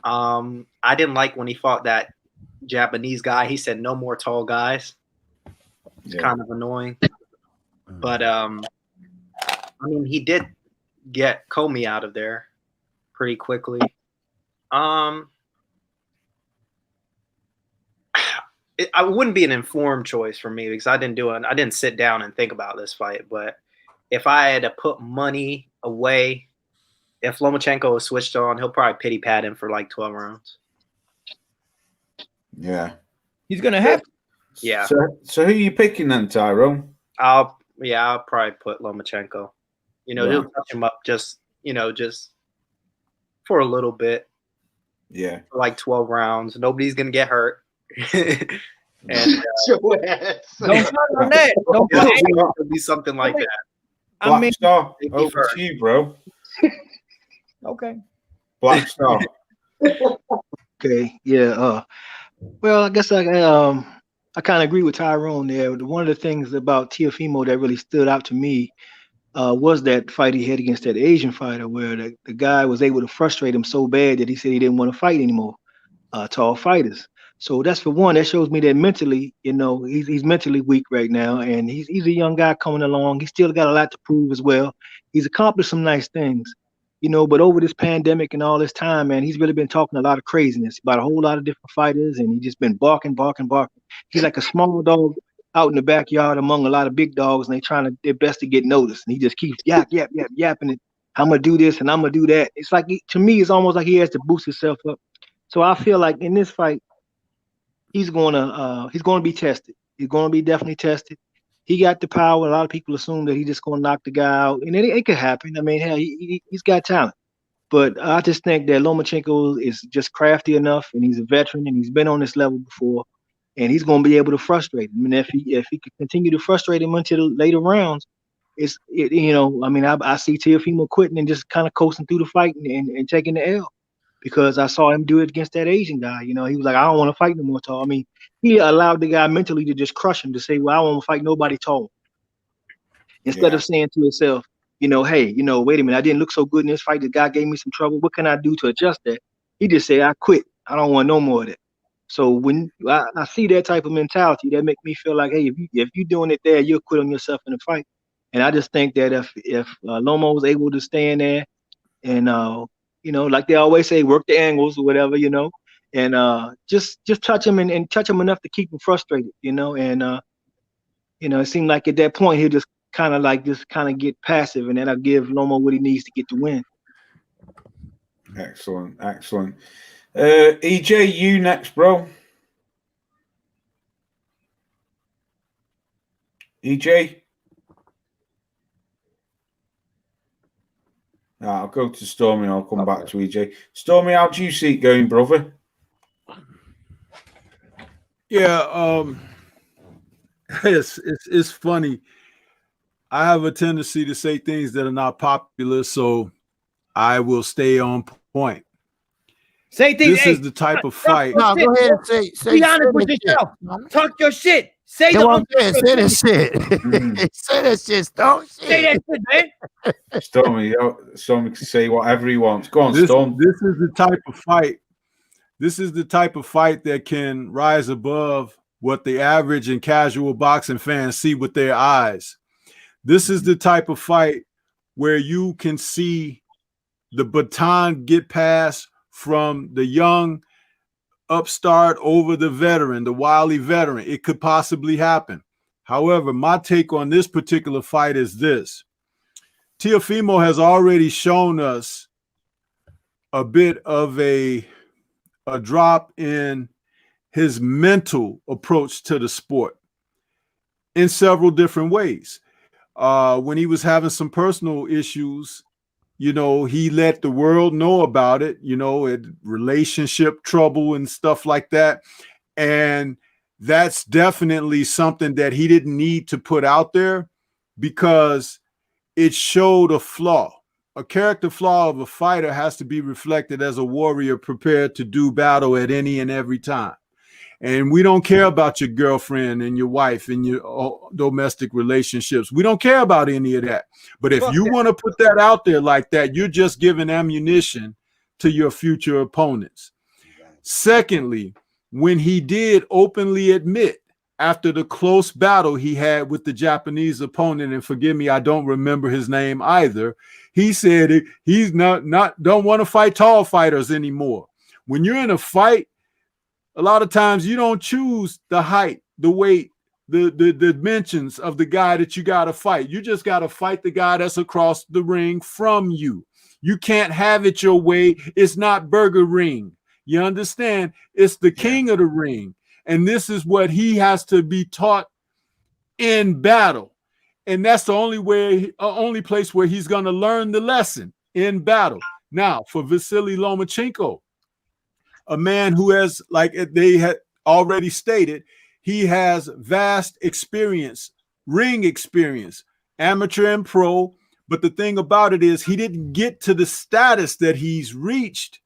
Speaker 4: I didn't like when he fought that Japanese guy. He said no more tall guys. It's kind of annoying. But I mean, he did get Comey out of there pretty quickly. I wouldn't be an informed choice for me because I didn't sit down and think about this fight. But if I had to put money away, if Lomachenko was switched on, he'll probably pity pat him for like 12 rounds.
Speaker 2: Yeah.
Speaker 12: He's gonna have to.
Speaker 4: Yeah.
Speaker 2: So who are you picking then, Tyrone?
Speaker 4: I'll probably put Lomachenko. You know,
Speaker 2: Yeah.
Speaker 4: he'll touch him up just for a little bit.
Speaker 2: Yeah.
Speaker 4: For like 12 rounds. Nobody's gonna get hurt. And
Speaker 9: Your ass.
Speaker 12: Don't count on that. Don't count.
Speaker 4: it'll be something like that.
Speaker 12: I
Speaker 2: Black
Speaker 12: mean,
Speaker 2: Star,
Speaker 4: Thank you
Speaker 2: over
Speaker 4: for-
Speaker 2: to you, bro.
Speaker 12: okay.
Speaker 2: Black Star.
Speaker 9: Okay, yeah. Well, I guess I kind of agree with Tyrone there. One of the things about Teofimo that really stood out to me was that fight he had against that Asian fighter, where the guy was able to frustrate him so bad that he said he didn't want to fight anymore. Tall fighters. So that's for one. That shows me that mentally, he's mentally weak right now, and he's a young guy coming along. He's still got a lot to prove as well. He's accomplished some nice things, but over this pandemic and all this time, man, he's really been talking a lot of craziness about a whole lot of different fighters, and he's just been barking. He's like a small dog out in the backyard among a lot of big dogs, and they trying their best to get noticed, and he just keeps yapping it. I'm gonna do this and I'm gonna do that. It's like, to me, it's almost like he has to boost himself up. So I feel like in this fight, he's gonna be tested. He's gonna be definitely tested. He got the power. A lot of people assume that he's just gonna knock the guy out, and it could happen. I mean, hell, he's got talent. But I just think that Lomachenko is just crafty enough, and he's a veteran, and he's been on this level before, and he's gonna be able to frustrate him. And if he could continue to frustrate him until the later rounds, I see Teofimo quitting and just kind of coasting through the fight and taking the L. Because I saw him do it against that Asian guy. He was like, I don't want to fight no more tall. I mean, he allowed the guy mentally to just crush him, to say, well, I don't want to fight nobody tall. Instead of saying to himself, hey, wait a minute, I didn't look so good in this fight. The guy gave me some trouble. What can I do to adjust that? He just said, I quit. I don't want no more of that. So when I see that type of mentality, that make me feel like, hey, if you're doing it there, you'll quit on yourself in the fight. And I just think that if Lomo was able to stand there and like they always say, work the angles or whatever, and just touch him and touch him enough to keep him frustrated, and it seemed like at that point he'll just kind of get passive, and then I'll give Lomo what he needs to get the win.
Speaker 2: Excellent. EJ, you next, bro. EJ. I'll go to Stormy and I'll come back to EJ. Stormy, how do you see it going, brother?
Speaker 7: Yeah, it's funny. I have a tendency to say things that are not popular, so I will stay on point.
Speaker 12: Say things.
Speaker 7: This is the type of fight.
Speaker 5: No, go ahead and say
Speaker 12: Be honest with yourself. Talk your shit. Say
Speaker 5: say that shit. Say that shit, Storm.
Speaker 12: Say that shit, man.
Speaker 2: Stormy can say whatever he wants. Go on, Storm.
Speaker 7: This is the type of fight. This is the type of fight that can rise above what the average and casual boxing fans see with their eyes. This is the type of fight where you can see the baton get passed from the young upstart over the veteran, the wily veteran. It could possibly happen. However, my take on this particular fight is this. Teofimo has already shown us a bit of a drop in his mental approach to the sport in several different ways. When he was having some personal issues, he let the world know about it, relationship trouble and stuff like that. And that's definitely something that he didn't need to put out there because it showed a flaw. A character flaw of a fighter has to be reflected as a warrior prepared to do battle at any and every time. And we don't care about your girlfriend and your wife and your domestic relationships. We don't care about any of that. But if you want to put that out there like that, you're just giving ammunition to your future opponents. Secondly, when he did openly admit after the close battle he had with the Japanese opponent, and forgive me, I don't remember his name either, he said he's don't want to fight tall fighters anymore. When you're in a fight, a lot of times you don't choose the height, the weight, the dimensions of the guy that you got to fight. You just got to fight the guy that's across the ring from you. You can't have it your way. It's not Burger Ring. You understand? It's the king of the ring. And this is what he has to be taught in battle. And that's the only place where he's going to learn the lesson, in battle. Now, for Vasily Lomachenko, a man who has, like they had already stated, He has vast experience, ring experience, amateur and pro. But the thing about it is he didn't get to the status that he's reached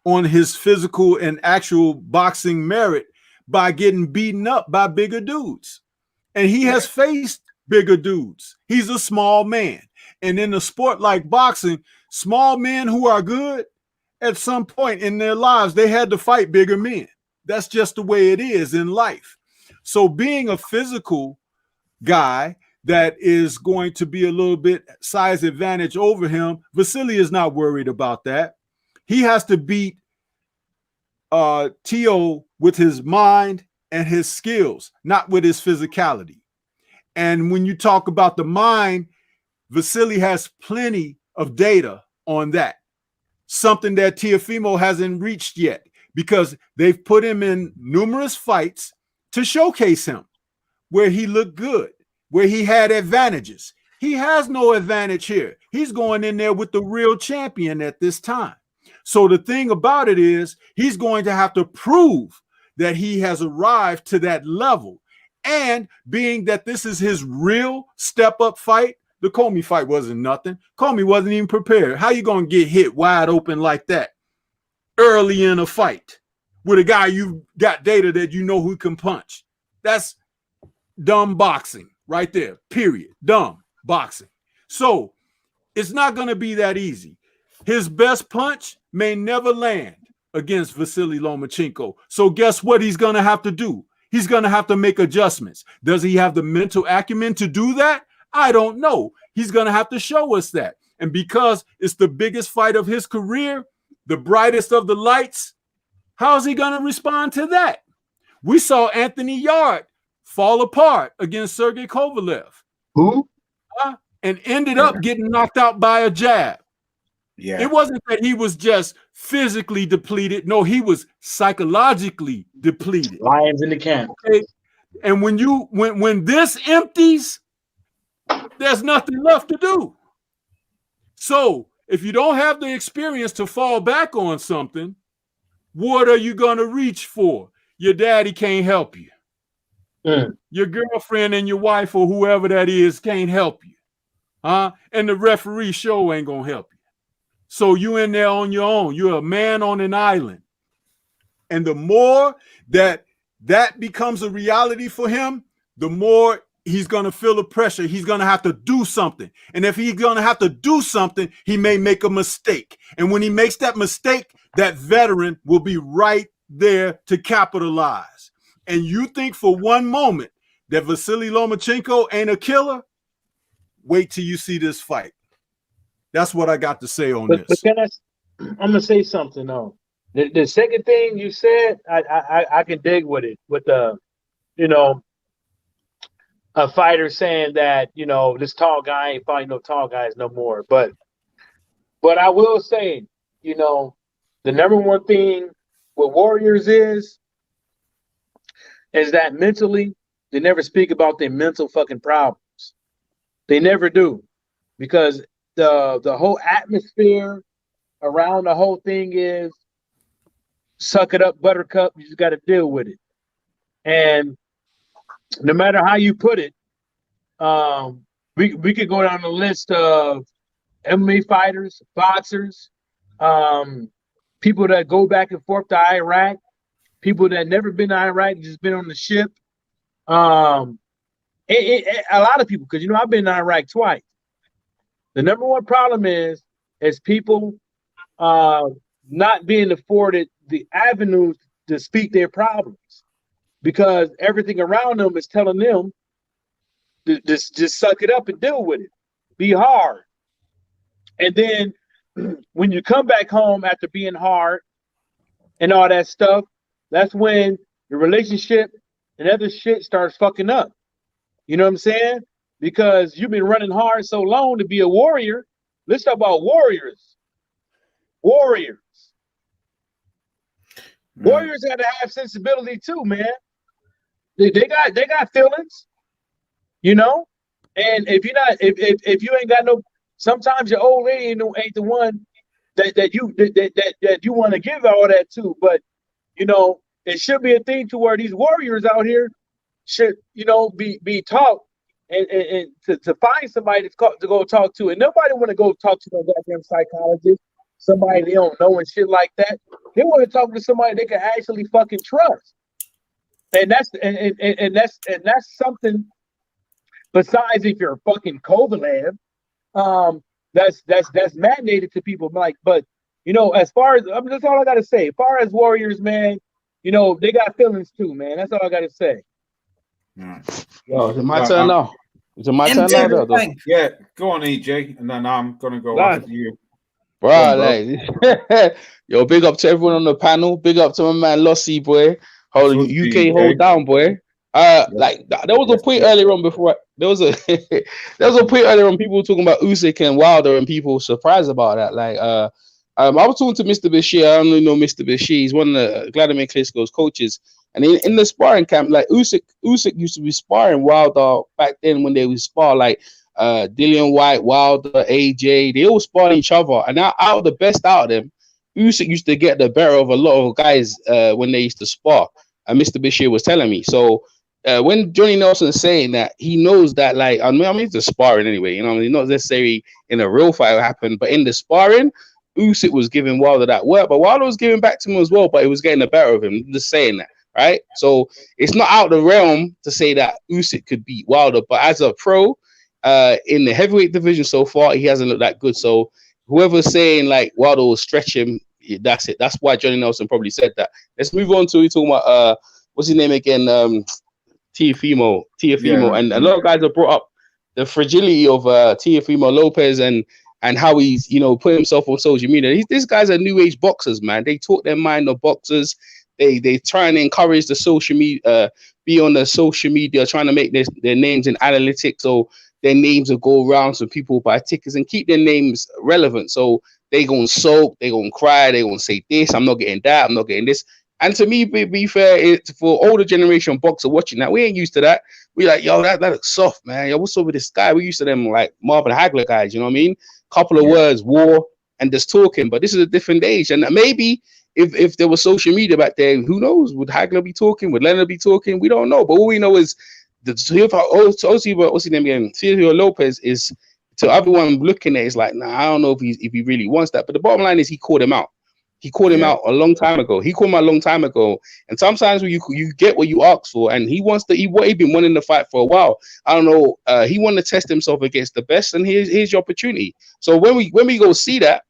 Speaker 7: on his physical and actual boxing merit by getting beaten up by bigger dudes. And he has faced bigger dudes. He's a small man. And in a sport like boxing, small men who are good, at some point in their lives, they had to fight bigger men. That's just the way it is in life. So being a physical guy that is going to be a little bit size advantage over him, Vasily is not worried about that. He has to beat Tio with his mind and his skills, not with his physicality. And when you talk about the mind, Vasily has plenty of data on that. Something that Teofimo hasn't reached yet, because they've put him in numerous fights to showcase him where he looked good, where he had advantages. He has no advantage here. He's going in there with the real champion at this time. So the thing about it is he's going to have to prove that he has arrived to that level. And being that this is his real step-up fight, the Comey fight wasn't nothing. Comey wasn't even prepared. How you going to get hit wide open like that early in a fight with a guy you got data that you know who can punch? That's dumb boxing right there, period. Dumb boxing. So it's not going to be that easy. His best punch may never land against Vasily Lomachenko. So guess what he's going to have to do? He's going to have to make adjustments. Does he have the mental acumen to do that? I don't know. He's going to have to show us that. And because it's the biggest fight of his career, the brightest of the lights, how is he going to respond to that? We saw Anthony Yard fall apart against Sergey Kovalev.
Speaker 10: Who?
Speaker 7: And ended up getting knocked out by a jab.
Speaker 2: Yeah.
Speaker 7: It wasn't that he was just physically depleted. No, he was psychologically depleted.
Speaker 10: Lions in the camp.
Speaker 7: Okay? And when this empties, there's nothing left to do. So if you don't have the experience to fall back on something, what are you going to reach for? Your daddy can't help you. Your girlfriend and your wife or whoever that is can't help you. And the referee show ain't going to help you. So you in there on your own. You're a man on an island. And the more that becomes a reality for him, the more he's going to feel the pressure. He's going to have to do something. And if he's going to have to do something, he may make a mistake. And when he makes that mistake, that veteran will be right there to capitalize. And you think for one moment that Vasily Lomachenko ain't a killer? Wait till you see this fight. That's what I got to say on this.
Speaker 10: But can I'm gonna say something though. The second thing you said, I can dig with it. With the, a fighter saying that this tall guy ain't fighting no tall guys no more. But I will say, the number one thing with Warriors is that mentally they never speak about their mental fucking problems. They never do, because the whole atmosphere around the whole thing is suck it up, buttercup. You just got to deal with it. And no matter how you put it, we could go down the list of MMA fighters, boxers, people that go back and forth to Iraq, people that never been to Iraq, just been on the ship. A lot of people, because I've been to Iraq twice. The number one problem is people not being afforded the avenues to speak their problems, because everything around them is telling them to just suck it up and deal with it. Be hard. And then when you come back home after being hard and all that stuff, that's when your relationship and other shit starts fucking up. You know what I'm saying? Because you've been running hard so long to be a warrior. Let's talk about warriors. Warriors got to have sensibility too, man. They got feelings, And if you ain't got no, sometimes your old lady ain't the one that you want to give all that to. But it should be a thing to where these warriors out here should, you know, be taught and to find somebody to go talk to. And nobody want to go talk to no goddamn psychologist, somebody they don't know and shit like that. They want to talk to somebody they can actually fucking trust. And that's something besides if you're fucking Kovalev, that's mandated to people. Like, but you know, as far as that's all I gotta say. As far as warriors, man, you know, they got feelings too, man. That's all I gotta say.
Speaker 13: Yo, is it my turn now? Is it my turn now? Though?
Speaker 2: Yeah, go on, EJ, and then I'm gonna go after you.
Speaker 13: Bro, like, yo, big up to everyone on the panel. Big up to my man Lossy, boy. Hold UK, hold down, boy. Like there was a point earlier on before there was a point earlier on people were talking about Usyk and Wilder and people were surprised about that. Like I was talking to Mr. Bashir. I don't really know Mr. Bashir. He's one of the Vladimir Klitschko's coaches. And in the sparring camp, like Usyk used to be sparring Wilder back then when they would spar, like Dillian White, Wilder, AJ, they all sparred each other. And out of the best out of them, Usyk used to get the better of a lot of guys when they used to spar. And Mr. Bashir was telling me. So when Johnny Nelson's saying that, he knows that, like, I mean, it's a sparring anyway, you know, I mean, not necessarily in a real fight happen, but in the sparring, Usyk was giving Wilder that work, but Wilder was giving back to him as well, but he was getting the better of him. I'm just saying that, right? So it's not out of the realm to say that Usyk could beat Wilder, but as a pro in the heavyweight division so far, he hasn't looked that good. So whoever's saying like Wilder will stretch him, that's it. That's why Johnny Nelson probably said that. Let's move on to talking about what's his name again? Teofimo. Yeah. And a lot of guys have brought up the fragility of Teofimo Lopez and how he's, you know, put himself on social media. These guys are new age boxers, man. They talk their mind of boxers. They try and encourage the social media, be on the social media, trying to make their names in analytics, so their names will go around so people buy tickets and keep their names relevant. So they gonna sulk, they gonna cry, they gonna say this, I'm not getting that, I'm not getting this. And to me, be fair, for older generation boxer watching that, we ain't used to that. We like, yo, that looks soft, man. Yo, what's up with this guy? We used to them like Marvin Hagler guys, you know what I mean? Couple of words, war, and just talking. But this is a different age. And maybe if there was social media back there, who knows? Would Hagler be talking? Would Leonard be talking? We don't know. But all we know is Sergio Lopez is, to everyone looking at it, is like, nah, I don't know if he really wants that. But the bottom line is he called him out. He called him out a long time ago. And sometimes when you get what you ask for, and he been wanting to fight for a while. I don't know. He wanted to test himself against the best, and here's your opportunity. So when we go see that,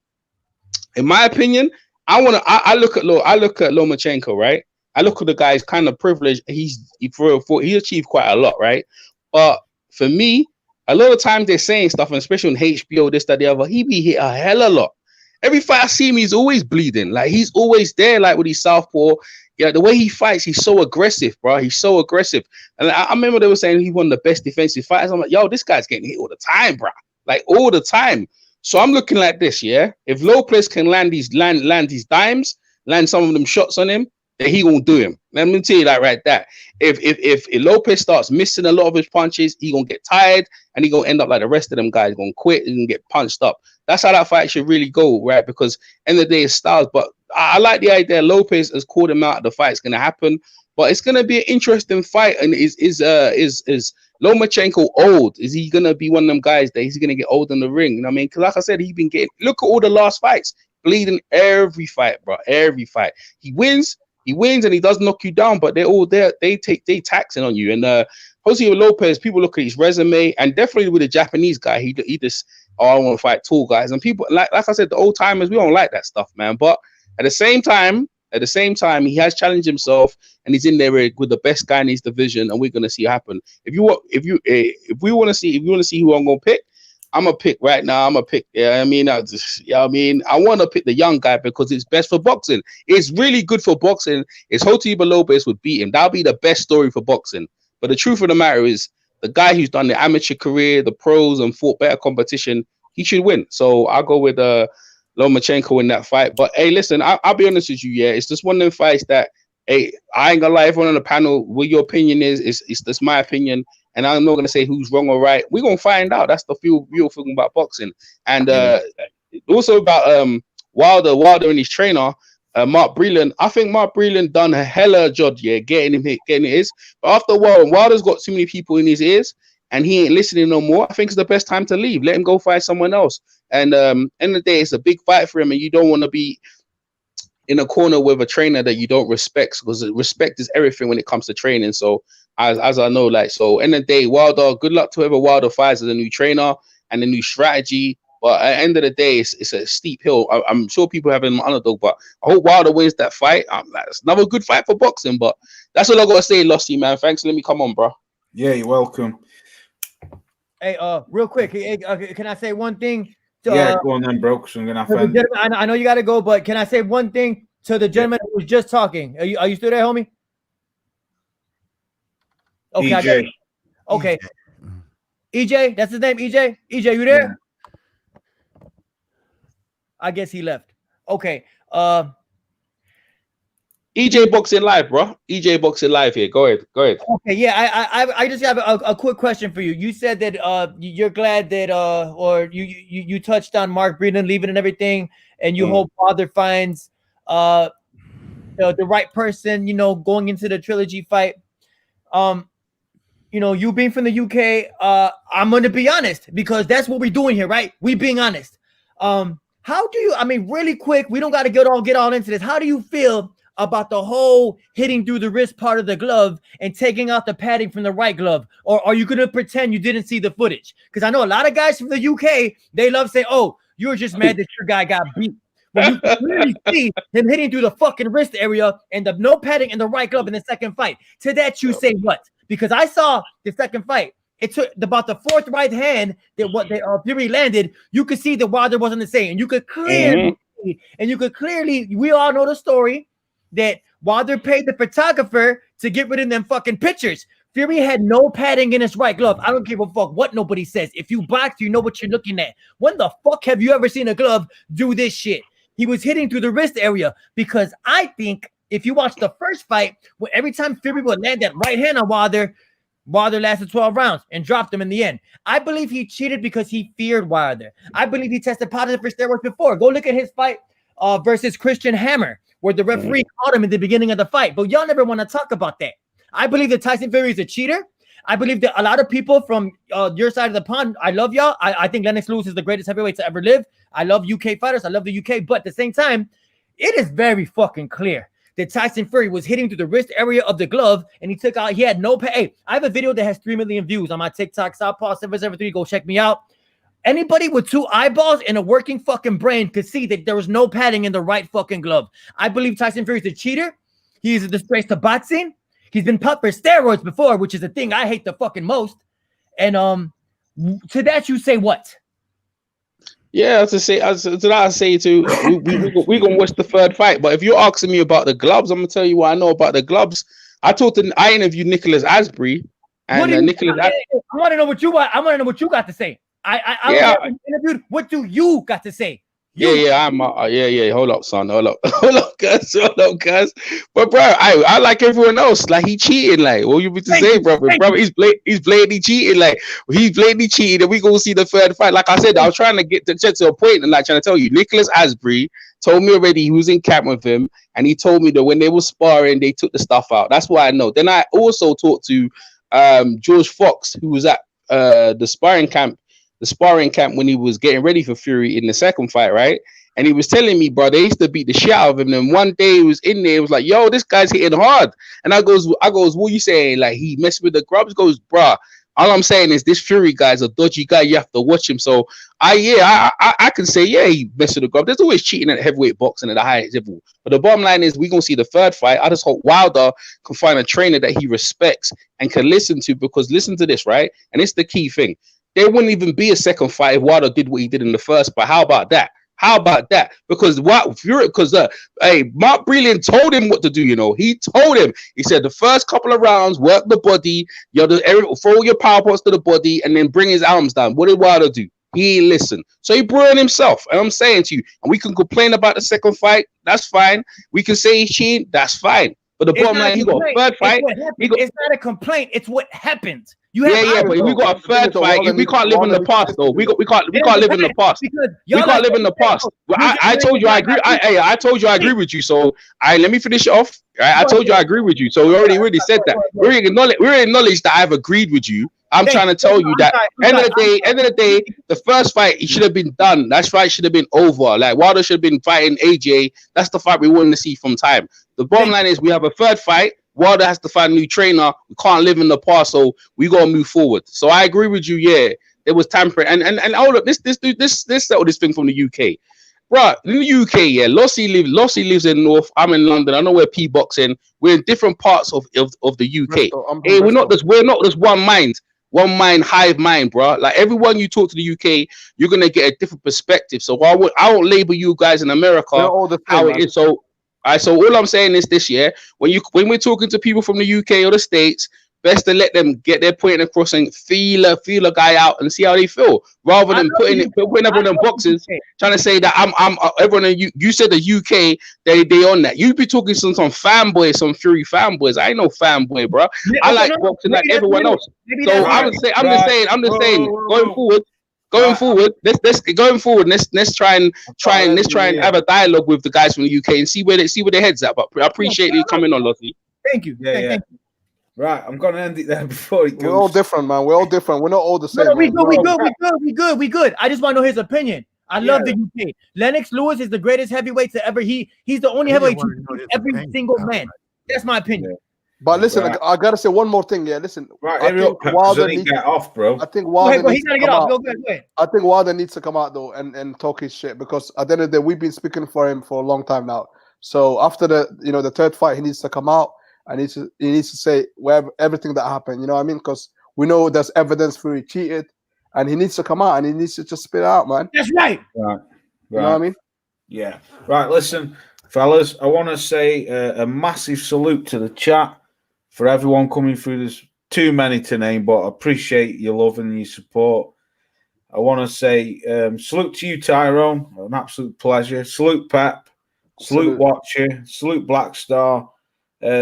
Speaker 13: in my opinion, I look at Lomachenko, right? I look at the guy's kind of privilege. He achieved quite a lot, right? But for me, a lot of times they're saying stuff, and especially on HBO, this, that, the other, he be hit a hell of a lot. Every fight I see him, he's always bleeding. Like, he's always there, like with his southpaw. Yeah, the way he fights, he's so aggressive, bro. He's so aggressive. And I remember they were saying he's one of the best defensive fighters. I'm like, yo, this guy's getting hit all the time, bro. Like, all the time. So I'm looking like this, yeah? If Lopez can land these dimes, land some of them shots on him, then he gonna do him. Let me tell you that right there. If Lopez starts missing a lot of his punches, he gonna get tired, and he gonna end up like the rest of them guys, gonna quit and get punched up. That's how that fight should really go, right? Because end of the day, it's styles. But I like the idea Lopez has called him out. The fight's gonna happen, but it's gonna be an interesting fight. And is Lomachenko old? Is he gonna be one of them guys that he's gonna get old in the ring? You know what I mean? Because like I said, he's been getting. Look at all the last fights, bleeding every fight, bro. Every fight he wins, and he does knock you down. But they're all there. They taxing on you. And Jose Lopez, people look at his resume, and definitely with a Japanese guy, he just. Oh, I want to fight tall guys, and people like I said, the old timers, we don't like that stuff, man. But at the same time, he has challenged himself, and he's in there with the best guy in his division, and we're gonna see it happen. If we want to see who I'm gonna pick, I'm gonna pick right now. I want to pick the young guy because it's best for boxing. It's really good for boxing. It's Hotiba Lopez would beat him. That'll be the best story for boxing. But the truth of the matter is, the guy who's done the amateur career, the pros, and fought better competition, he should win. So I'll go with Lomachenko in that fight. But hey, listen, I'll be honest with you. Yeah, it's just one of them fights that, hey, I ain't gonna lie, everyone on the panel, what your opinion is that's my opinion, and I'm not gonna say who's wrong or right. We're gonna find out. That's the real thing about boxing. And also about Wilder and his trainer. Mark Breland. I think Mark Breland done a hella job, yeah, getting his. But after a while, when Wilder's got too many people in his ears and he ain't listening no more, I think it's the best time to leave. Let him go fight someone else. And end of the day, it's a big fight for him, and you don't want to be in a corner with a trainer that you don't respect, because respect is everything when it comes to training. So as I know, like, so end of the day, Wilder, good luck to whoever Wilder fights as a new trainer and a new strategy. But at the end of the day, it's a steep hill. I'm sure people have an underdog, but I hope Wilder wins that fight. That's another good fight for boxing. But that's all I gotta say, Losty, man. Thanks. Let me come on, bro.
Speaker 2: Yeah, you're welcome.
Speaker 12: Hey, real quick, can I say one thing?
Speaker 2: Yeah, go on then, bro. I'm gonna have
Speaker 12: I know you gotta go, but can I say one thing to the gentleman who was just talking? Are you still there, homie? Okay,
Speaker 2: EJ.
Speaker 12: Okay. EJ, that's his name. EJ, you there? Yeah. I guess he left. Okay.
Speaker 13: EJ Boxing Live, bro. EJ Boxing Live here. Go ahead.
Speaker 12: Okay, yeah. I just have a quick question for you. You said that you're glad that or you touched on Mark Breland leaving and everything, and you hope Wilder finds the right person, you know, going into the trilogy fight. You know, you being from the UK, I'm gonna be honest, because that's what we're doing here, right? We being honest. How do you, I mean, really quick, we don't got to get all into this. How do you feel about the whole hitting through the wrist part of the glove and taking out the padding from the right glove? Or are you going to pretend you didn't see the footage? Because I know a lot of guys from the UK, they love saying, oh, you were just mad that your guy got beat. When you can clearly see him hitting through the fucking wrist area and the no padding in the right glove in the second fight. To that, you say what? Because I saw the second fight. It took about the fourth right hand that Fury landed. You could see that Wilder wasn't the same. And you could clearly we all know the story that Wilder paid the photographer to get rid of them fucking pictures. Fury had no padding in his right glove. I don't give a fuck what nobody says. If you box, you know what you're looking at. When the fuck have you ever seen a glove do this shit? He was hitting through the wrist area, because I think if you watch the first fight, every time Fury would land that right hand on Wilder lasted 12 rounds and dropped him in the end. I believe he cheated because he feared Wilder. I believe he tested positive for steroids before. Go look at his fight versus Christian Hammer, where the referee caught him in the beginning of the fight. But y'all never want to talk about that. I believe that Tyson Fury is a cheater. I believe that a lot of people from your side of the pond, I love y'all. I think Lennox Lewis is the greatest heavyweight to ever live. I love UK fighters. I love the UK. But at the same time, it is very fucking clear that Tyson Fury was hitting through the wrist area of the glove, and he had no pay. Hey, I have a video that has 3 million views on my TikTok, Southpaw773. Go check me out. Anybody with 2 eyeballs and a working fucking brain could see that there was no padding in the right fucking glove. I believe Tyson Fury is a cheater. He is a disgrace to boxing. He's been popped for steroids before, which is the thing I hate the fucking most. And to that you say what?
Speaker 13: Yeah, to that I say too, we gonna watch the third fight. But if you're asking me about the gloves, I'm gonna tell you what I know about the gloves. I interviewed Nicholas Asbury, and Nicholas.
Speaker 12: I want to know what you want. I want to know what you got to say. I interviewed. What do you got to say?
Speaker 13: I'm hold up, son. Hold up, guys. But bro, I like everyone else. Like, he cheated. Like, what you mean to say, brother? He's blatantly cheated. Like, he blatantly cheated, and we gonna see the third fight. Like I said, I was trying to get to a point, and like trying to tell you, Nicholas Asbury told me already he was in camp with him, and he told me that when they were sparring, they took the stuff out. That's why I know. Then I also talked to George Fox, who was at the sparring camp when he was getting ready for Fury in the second fight, right? And he was telling me, bro, they used to beat the shit out of him. And one day he was in there, he was like, yo, this guy's hitting hard. And I goes, what you saying? Like, he messed with the grubs? Goes, bro, all I'm saying is this Fury guy's a dodgy guy. You have to watch him. So I can say, yeah, he messed with the grub. There's always cheating at heavyweight boxing at the highest level. But the bottom line is we're going to see the third fight. I just hope Wilder can find a trainer that he respects and can listen to, because listen to this, right? And it's the key thing. There wouldn't even be a second fight if Wilder did what he did in the first fight. How about that? Because Mark Breland told him what to do. You know, he told him. He said the first couple of rounds, work the body, throw your power points to the body, and then bring his arms down. What did Wilder do? He listened. So he brought himself. And I'm saying to you, and we can complain about the second fight. That's fine. We can say he's cheating. That's fine. But the
Speaker 12: It's
Speaker 13: bottom
Speaker 12: not a
Speaker 13: line, he got a
Speaker 12: complaint.
Speaker 13: third
Speaker 12: It's
Speaker 13: fight.
Speaker 12: what happened.
Speaker 13: He got,
Speaker 12: It's not a complaint. It's what happens. You have
Speaker 13: yeah, but we got a third fight. We can't live in the past, though. We can't live in the past. We can't live in the past. I told you I agree. I told you I agree with you. So let me finish it off. I told you I agree with you. So we already said that. We acknowledge that I've agreed with you. I'm trying to tell you that end of the day, the first fight it should have been done. That fight should have been over. Like Wilder should have been fighting AJ. That's the fight we wanted to see from time. The bottom line is we have a third fight. Wilder has to find a new trainer. We can't live in the past, so we gotta move forward. So I agree with you. Yeah, there was tampering, and hold up, this settled this thing from the UK, bro. In the UK, yeah, Lossie lives in North. I'm in London. I know where P boxing. We're in different parts of the UK. Hey, we're not just one mind. One mind, hive mind, bro. Like everyone you talk to the UK, you're gonna get a different perspective. So I won't label you guys in America how it is. So all I'm saying is this year, when we're talking to people from the UK or the States, best to let them get their point across and feel a guy out and see how they feel, rather than putting everyone in boxes, trying to say that I'm everyone. You said the UK they on that. You be talking some fanboys, some Fury fanboys. I ain't no fanboy, bro. I like boxing like everyone else. So I'm just saying, going forward, let's try and have a dialogue with the guys from the UK and see where their heads at. But I appreciate you coming on, Lottie.
Speaker 12: Thank you.
Speaker 2: Thank you. Right, I'm gonna end it there before it goes.
Speaker 6: We're all different, man. We're all different. We're not all the same.
Speaker 12: No, we good. I just want to know his opinion. I love the UK. Lennox Lewis is the greatest heavyweight to ever. He's the only heavyweight to beat every single man. That's my opinion.
Speaker 6: But listen, I gotta say one more thing. Yeah, listen.
Speaker 2: Right, I think Wilder needs to get off, bro.
Speaker 6: I think Wilder
Speaker 12: he's gonna get off. Go ahead.
Speaker 6: I think Wilder needs to come out though and talk his shit, because at the end of the day, we've been speaking for him for a long time now. So after the third fight, he needs to come out and he needs to say everything that happened. You know what I mean? Because we know there's evidence for he cheated, and he needs to come out and he needs to just spit it out, man.
Speaker 12: That's right.
Speaker 2: Right.
Speaker 6: You know what I mean?
Speaker 2: Yeah. Right. Listen, fellas, I want to say a massive salute to the chat for everyone coming through. There's too many to name, but I appreciate your love and your support. I want to say salute to you, Tyrone. An absolute pleasure. Salute, Pep. Salute, Watcher. Salute, Black Star.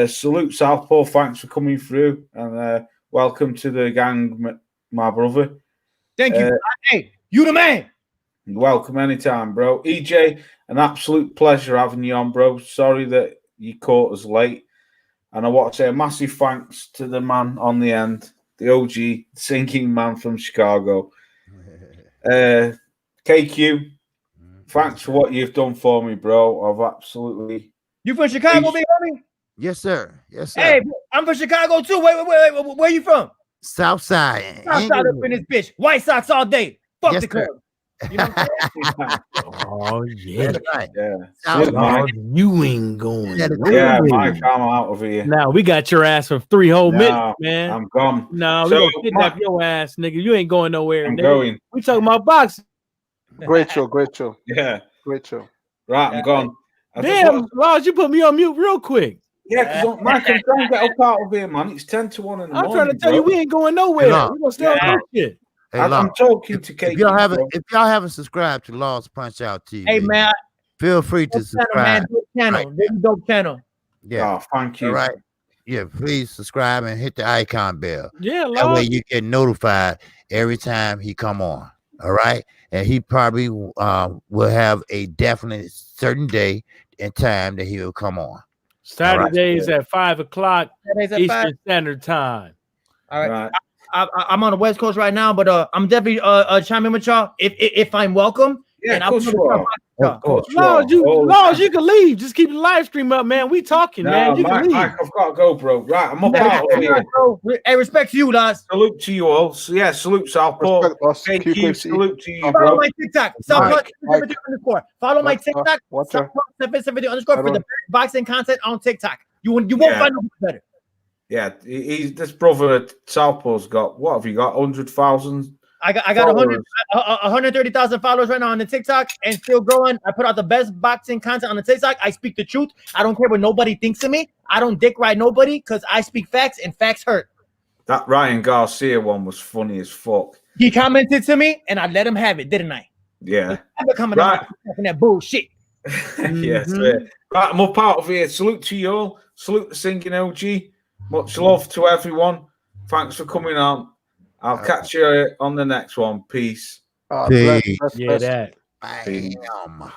Speaker 2: Salute, Southpaw. Thanks for coming through. And welcome to the gang, my brother.
Speaker 12: Thank you. Hey, you the man.
Speaker 2: Welcome anytime, bro. EJ, an absolute pleasure having you on, bro. Sorry that you caught us late. And I want to say a massive thanks to the man on the end, the OG, sinking man from Chicago. KQ, thanks for what you've done for me, bro. I've absolutely...
Speaker 12: You from Chicago, big homie?
Speaker 5: Yes, sir. Yes, sir.
Speaker 12: Hey, I'm from Chicago, too. Wait, where you from?
Speaker 5: South side.
Speaker 12: South side up in this bitch. White Sox all day. Fuck
Speaker 5: Yes,
Speaker 12: the club. You know what I'm saying?
Speaker 5: Oh, yeah.
Speaker 2: That's right. Yeah.
Speaker 5: South
Speaker 2: Mike.
Speaker 14: You ain't going.
Speaker 2: Yeah, Mike, I'm out of here.
Speaker 14: Now we got your ass for 3 whole
Speaker 2: No,
Speaker 14: minutes, man.
Speaker 2: I'm gone.
Speaker 14: No, we
Speaker 2: So,
Speaker 14: gonna kidnap your ass, nigga. You ain't going nowhere.
Speaker 2: I'm
Speaker 14: nigga.
Speaker 2: going.
Speaker 14: We talking about boxing.
Speaker 6: Great show.
Speaker 2: Yeah.
Speaker 6: Great show.
Speaker 2: Right, I'm gone.
Speaker 14: Damn, Lars, you put me on mute real quick.
Speaker 2: Yeah, because Mike, I'm trying to get up out of here, man. It's 10 to 1 in the morning.
Speaker 14: I'm trying to tell you, we ain't going nowhere.
Speaker 5: Hey, Lars.
Speaker 14: We're gonna stay on this shit.
Speaker 5: Hey,
Speaker 2: I'm
Speaker 5: Lars,
Speaker 2: talking to KQ.
Speaker 5: if y'all haven't subscribed to Lars Punch Out TV,
Speaker 12: Hey, man.
Speaker 5: feel free to subscribe.
Speaker 12: Dope channel.
Speaker 5: Yeah.
Speaker 2: Oh, thank you.
Speaker 5: All right. Yeah, please subscribe and hit the icon bell.
Speaker 14: Yeah,
Speaker 5: That way
Speaker 14: Lars.
Speaker 5: you get notified every time he come on. All right. And he probably will have a definite certain day and time that he will come on.
Speaker 14: Saturdays at 5 o'clock
Speaker 12: Saturdays at
Speaker 14: Eastern
Speaker 12: 5.
Speaker 14: Standard Time.
Speaker 12: All right. I'm on the West Coast right now, but I'm definitely chiming with y'all if I'm welcome.
Speaker 2: Yeah,
Speaker 12: and
Speaker 2: of course you are. Of course you
Speaker 14: Lars,
Speaker 2: are.
Speaker 14: you can leave. Just keep the live stream up, man. We talking, man. You can leave.
Speaker 2: Mike, I've got to go, bro. Right, I'm up out of here.
Speaker 12: Hey, respect to you, Lars.
Speaker 2: Salute to you all. So, yeah, salute Southpaw.
Speaker 6: Respect, boss.
Speaker 2: Thank you.
Speaker 6: Kqkc.
Speaker 2: Salute to you,
Speaker 12: Follow
Speaker 2: bro.
Speaker 12: my TikTok. Southpaw Follow my TikTok.
Speaker 6: Watch out.
Speaker 12: Southpaw for the best boxing content on TikTok. You won't find no better.
Speaker 2: Yeah, this brother at Southpaw's got, what have you got? 100,000?
Speaker 12: I got 130,000 followers right now on the TikTok and still growing. I put out the best boxing content on the TikTok. I speak the truth. I don't care what nobody thinks of me. I don't dick ride nobody because I speak facts and facts hurt.
Speaker 2: That Ryan Garcia one was funny as fuck.
Speaker 12: He commented to me and I let him have it, didn't I?
Speaker 2: Yeah.
Speaker 12: I'm coming out talking that bullshit.
Speaker 2: Yes. Right, I'm up out of here. Salute to you all. Salute the singing OG. Much love to everyone. Thanks for coming on. I'll catch you on the next one. Peace.
Speaker 6: Peace.
Speaker 14: Yeah, that.
Speaker 5: Bam.